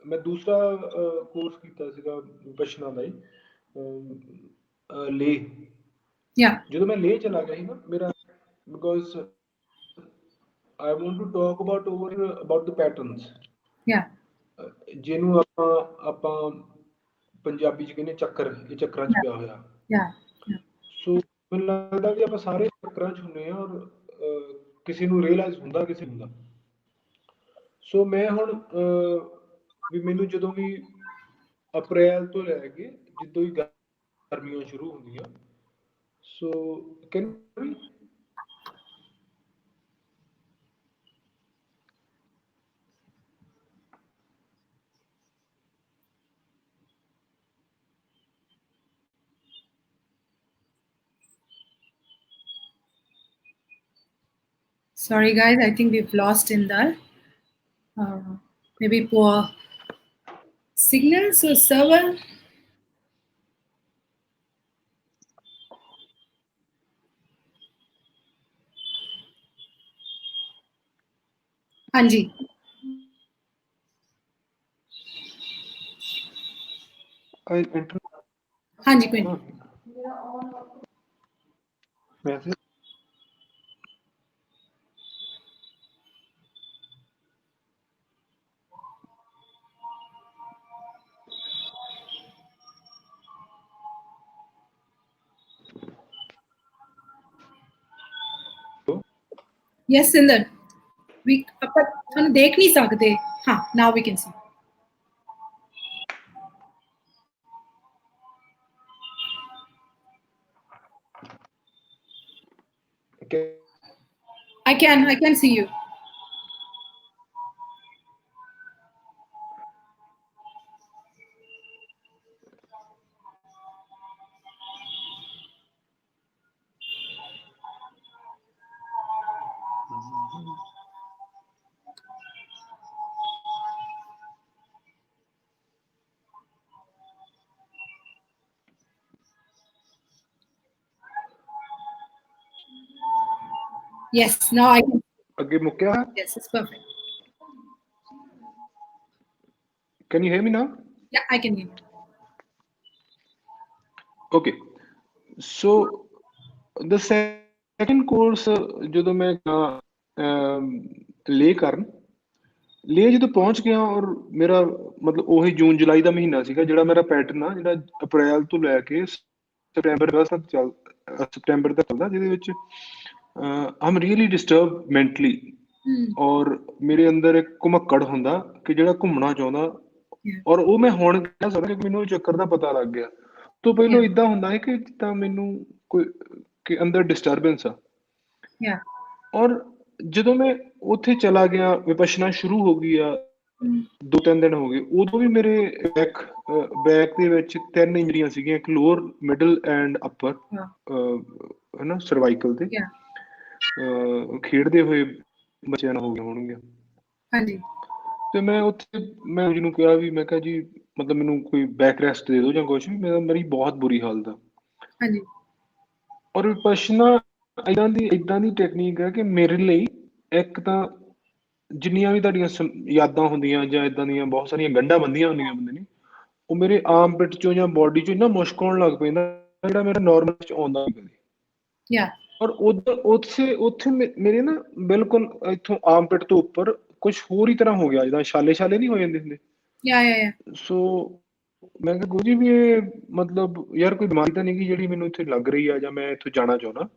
ਮੈਂ ਦੂਸਰਾ ਕੋਰਸ ਕੀਤਾ ਸੀਗਾ ਵਿਪਸ਼ਨਾ ਦਾ ਹੀ ਲੇਹ। ਜਦੋਂ ਮੈਂ ਲੇਹ ਚਲਾ ਗਿਆ ਸੀ ਨਾ ਮੇਰਾ, because I want to talk about the patterns। ਜਿਹਨੂੰ ਆਪਾਂ ਪੰਜਾਬੀ ਚ ਕਹਿੰਦੇ ਚੱਕਰ, ਇਹ ਚੱਕਰਾਂ ਚ ਪਿਆ ਹੋਇਆ। ਸੋ ਮੈਨੂੰ ਲੱਗਦਾ ਕਿ ਆਪਾਂ ਸਾਰੇ ਚੱਕਰਾਂ ਚ ਹੁੰਦੇ ਆ ਔਰ ਕਿਸੇ ਨੂੰ ਰੀਅਲਾਈਜ਼ ਹੁੰਦਾ ਕਿਸੇ ਨੂੰ ਹੁੰਦਾ। ਸੋ ਮੈਂ ਹੁਣ ਵੀ ਮੈਨੂੰ ਜਦੋਂ ਵੀ ਅਪ੍ਰੈਲ ਤੋਂ ਲੈ ਕੇ ਜਿੱਦੋਂ ਹੀ ਗਰਮੀਆਂ ਸ਼ੁਰੂ ਹੁੰਦੀਆਂ, ਸੋ ਕਹਿੰਦੇ Sorry guys, I think we've lost Inder। Maybe poor signals or server। हाँ जी। हाँ जी, कोई नहीं। Yes, Inder, we ਆਪਾਂ ਤੁਹਾਨੂੰ ਦੇਖ ਨਹੀਂ ਸਕਦੇ। हाँ, now we can see। I can see you। Yes, now I can. ਅੱਗੇ ਮੁੱਕਿਆ? Yes, it's perfect. Can you hear me now? Yeah, I can hear you. Okay. So the second course ਜਦੋਂ ਮੈਂ ਲੇ ਕਰਨ ਲੇ ਜਦੋਂ ਪਹੁੰਚ ਗਿਆ ਔਰ ਮੇਰਾ ਮਤਲਬ ਉਹੀ ਜੂਨ ਜੁਲਾਈ ਦਾ ਮਹੀਨਾ ਸੀਗਾ ਜਿਹੜਾ ਮੇਰਾ ਪੈਟਰਨ ਆ ਜਿਹੜਾ ਅਪ੍ਰੈਲ ਤੋਂ ਲੈ ਕੇ ਸਪਟੈਂਬਰ ਤੱਕ ਚੱਲਦਾ ਜਿਹਦੇ ਵਿੱਚ ਆਮ ਰੀਅਲੀ ਡਿਸਟਰਬ ਮੈਂਟਲੀ ਔਰ ਮੇਰੇ ਅੰਦਰ ਇੱਕ ਘੁਮੱਕੜ ਹੁੰਦਾ ਕਿ ਜਿਹੜਾ ਘੁੰਮਣਾ ਚਾਹੁੰਦਾ ਔਰ ਉਹ ਮੈਂ ਹੁਣ ਕਹਿ ਸਕਦਾ ਕਿ ਮੈਨੂੰ ਚੱਕਰ ਦਾ ਪਤਾ ਲੱਗ ਗਿਆ ਤੋਂ ਪਹਿਲਾਂ ਏਦਾਂ ਹੁੰਦਾ ਹੈ ਕਿ ਜਿੱਦਾਂ ਮੈਨੂੰ ਕੋਈ ਕਿ ਅੰਦਰ ਡਿਸਟਰਬੈਂਸ ਆ ਔਰ ਜਦੋਂ ਮੈਂ ਉੱਥੇ ਚਲਾ ਗਿਆ ਵਿਪਸ਼ਨਾ ਸ਼ੁਰੂ ਹੋ ਗਈ ਆ 2-3 ਦਿਨ ਹੋ ਗਏ ਉਦੋਂ ਵੀ ਮੇਰੇ ਬੈਕ ਦੇ ਵਿੱਚ 3 ਇੰਜਰੀਆਂ ਸੀਗੀਆਂ ਇੱਕ ਲੋਅਰ ਮਿਡਲ ਐਂਡ ਅੱਪਰ ਹਨਾ ਸਰਵਾਈਕਲ ਤੇ ਖੇਡਦੇ ਹੋਏ ਬੱਚਿਆਂ ਨਾਲ ਹੋ ਗਏ ਹੋਣਗੀਆਂ ਹਾਂਜੀ ਤੇ ਮੈਂ ਉੱਥੇ ਮੈਂ ਜਿਹਨੂੰ ਕਿਹਾ ਵੀ ਮੈਂ ਕਿਹਾ ਜੀ ਮਤਲਬ ਮੈਨੂੰ ਕੋਈ ਬੈਕ ਰੈਸਟ ਦੇ ਦਿਓ ਜਾਂ ਕੁਛ ਵੀ ਮੇਰੀ ਬਹੁਤ ਬੁਰੀ ਹਾਲਤ ਆ ਹਾਂਜੀ ਔਰ ਵਿਪਸ਼ਨਾ ਏਦਾਂ ਦੀ ਟੈਕਨੀਕ ਹੈ ਕਿ ਮੇਰੇ ਲਈ ਇੱਕ ਤਾਂ ਜਿੰਨੀਆਂ ਵੀ ਤੁਹਾਡੀਆਂ ਯਾਦਾਂ ਹੁੰਦੀਆਂ ਜਾਂ ਏਦਾਂ ਦੀਆਂ ਬਹੁਤ ਸਾਰੀਆਂ ਗੰਢਾਂ ਬੰਦੀਆਂ ਹੁੰਦੀਆਂ ਬੰਦੇ ਨੇ ਉਹ ਮੇਰੇ ਆਰਮ ਪਿਟ ਚੋਂ ਜਾਂ ਬੋਡੀ ਚੋਂ ਇੰਨਾ ਮੁਸ਼ਕ ਆਉਣ ਲੱਗ ਪੈਂਦਾ ਜਿਹੜਾ ਮੇਰਾ ਨਾਰਮਲ ਚ ਆਉਂਦਾ ਨਹੀਂ ਕਦੇ ਔਰ ਉੱਥੇ ਮੇਰੇ ਨਾ ਬਿਲਕੁਲ ਇੱਥੋਂ ਆਰਮ ਪਿਟ ਤੋਂ ਉੱਪਰ ਕੁਛ ਹੋਰ ਹੀ ਤਰ੍ਹਾਂ ਹੋ ਗਿਆ ਜਿੱਦਾਂ ਛਾਲੇ ਨਹੀਂ ਹੋ ਜਾਂਦੇ ਹੁੰਦੇ ਸੋ ਮੈਂ ਕਿਹਾ ਗੁਰੂ ਜੀ ਵੀ ਇਹ ਮਤਲਬ ਯਾਰ ਕੋਈ ਬਿਮਾਰੀ ਤਾਂ ਨਹੀਂ ਗੀ ਜਿਹੜੀ ਮੈਨੂੰ ਇੱਥੇ ਲੱਗ ਰਹੀ ਆ ਜਾਂ ਮੈਂ ਇੱਥੋਂ ਜਾਣਾ ਚਾਹੁੰਦਾ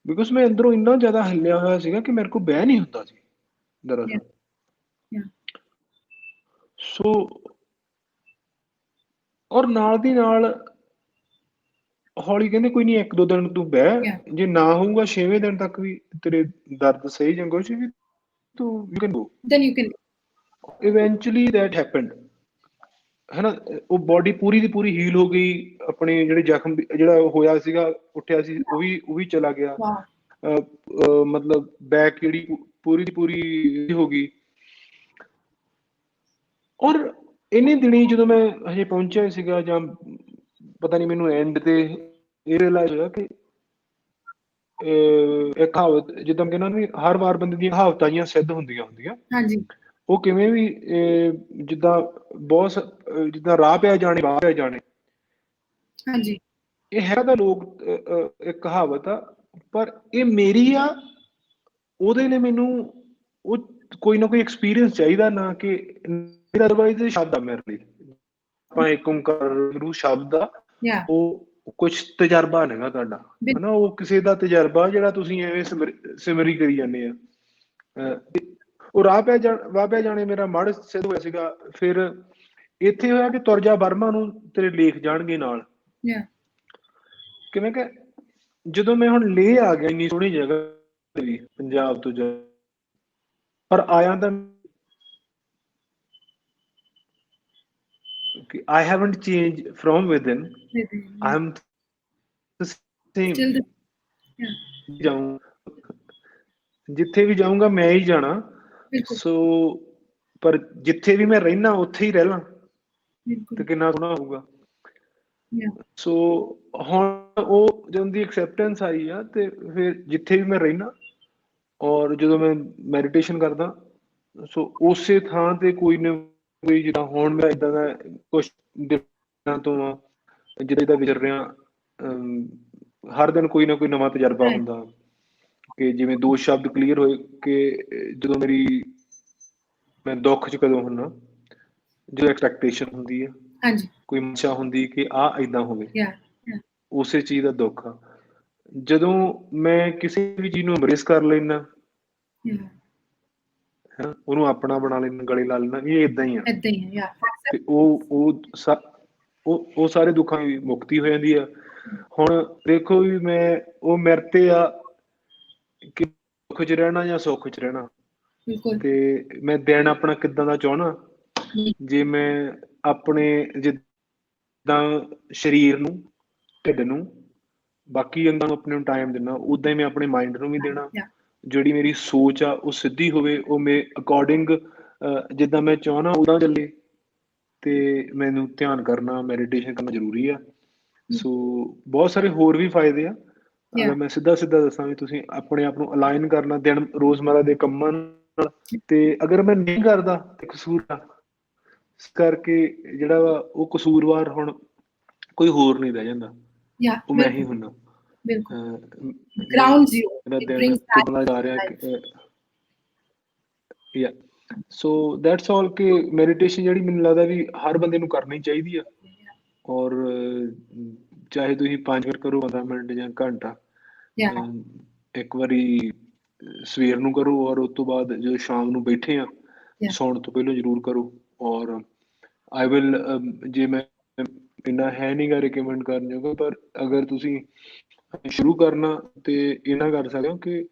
ਬਿਕੋਜ਼ ਮੈਂ ਅੰਦਰੋਂ ਇੰਨਾ ਜ਼ਿਆਦਾ ਹਿੱਲਿਆ ਹੋਇਆ ਸੀਗਾ ਕਿ ਮੇਰੇ ਕੋਲ ਬਹਿ ਨਹੀਂ ਹੁੰਦਾ ਸੀ ਦਰਅਸਲ ਸੋ ਔਰ ਨਾਲ ਦੀ ਨਾਲ ਹੌਲੀ ਕਹਿੰਦੇ ਕੋਈ ਨਹੀਂ 1-2 ਦਿਨ ਤੂੰ ਬਹਿ ਜੇ ਨਾ ਹੋਊਗਾ 6ਵੇਂ ਦਿਨ ਤੱਕ ਵੀ ਤੇਰੇ ਦਰਦ ਸਹੀ ਜਾਂ ਕੁਛ ਵੀ ਤੂੰ you can go then you can eventually that happened ਹਨਾ ਉਹ ਬੋਡੀ ਪੂਰੀ ਦੀ ਪੂਰੀ ਹੀਲ ਹੋ ਗਈ ਆਪਣੇ ਜਿਹੜੇ ਜ਼ਖਮ ਜਿਹੜਾ ਹੋਇਆ ਸੀਗਾ ਉੱਠਿਆ ਸੀ ਉਹ ਵੀ ਚਲਾ ਗਿਆ ਮਤਲਬ ਬੈਕ ਜਿਹੜੀ ਪੂਰੀ ਦੀ ਪੂਰੀ ਹੋ ਗਈ ਔਰ ਇੰਨੇ ਦਿਨੀ ਜਦੋਂ ਮੈਂ ਹਜੇ ਪਹੁੰਚਿਆ ਸੀਗਾ ਜਾਂ ਪਤਾ ਨਹੀਂ ਮੈਨੂੰ ਐਂਡ ਤੇ ਇਹ ਰਿਅਲਾਈਜ਼ ਹੋਇਆ ਕਿ ਇੱਕ ਕਹਾਵਤ ਜਿੱਦਾਂ ਕਹਿੰਦਾ ਵੀ ਹਰ ਵਾਰ ਬੰਦੇ ਦੀਆਂ ਕਹਾਵਤਾਂ ਜਿਹੀਆਂ ਸਿੱਧ ਹੁੰਦੀਆਂ ਹਾਂਜੀ ਉਹ ਕਿਵੇਂ ਵੀ ਜਿੱਦਾਂ ਬਹੁਤ ਜਿੱਦਾਂ ਰਾਹ ਪਿਆ ਜਾਣੇ ਬਾਹ ਪਿਆ ਜਾਣੇ ਹਾਂਜੀ ਇਹ ਹੈਗਾ ਤਾਂ ਲੋਕ ਇੱਕ ਕਹਾਵਤ ਆ ਪਰ ਇਹ ਮੇਰੀ ਆ ਉਹਦੇ ਲਈ ਮੈਨੂੰ ਉਹ ਕੋਈ ਨਾ ਕੋਈ ਐਕਸਪੀਰੀਅੰਸ ਚਾਹੀਦਾ ਨਾ ਕਿ ਅਦਰਵਾਈਜ਼ ਇਹ ਸ਼ਬਦ ਆ ਮੇਰੇ ਲਈ ਆਪਾਂ ਇੱਕ ਓਂਕਾਰ ਗੁਰੂ ਸ਼ਬਦ ਆ ਉਹ ਕੁਛ ਤਜਰਬਾ ਨਹੀਂਗਾ ਤੁਹਾਡਾ ਹਨਾ ਉਹ ਕਿਸੇ ਦਾ ਤਜਰਬਾ ਜਿਹੜਾ ਤੁਸੀਂ ਐਵੇਂ ਸਿਮਰੀ ਕਰੀ ਜਾਂਦੇ ਆ ਉਹ ਰਾਹ ਪਿਆ ਜਾਣੇ ਮੇਰਾ ਮੜ ਸਿੱਧ ਹੋਇਆ ਸੀਗਾ ਫਿਰ ਇੱਥੇ ਹੋਇਆ ਕਿ ਤੁਰ ਜਾ ਬਰਮਾ ਨੂੰ ਤੇਰੇ ਲੇਖ ਜਾਣਗੇ ਨਾਲ ਕਿਵੇਂ ਕਿ ਜਦੋਂ ਮੈਂ ਹੁਣ ਲੇਹ ਆ ਗਿਆ ਇੰਨੀ ਸੋਹਣੀ ਜਗ੍ਹਾ ਵੀ ਪੰਜਾਬ ਤੋਂ ਜਾ ਪਰ ਆਇਆ ਤਾਂ I haven't changed from within. I'm the same. ਜਿੱਥੇ ਵੀ ਜਾਊਂਗਾ ਮੈਂ ਹੀ ਜਾਣਾ ਸੋ ਪਰ ਜਿੱਥੇ ਵੀ ਮੈਂ ਰਹਿਣਾ ਉੱਥੇ ਹੀ ਰਹਿਣਾ ਤੇ ਕਿੰਨਾ ਸੋਹਣਾ ਹੋਊਗਾ ਸੋ ਹੁਣ ਉਹ ਜਦੋਂ ਦੀ ਐਕਸੈਪਟੈਂਸ ਆਈ ਆ ਤੇ ਫਿਰ ਜਿੱਥੇ ਵੀ ਮੈਂ ਰਹਿਣਾ ਔਰ ਜਦੋਂ ਮੈਂ ਮੈਡੀਟੇਸ਼ਨ ਕਰਦਾ ਸੋ ਉਸੇ ਥਾਂ ਤੇ ਕੋਈ ਨਾ ਕੋਈ ਜਿੱਦਾਂ ਹੁਣ ਮੈਂ ਏਦਾਂ ਦਾ ਕੁਛ ਦਿਨਾਂ ਤੋਂ ਜਿੱਦਾਂ ਵਿਚਰ ਰਿਹਾ ਹਰ ਦਿਨ ਕੋਈ ਨਾ ਕੋਈ ਨਵਾਂ ਤਜਰਬਾ ਹੁੰਦਾ ਕਿ ਜਿਵੇਂ 2 ਸ਼ਬਦ ਕਲੀਅਰ ਹੋਏ ਕਿ ਜਦੋਂ ਮੈਂ ਦੁੱਖ 'ਚ ਕਦੋਂ ਹੁੰਦਾ ਜਦੋਂ ਐਕਸਪੈਕਟੇਸ਼ਨ ਹੁੰਦੀ ਆ ਕੋਈ ਮਨਸ਼ਾ ਹੁੰਦੀ ਕਿ ਆਹ ਏਦਾਂ ਹੋਵੇ ਉਸੇ ਚੀਜ਼ ਦਾ ਦੁੱਖ ਆ ਜਦੋਂ ਮੈਂ ਕਿਸੇ ਵੀ ਚੀਜ਼ ਨੂੰ ਅੰਬਰੇਸ ਕਰ ਲੈਂਦਾ ਉਹਨੂੰ ਆਪਣਾ ਬਣਾ ਲੈਂਦਾ ਗਲੇ ਲਾ ਲੈਂਦਾ ਇਹ ਏਦਾਂ ਹੀ ਆ ਤੇ ਉਹ ਸਾਰੇ ਦੁੱਖਾਂ ਦੀ ਮੁਕਤੀ ਹੋ ਜਾਂਦੀ ਆ ਹੁਣ ਦੇਖੋ ਵੀ ਮੈਂ ਉਹ ਮੇਰੇ ਤੇ ਆ ਕਿ ਦੁੱਖ 'ਚ ਰਹਿਣਾ ਜਾਂ ਸੁੱਖ 'ਚ ਰਹਿਣਾ ਤੇ ਮੈਂ ਦਿਨ ਆਪਣਾ ਕਿੱਦਾਂ ਦਾ ਚਾਹੁੰਦਾ ਜੇ ਮੈਂ ਆਪਣੇ ਜਿੱਦਾਂ ਸਰੀਰ ਨੂੰ ਢਿੱਡ ਨੂੰ ਬਾਕੀ ਅੰਗਾਂ ਨੂੰ ਆਪਣੇ ਨੂੰ ਟਾਈਮ ਦਿੰਦਾ ਉਦਾਂ ਹੀ ਮੈਂ ਆਪਣੇ ਮਾਇੰਡ ਨੂੰ ਵੀ ਦੇਣਾ ਜਿਹੜੀ ਮੇਰੀ ਸੋਚ ਆ ਉਹ ਸਿੱਧੀ ਹੋਵੇ ਉਹ ਮੇਰੇ ਅਕੋਰਡਿੰਗ ਜਿੱਦਾਂ ਮੈਂ ਚਾਹੁੰਦਾ ਉਦਾਂ ਚੱਲੇ ਤੇ ਮੈਨੂੰ ਧਿਆਨ ਕਰਨਾ ਮੈਡੀਟੇਸ਼ਨ ਕਰਨਾ ਜ਼ਰੂਰੀ ਆ ਸੋ ਬਹੁਤ ਸਾਰੇ ਹੋਰ ਵੀ ਫਾਇਦੇ ਆ Yeah. ਅਗਰ ਮੈਂ ਸਿੱਧਾ ਦੱਸਾਂ ਵੀ ਤੁਸੀਂ ਆਪਣੇ ਆਪ ਨੂੰ ਅਲਾਈਨ ਕਰਨਾ ਦਿਨ ਰੋਜ਼ਮਰਾ ਦੇ ਕੰਮਾਂ ਨਾਲ, ਤੇ ਅਗਰ ਮੈਂ ਨਹੀਂ ਕਰਦਾ ਤੇ ਕਸੂਰ ਆ, ਇਸ ਕਰਕੇ ਜਿਹੜਾ ਵਾ ਉਹ ਕਸੂਰਵਾਰ ਹੁਣ ਕੋਈ ਹੋਰ ਨਹੀਂ ਰਹਿ ਜਾਂਦਾ, Yeah. ਉਹ ਮੈਂ ਹੀ ਹੁੰਨਾ। ਬਿਲਕੁਲ grounds you, ਮੇਰਾ it ਦਿਨ brings back ਕਿੱਦਾਂ ਜਾ ਰਿਹਾ life. ਯਾ ਸੋ ਦੈਟਸ ਆਲ ਕਿ ਮੈਡੀਟੇਸ਼ਨ ਜਿਹੜੀ ਮੈਨੂੰ ਲੱਗਦਾ ਵੀ ਹਰ ਬੰਦੇ ਨੂੰ ਕਰਨੀ ਚਾਹੀਦੀ ਆ, ਔਰ ਚਾਹੇ ਤੁਸੀਂ 5 ਮਿੰਟ ਕਰੋ, 15 ਮਿੰਟ ਜਾਂ ਘੰਟਾ, Yeah. ਇੱਕ ਵਾਰੀ ਸਵੇਰ ਨੂੰ ਕਰੋ, ਔਰ ਉਸ ਤੋਂ ਬਾਅਦ ਜਦੋਂ ਸ਼ਾਮ ਨੂੰ ਬੈਠੇ ਆ Yeah. ਸੌਣ ਤੋਂ ਪਹਿਲਾਂ ਜ਼ਰੂਰ ਕਰੋ। ਔਰ ਆਈ ਵਿਲ ਜੇ ਮੈਂ ਇੰਨਾ ਹੈ ਨਹੀਂ ਗਾ ਰਿਕਮੈਂਡ ਕਰਨ ਜੋਗਾ, ਪਰ ਅਗਰ ਤੁਸੀਂ ਸ਼ੁਰੂ ਕਰਨਾ ਤੇ ਇਹਨਾਂ ਕਰ ਸਕਦੇ ਹੋ ਕਿ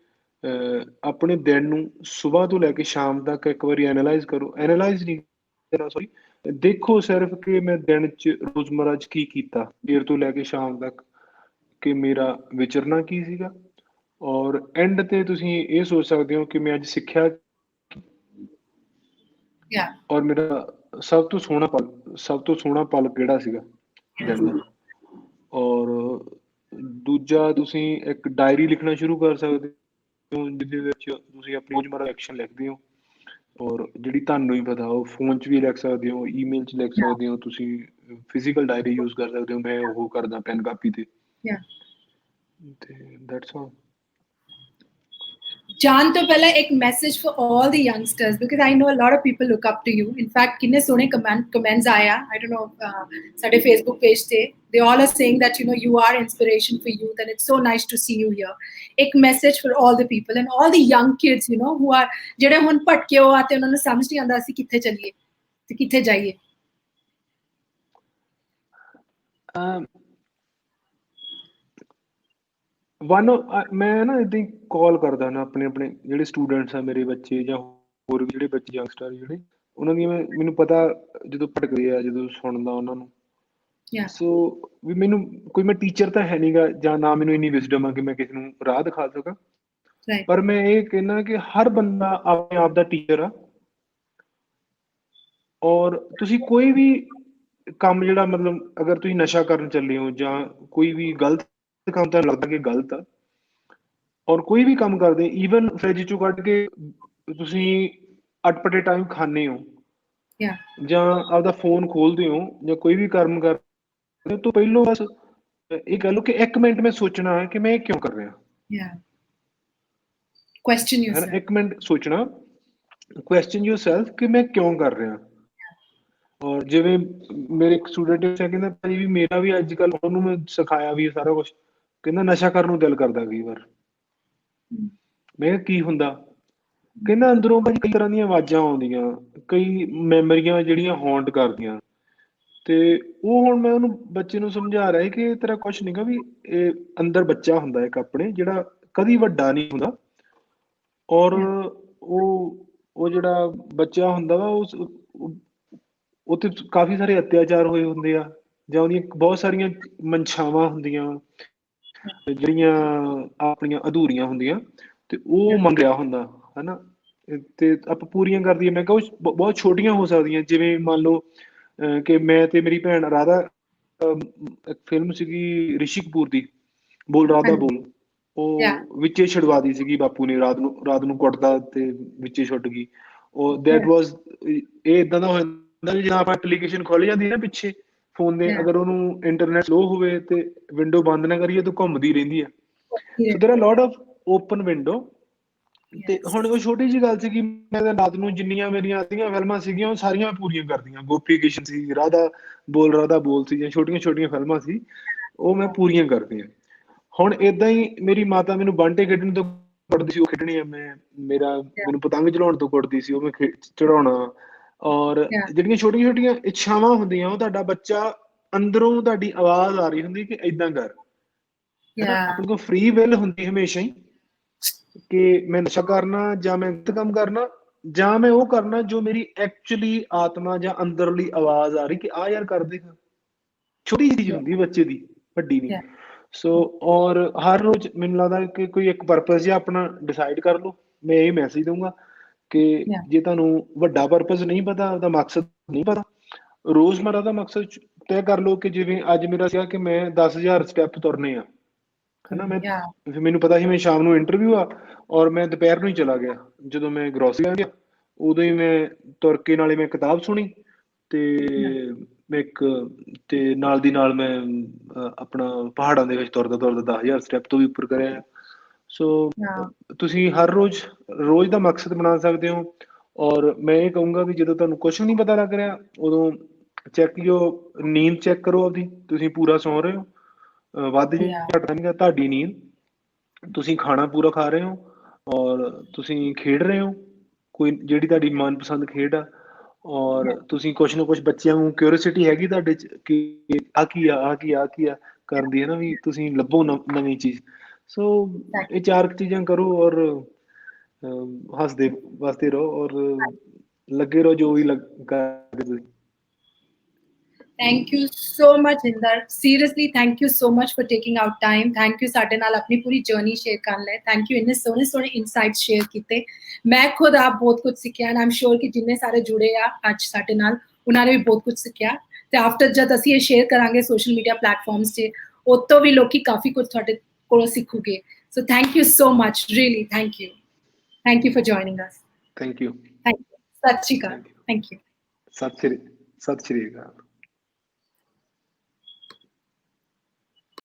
ਆਪਣੇ ਦਿਨ ਨੂੰ ਸੁਬਾਹ ਤੋਂ ਲੈ ਕੇ ਸ਼ਾਮ ਤੱਕ ਇੱਕ ਵਾਰੀ ਐਨਾਲਾਈਜ਼ ਕਰੋ, ਐਨਾਲਾਈਜ਼ ਨਹੀਂ ਕਰਨਾ ਸੌਰੀ, ਦੇਖੋ ਸਿਰਫ ਕਿ ਮੈਂ ਦਿਨ 'ਚ ਰੋਜ਼ਮਰਾ 'ਚ ਕੀ ਕੀਤਾ ਸਵੇਰ ਤੋਂ ਲੈ ਕੇ ਸ਼ਾਮ ਤੱਕ, ਕਿ ਮੇਰਾ ਵਿਚਰਨਾ ਕੀ ਸੀਗਾ, ਔਰ ਐਂਡ ਤੇ ਤੁਸੀਂ ਇਹ ਸੋਚ ਸਕਦੇ ਹੋ ਕਿ ਮੈਂ ਅੱਜ ਸਿੱਖਿਆ Yeah. ਔਰ ਮੇਰਾ ਸਭ ਤੋਂ ਸੋਹਣਾ ਪਲ ਕਿਹੜਾ ਸੀਗਾ ਦਿਨ ਦਾ। ਔਰ ਦੂਜਾ ਤੁਸੀਂ ਇੱਕ ਡਾਇਰੀ ਲਿਖਣਾ ਸ਼ੁਰੂ ਕਰ ਸਕਦੇ ਹੋ, ਜਿਹਦੇ ਵਿੱਚ ਤੁਸੀਂ ਆਪਣੀ ਰੋਜ਼ਮਰਾ ਐਕਸ਼ਨ ਲਿਖਦੇ ਹੋ, ਔਰ ਜਿਹੜੀ ਤੁਹਾਨੂੰ ਹੀ ਪਤਾ ਉਹ ਫੋਨ 'ਚ ਵੀ ਲਿਖ ਸਕਦੇ ਹੋ, ਈਮੇਲ 'ਚ ਲਿਖ ਸਕਦੇ ਹੋ, ਤੁਸੀਂ ਫਿਜ਼ੀਕਲ ਡਾਇਰੀ ਯੂਜ਼ ਕਰ ਸਕਦੇ ਹੋ, ਮੈਂ ਉਹ ਕਰਦਾ ਪੈਨ ਕਾਪੀ ਤੇ। Yeah. ਤੇ ਦੈਟਸ ਆਲ। ਜਾਣ ਤੋਂ ਪਹਿਲਾਂ ਇੱਕ message for all the youngsters, because I know a lot of people look up to you. In fact, ਕਿੰਨੇ ਸੋਹਣੇ comments ਆਇਆ, I don't know, ਸਾਡੇ Facebook page ਤੇ they all are saying that you are inspiration for youth and it's so nice to see you here. ਇੱਕ message for all the people and all the young kids who are ਜਿਹੜੇ ਹੁਣ ਭਟਕੇ ਹੋ ਆ ਤੇ ਉਹਨਾਂ ਨੂੰ ਸਮਝ ਨਹੀਂ ਆਉਂਦਾ ਅਸੀਂ ਕਿੱਥੇ ਚੱਲੀਏ ਤੇ ਕਿੱਥੇ ਜਾਈਏ। ਮੈਂ ਨਾ ਏਦਾਂ ਹੀ ਕਾਲ ਕਰਦਾ ਨਾ ਆਪਣੇ ਜਿਹੜੇ ਸਟੂਡੈਂਟਸ ਆ, ਮੇਰੇ ਬੱਚੇ ਜਾਂ ਹੋਰ ਵੀ ਜਿਹੜੇ ਬੱਚੇ ਯੰਗਸਟਰ ਜਿਹੜੇ, ਉਹਨਾਂ ਦੀਆਂ ਮੈਨੂੰ ਪਤਾ ਜਦੋਂ ਭਟਕਦੇ ਆ, ਜਦੋਂ ਸੁਣਦਾ ਉਹਨਾਂ ਨੂੰ, ਸੋ ਵੀ ਮੈਨੂੰ ਕੋਈ ਮੈਂ ਟੀਚਰ ਤਾਂ ਹੈ ਨੀਗਾ, ਜਾਂ ਨਾ ਮੈਨੂੰ ਇੰਨੀ ਵਿਜ਼ਡਮ ਆ ਕਿ ਮੈਂ ਕਿਸੇ ਨੂੰ ਰਾਹ ਦਿਖਾ ਸਕਾਂ, ਪਰ ਮੈਂ ਇਹ ਕਹਿਣਾ ਕਿ ਹਰ ਬੰਦਾ ਆਪਣੇ ਆਪ ਦਾ ਟੀਚਰ ਆ। ਔਰ ਤੁਸੀਂ ਕੋਈ ਵੀ ਕੰਮ ਜਿਹੜਾ ਮਤਲਬ ਅਗਰ ਤੁਸੀਂ ਨਸ਼ਾ ਕਰਨ ਚੱਲੇ ਹੋ ਜਾਂ ਕੋਈ ਵੀ ਗਲਤ ਕੰਮ ਤਾਂ ਲੱਗਦਾ ਕਿ ਗਲਤ ਆ, ਔਰ ਕੋਈ ਵੀ ਕੰਮ ਕਰਦੇ ਈਵਨ ਫ੍ਰਿਜ ਚੋਂ ਕੱਢ ਕੇ ਤੁਸੀਂ ਅਟਪਟੇ ਟਾਈਮ ਖਾਂਦੇ ਹੋ ਜਾਂ ਆਪਦਾ ਫੋਨ ਖੋਲਦੇ ਹੋ ਜਾਂ ਕੋਈ ਵੀ ਕੰਮ ਕਰਦੇ ਹੋ, ਤੋਂ ਪਹਿਲੋਂ ਬਸ ਇਹ ਕਹਿ ਲਓ ਕਿ 1 ਮਿੰਟ ਮੈਂ ਸੋਚਣਾ ਹੈ ਕਿ ਮੈਂ ਇਹ ਕਿਉਂ ਕਰ ਰਿਹਾ। ਕੁਐਸਚਨ ਯੋਰਸੈਲਫ, 1 ਮਿੰਟ ਸੋਚਣਾ, ਕੁਐਸਚਨ ਯੋਰਸੈਲਫ ਕਿ ਮੈਂ ਕਿਉਂ ਕਰ ਰਿਹਾ। ਔਰ ਜਿਵੇਂ ਮੇਰੇ ਇੱਕ ਸਟੂਡੈਂਟ ਹੈ, ਕਹਿੰਦਾ ਭਾਜੀ ਵੀ ਮੇਰਾ ਵੀ ਅੱਜ ਕੱਲ੍ਹ ਉਹਨੂੰ ਮੈਂ ਸਿਖਾਇਆ ਵੀ ਸਾਰਾ ਕੁਛ, ਕਹਿੰਦਾ ਨਸ਼ਾ ਕਰਨ ਨੂੰ ਦਿਲ ਕਰਦਾ ਕਈ ਵਾਰ। ਮੈਂ ਕਿਹਾ ਕੀ ਹੁੰਦਾ, ਕਹਿੰਦਾ ਅੰਦਰੋਂ ਭਾਜੀ ਕਈ ਤਰ੍ਹਾਂ ਦੀਆਂ ਆਵਾਜ਼ਾਂ ਆਉਂਦੀਆਂ, ਕਈ ਮੈਮਰੀਆਂ ਜਿਹੜੀਆਂ ਹੌਂਟ ਕਰਦੀਆਂ, ਤੇ ਉਹ ਹੁਣ ਮੈਂ ਉਹਨੂੰ ਬੱਚੇ ਨੂੰ ਸਮਝਾ ਰਿਹਾ ਕਿ ਤੇਰਾ ਕੁਛ ਨੀ ਗਾ, ਵੀ ਇਹ ਅੰਦਰ ਬੱਚਾ ਹੁੰਦਾ ਇੱਕ ਆਪਣੇ ਜਿਹੜਾ ਕਦੀ ਵੱਡਾ ਨਹੀਂ ਹੁੰਦਾ, ਔਰ ਉਹ ਜਿਹੜਾ ਬੱਚਾ ਹੁੰਦਾ ਵਾ ਉਹ ਤੇ ਕਾਫੀ ਸਾਰੇ ਅਤਿਆਚਾਰ ਹੋਏ ਹੁੰਦੇ ਆ, ਜਾਂ ਉਹਦੀਆਂ ਬਹੁਤ ਸਾਰੀਆਂ ਮਨਸ਼ਾਵਾਂ ਹੁੰਦੀਆਂ ਜਿਹੜੀਆਂ ਆਪਣੀਆਂ ਅਧੂਰੀਆਂ ਹੁੰਦੀਆਂ, ਤੇ ਉਹ ਮੰਗਿਆ ਹੁੰਦਾ ਹਨਾ, ਤੇ ਆਪਾਂ ਪੂਰੀਆਂ ਕਰਦੀਆਂ। ਮੈਂ ਕਿਹਾ ਉਹ ਬਹੁਤ ਛੋਟੀਆਂ ਹੋ ਸਕਦੀਆਂ, ਜਿਵੇਂ ਮੰਨ ਲਓ ਕਿ ਮੈਂ ਤੇ ਮੇਰੀ ਭੈਣ ਰਾਧਾ, ਇੱਕ ਫਿਲਮ ਸੀਗੀ ਰਿਸ਼ੀ ਕਪੂਰ ਦੀ, ਬੋਲ ਰਾਧਾ ਬੋਲ, ਉਹ ਵਿੱਚੇ ਛੁਡਵਾਦੀ ਸੀਗੀ, ਬਾਪੂ ਨੇ ਰਾਤ ਨੂੰ ਕੁੱਟਦਾ ਤੇ ਵਿੱਚੇ ਛੁੱਟ ਗਈ। ਉਹ ਦੈਟ ਵਾਜ਼, ਇਹ ਏਦਾਂ ਦਾ ਹੋ ਜਾਂਦਾ ਜਿੱਦਾਂ ਆਪਾਂ ਐਪਲੀਕੇਸ਼ਨ ਖੁੱਲ ਜਾਂਦੀ ਨਾ ਪਿੱਛੇ ਫੋਨ ਦੇ, ਅਗਰ ਉਹਨੂੰ ਇੰਟਰਨੈਟ ਸਲੋ ਹੋਵੇ ਤੇ ਵਿੰਡੋ ਬੰਦ ਨਾ ਕਰੀਏ ਤਾਂ ਘੁੰਮਦੀ ਰਹਿੰਦੀ ਆ। So there are lot of open window. ਤੇ ਹੁਣ ਉਹ ਛੋਟੀ ਜਿਹੀ ਗੱਲ ਸੀਗੀ, ਮੈਂ ਰਾਤ ਨੂੰ ਜਿੰਨੀਆਂ ਮੇਰੀਆਂ ਅੱਧੀਆਂ ਫਿਲਮਾਂ ਸੀਗੀਆਂ ਉਹ ਸਾਰੀਆਂ ਪੂਰੀਆਂ ਕਰਦੀਆਂ। ਗੋਪੀ ਕ੍ਰਿਸ਼ਨ ਸੀ, ਰਾਧਾ ਬੋਲ ਸੀ, ਜਾਂ ਛੋਟੀਆਂ ਫਿਲਮਾਂ ਸੀ, ਉਹ ਮੈਂ ਪੂਰੀਆਂ ਕਰਦੀਆਂ। ਹੁਣ ਏਦਾਂ ਹੀ ਮੇਰੀ ਮਾਤਾ ਮੈਨੂੰ ਬਾਂਟੇ ਖੇਡਣ ਤੋਂ ਕੁੱਟਦੀ ਸੀ, ਉਹ ਖੇਡਣੀ ਆ ਮੈਂ, ਮੈਨੂੰ ਪਤੰਗ ਚੜਾਉਣ ਤੋਂ ਕੁੱਟਦੀ ਸੀ, ਉਹ ਮੈਂ ਚੜਾਉਣਾ। ਔਰ ਜਿਹੜੀਆਂ ਛੋਟੀਆਂ ਇੱਛਾਵਾਂ ਹੁੰਦੀਆਂ, ਉਹ ਤੁਹਾਡਾ ਬੱਚਾ ਅੰਦਰੋਂ ਤੁਹਾਡੀ ਆਵਾਜ਼ ਆ ਰਹੀ ਹੁੰਦੀ ਕਿ ਏਦਾਂ ਕਰ, ਆਪਣੇ ਕੋਲ ਫ੍ਰੀ ਵਿਲ ਹੁੰਦੀ ਹਮੇਸ਼ਾ ਹੀ ਕਿ ਮੈਂ ਨਸ਼ਾ ਕਰਨਾ ਜਾਂ ਮੈਂ ਗਲਤ ਕੰਮ ਕਰਨਾ, ਜਾਂ ਮੈਂ ਉਹ ਕਰਨਾ ਜੋ ਮੇਰੀ ਐਕਚੁਅਲੀ ਆਤਮਾ ਜਾਂ ਅੰਦਰਲੀ ਆਵਾਜ਼ ਆ ਰਹੀ ਕਿ ਆ ਯਾਰ ਕਰ ਦੇਗਾ। ਛੋਟੀ ਚੀਜ਼ ਹੁੰਦੀ ਬੱਚੇ ਦੀ, ਵੱਡੀ ਨਹੀਂ। ਸੋ ਔਰ ਹਰ ਰੋਜ਼ ਮੈਨੂੰ ਲੱਗਦਾ ਕਿ ਕੋਈ ਇੱਕ ਪਰਪਸ ਜਿਹਾ ਆਪਣਾ ਡਿਸਾਈਡ ਕਰ ਲਓ। ਮੈਂ ਇਹ ਮੈਸੇਜ ਦਊਂਗਾ ਕਿ ਜੇ ਤੁਹਾਨੂੰ ਵੱਡਾ ਪਰਪਸ ਨਹੀਂ ਪਤਾ, ਉਹਦਾ ਮਕਸਦ ਨਹੀਂ ਪਤਾ, ਰੋਜ਼ਮਰਾ ਦਾ ਮਕਸਦ ਤੈਅ ਕਰ ਲਓ ਕਿ ਜਿਵੇਂ ਅੱਜ ਮੇਰਾ ਸੀਗਾ ਕਿ ਮੈਂ 10,000 ਸਟੈਪ ਤੁਰਨੇ ਆ, है ना। मैं Yeah. ਫਿਰ ਮੈਨੂੰ ਪਤਾ ਸੀ ਮੈਂ ਸ਼ਾਮ ਨੂੰ ਇੰਟਰਵਿਊ ਆ, ਔਰ ਮੈਂ ਦੁਪਹਿਰ ਨੂੰ ਹੀ ਚਲਾ ਗਿਆ। ਜਦੋਂ ਮੈਂ ਗਰੋਸਰੀ ਲੈਣ ਗਿਆ ਉਦੋਂ ਹੀ ਮੈਂ ਤੁਰ ਕੇ ਨਾਲੇ ਮੈਂ ਕਿਤਾਬ ਸੁਣੀ ਤੇ ਮੈਂ ਤੇ ਨਾਲ ਦੀ ਨਾਲ ਮੈਂ ਆਪਣਾ ਪਹਾੜਾਂ ਦੇ ਵਿੱਚ ਤੁਰਦਾ ਤੁਰਦਾ 10,000 ਸਟੈਪ ਤੋਂ ਵੀ ਉੱਪਰ ਕਰਿਆ। ਸੋ Yeah. ਤੁਸੀਂ ਹਰ ਰੋਜ਼ ਦਾ ਮਕਸਦ ਬਣਾ ਸਕਦੇ ਹੋ। ਔਰ ਮੈਂ ਇਹ ਕਹੂੰਗਾ ਵੀ ਜਦੋਂ ਤੁਹਾਨੂੰ ਕੁਛ ਵੀ ਨਹੀਂ ਪਤਾ ਲੱਗ ਰਿਹਾ ਉਦੋਂ ਨੀਂਦ ਚੈੱਕ ਕਰੋ ਆਪਦੀ, ਤੁਸੀਂ ਪੂਰਾ ਸੌਂ ਰਹੇ ਹੋ, ਵੱਧ ਘੱਟ ਨਹੀਂ ਗਾ ਤੁਹਾਡੀ ਨੀਂਦ, ਤੁਸੀਂ ਖਾਣਾ ਪੂਰਾ ਖਾ ਰਹੇ ਹੋ, ਔਰ ਤੁਸੀਂ ਖੇਡ ਰਹੇ ਹੋ ਕੋਈ ਜਿਹੜੀ ਤੁਹਾਡੀ ਮਨਪਸੰਦ ਖੇਡ ਆ, ਔਰ ਤੁਸੀਂ ਕੁਛ ਨਾ ਕੁਛ ਬੱਚਿਆਂ ਨੂੰ ਕਿਉਰਿਓਸਿਟੀ ਹੈਗੀ ਤੁਹਾਡੇ 'ਚ ਕਿ ਆਹ ਕੀ ਆ ਕਰਨ ਦੀ, ਹੈ ਨਾ, ਵੀ ਤੁਸੀਂ ਲੱਭੋ ਨਵੀਂ ਚੀਜ਼। ਸੋ ਇਹ 4 ਚੀਜ਼ਾਂ ਕਰੋ ਔਰ ਹੱਸਦੇ ਵਸਦੇ ਰਹੋ ਔਰ ਲੱਗੇ ਰਹੋ ਜੋ ਵੀ ਕਰਦੇ ਤੁਸੀਂ। Thank you so much, Inder. Seriously, thank you so much for taking out time. Thank you ਸਾਡੇ ਨਾਲ ਆਪਣੀ ਪੂਰੀ ਜਰਨੀ ਸ਼ੇਅਰ ਕਰਨ ਲਈ। Thank you ਇੰਨੇ ਸੋਹਣੇ ਇਨਸਾਈਟਸ ਸ਼ੇਅਰ ਕੀਤੇ। ਮੈਂ ਖੁਦ ਆਪ ਬਹੁਤ ਕੁਝ ਸਿੱਖਿਆ ਐਂਡ ਆਮ ਸ਼ੋਰ ਕਿ ਜਿੰਨੇ ਸਾਰੇ ਜੁੜੇ ਆ ਅੱਜ ਸਾਡੇ ਨਾਲ ਉਹਨਾਂ ਨੇ ਵੀ ਬਹੁਤ ਕੁਝ ਸਿੱਖਿਆ। ਤੇ ਆਫਟਰ ਜਦ ਅਸੀਂ ਇਹ ਸ਼ੇਅਰ ਕਰਾਂਗੇ ਸੋਸ਼ਲ ਮੀਡੀਆ ਪਲੇਟਫਾਰਮਸ 'ਤੇ ਉਤੋਂ ਵੀ ਲੋਕੀ ਕਾਫੀ ਕੁਝ ਤੁਹਾਡੇ ਕੋਲੋਂ ਸਿੱਖੂਗੇ। So thank you so much, really thank you for joining us. Thank you. ਸਤਿ ਸ਼੍ਰੀ ਅਕਾਲ। Thank you. ਸਤਿ ਸ਼੍ਰੀ ਅਕਾਲ।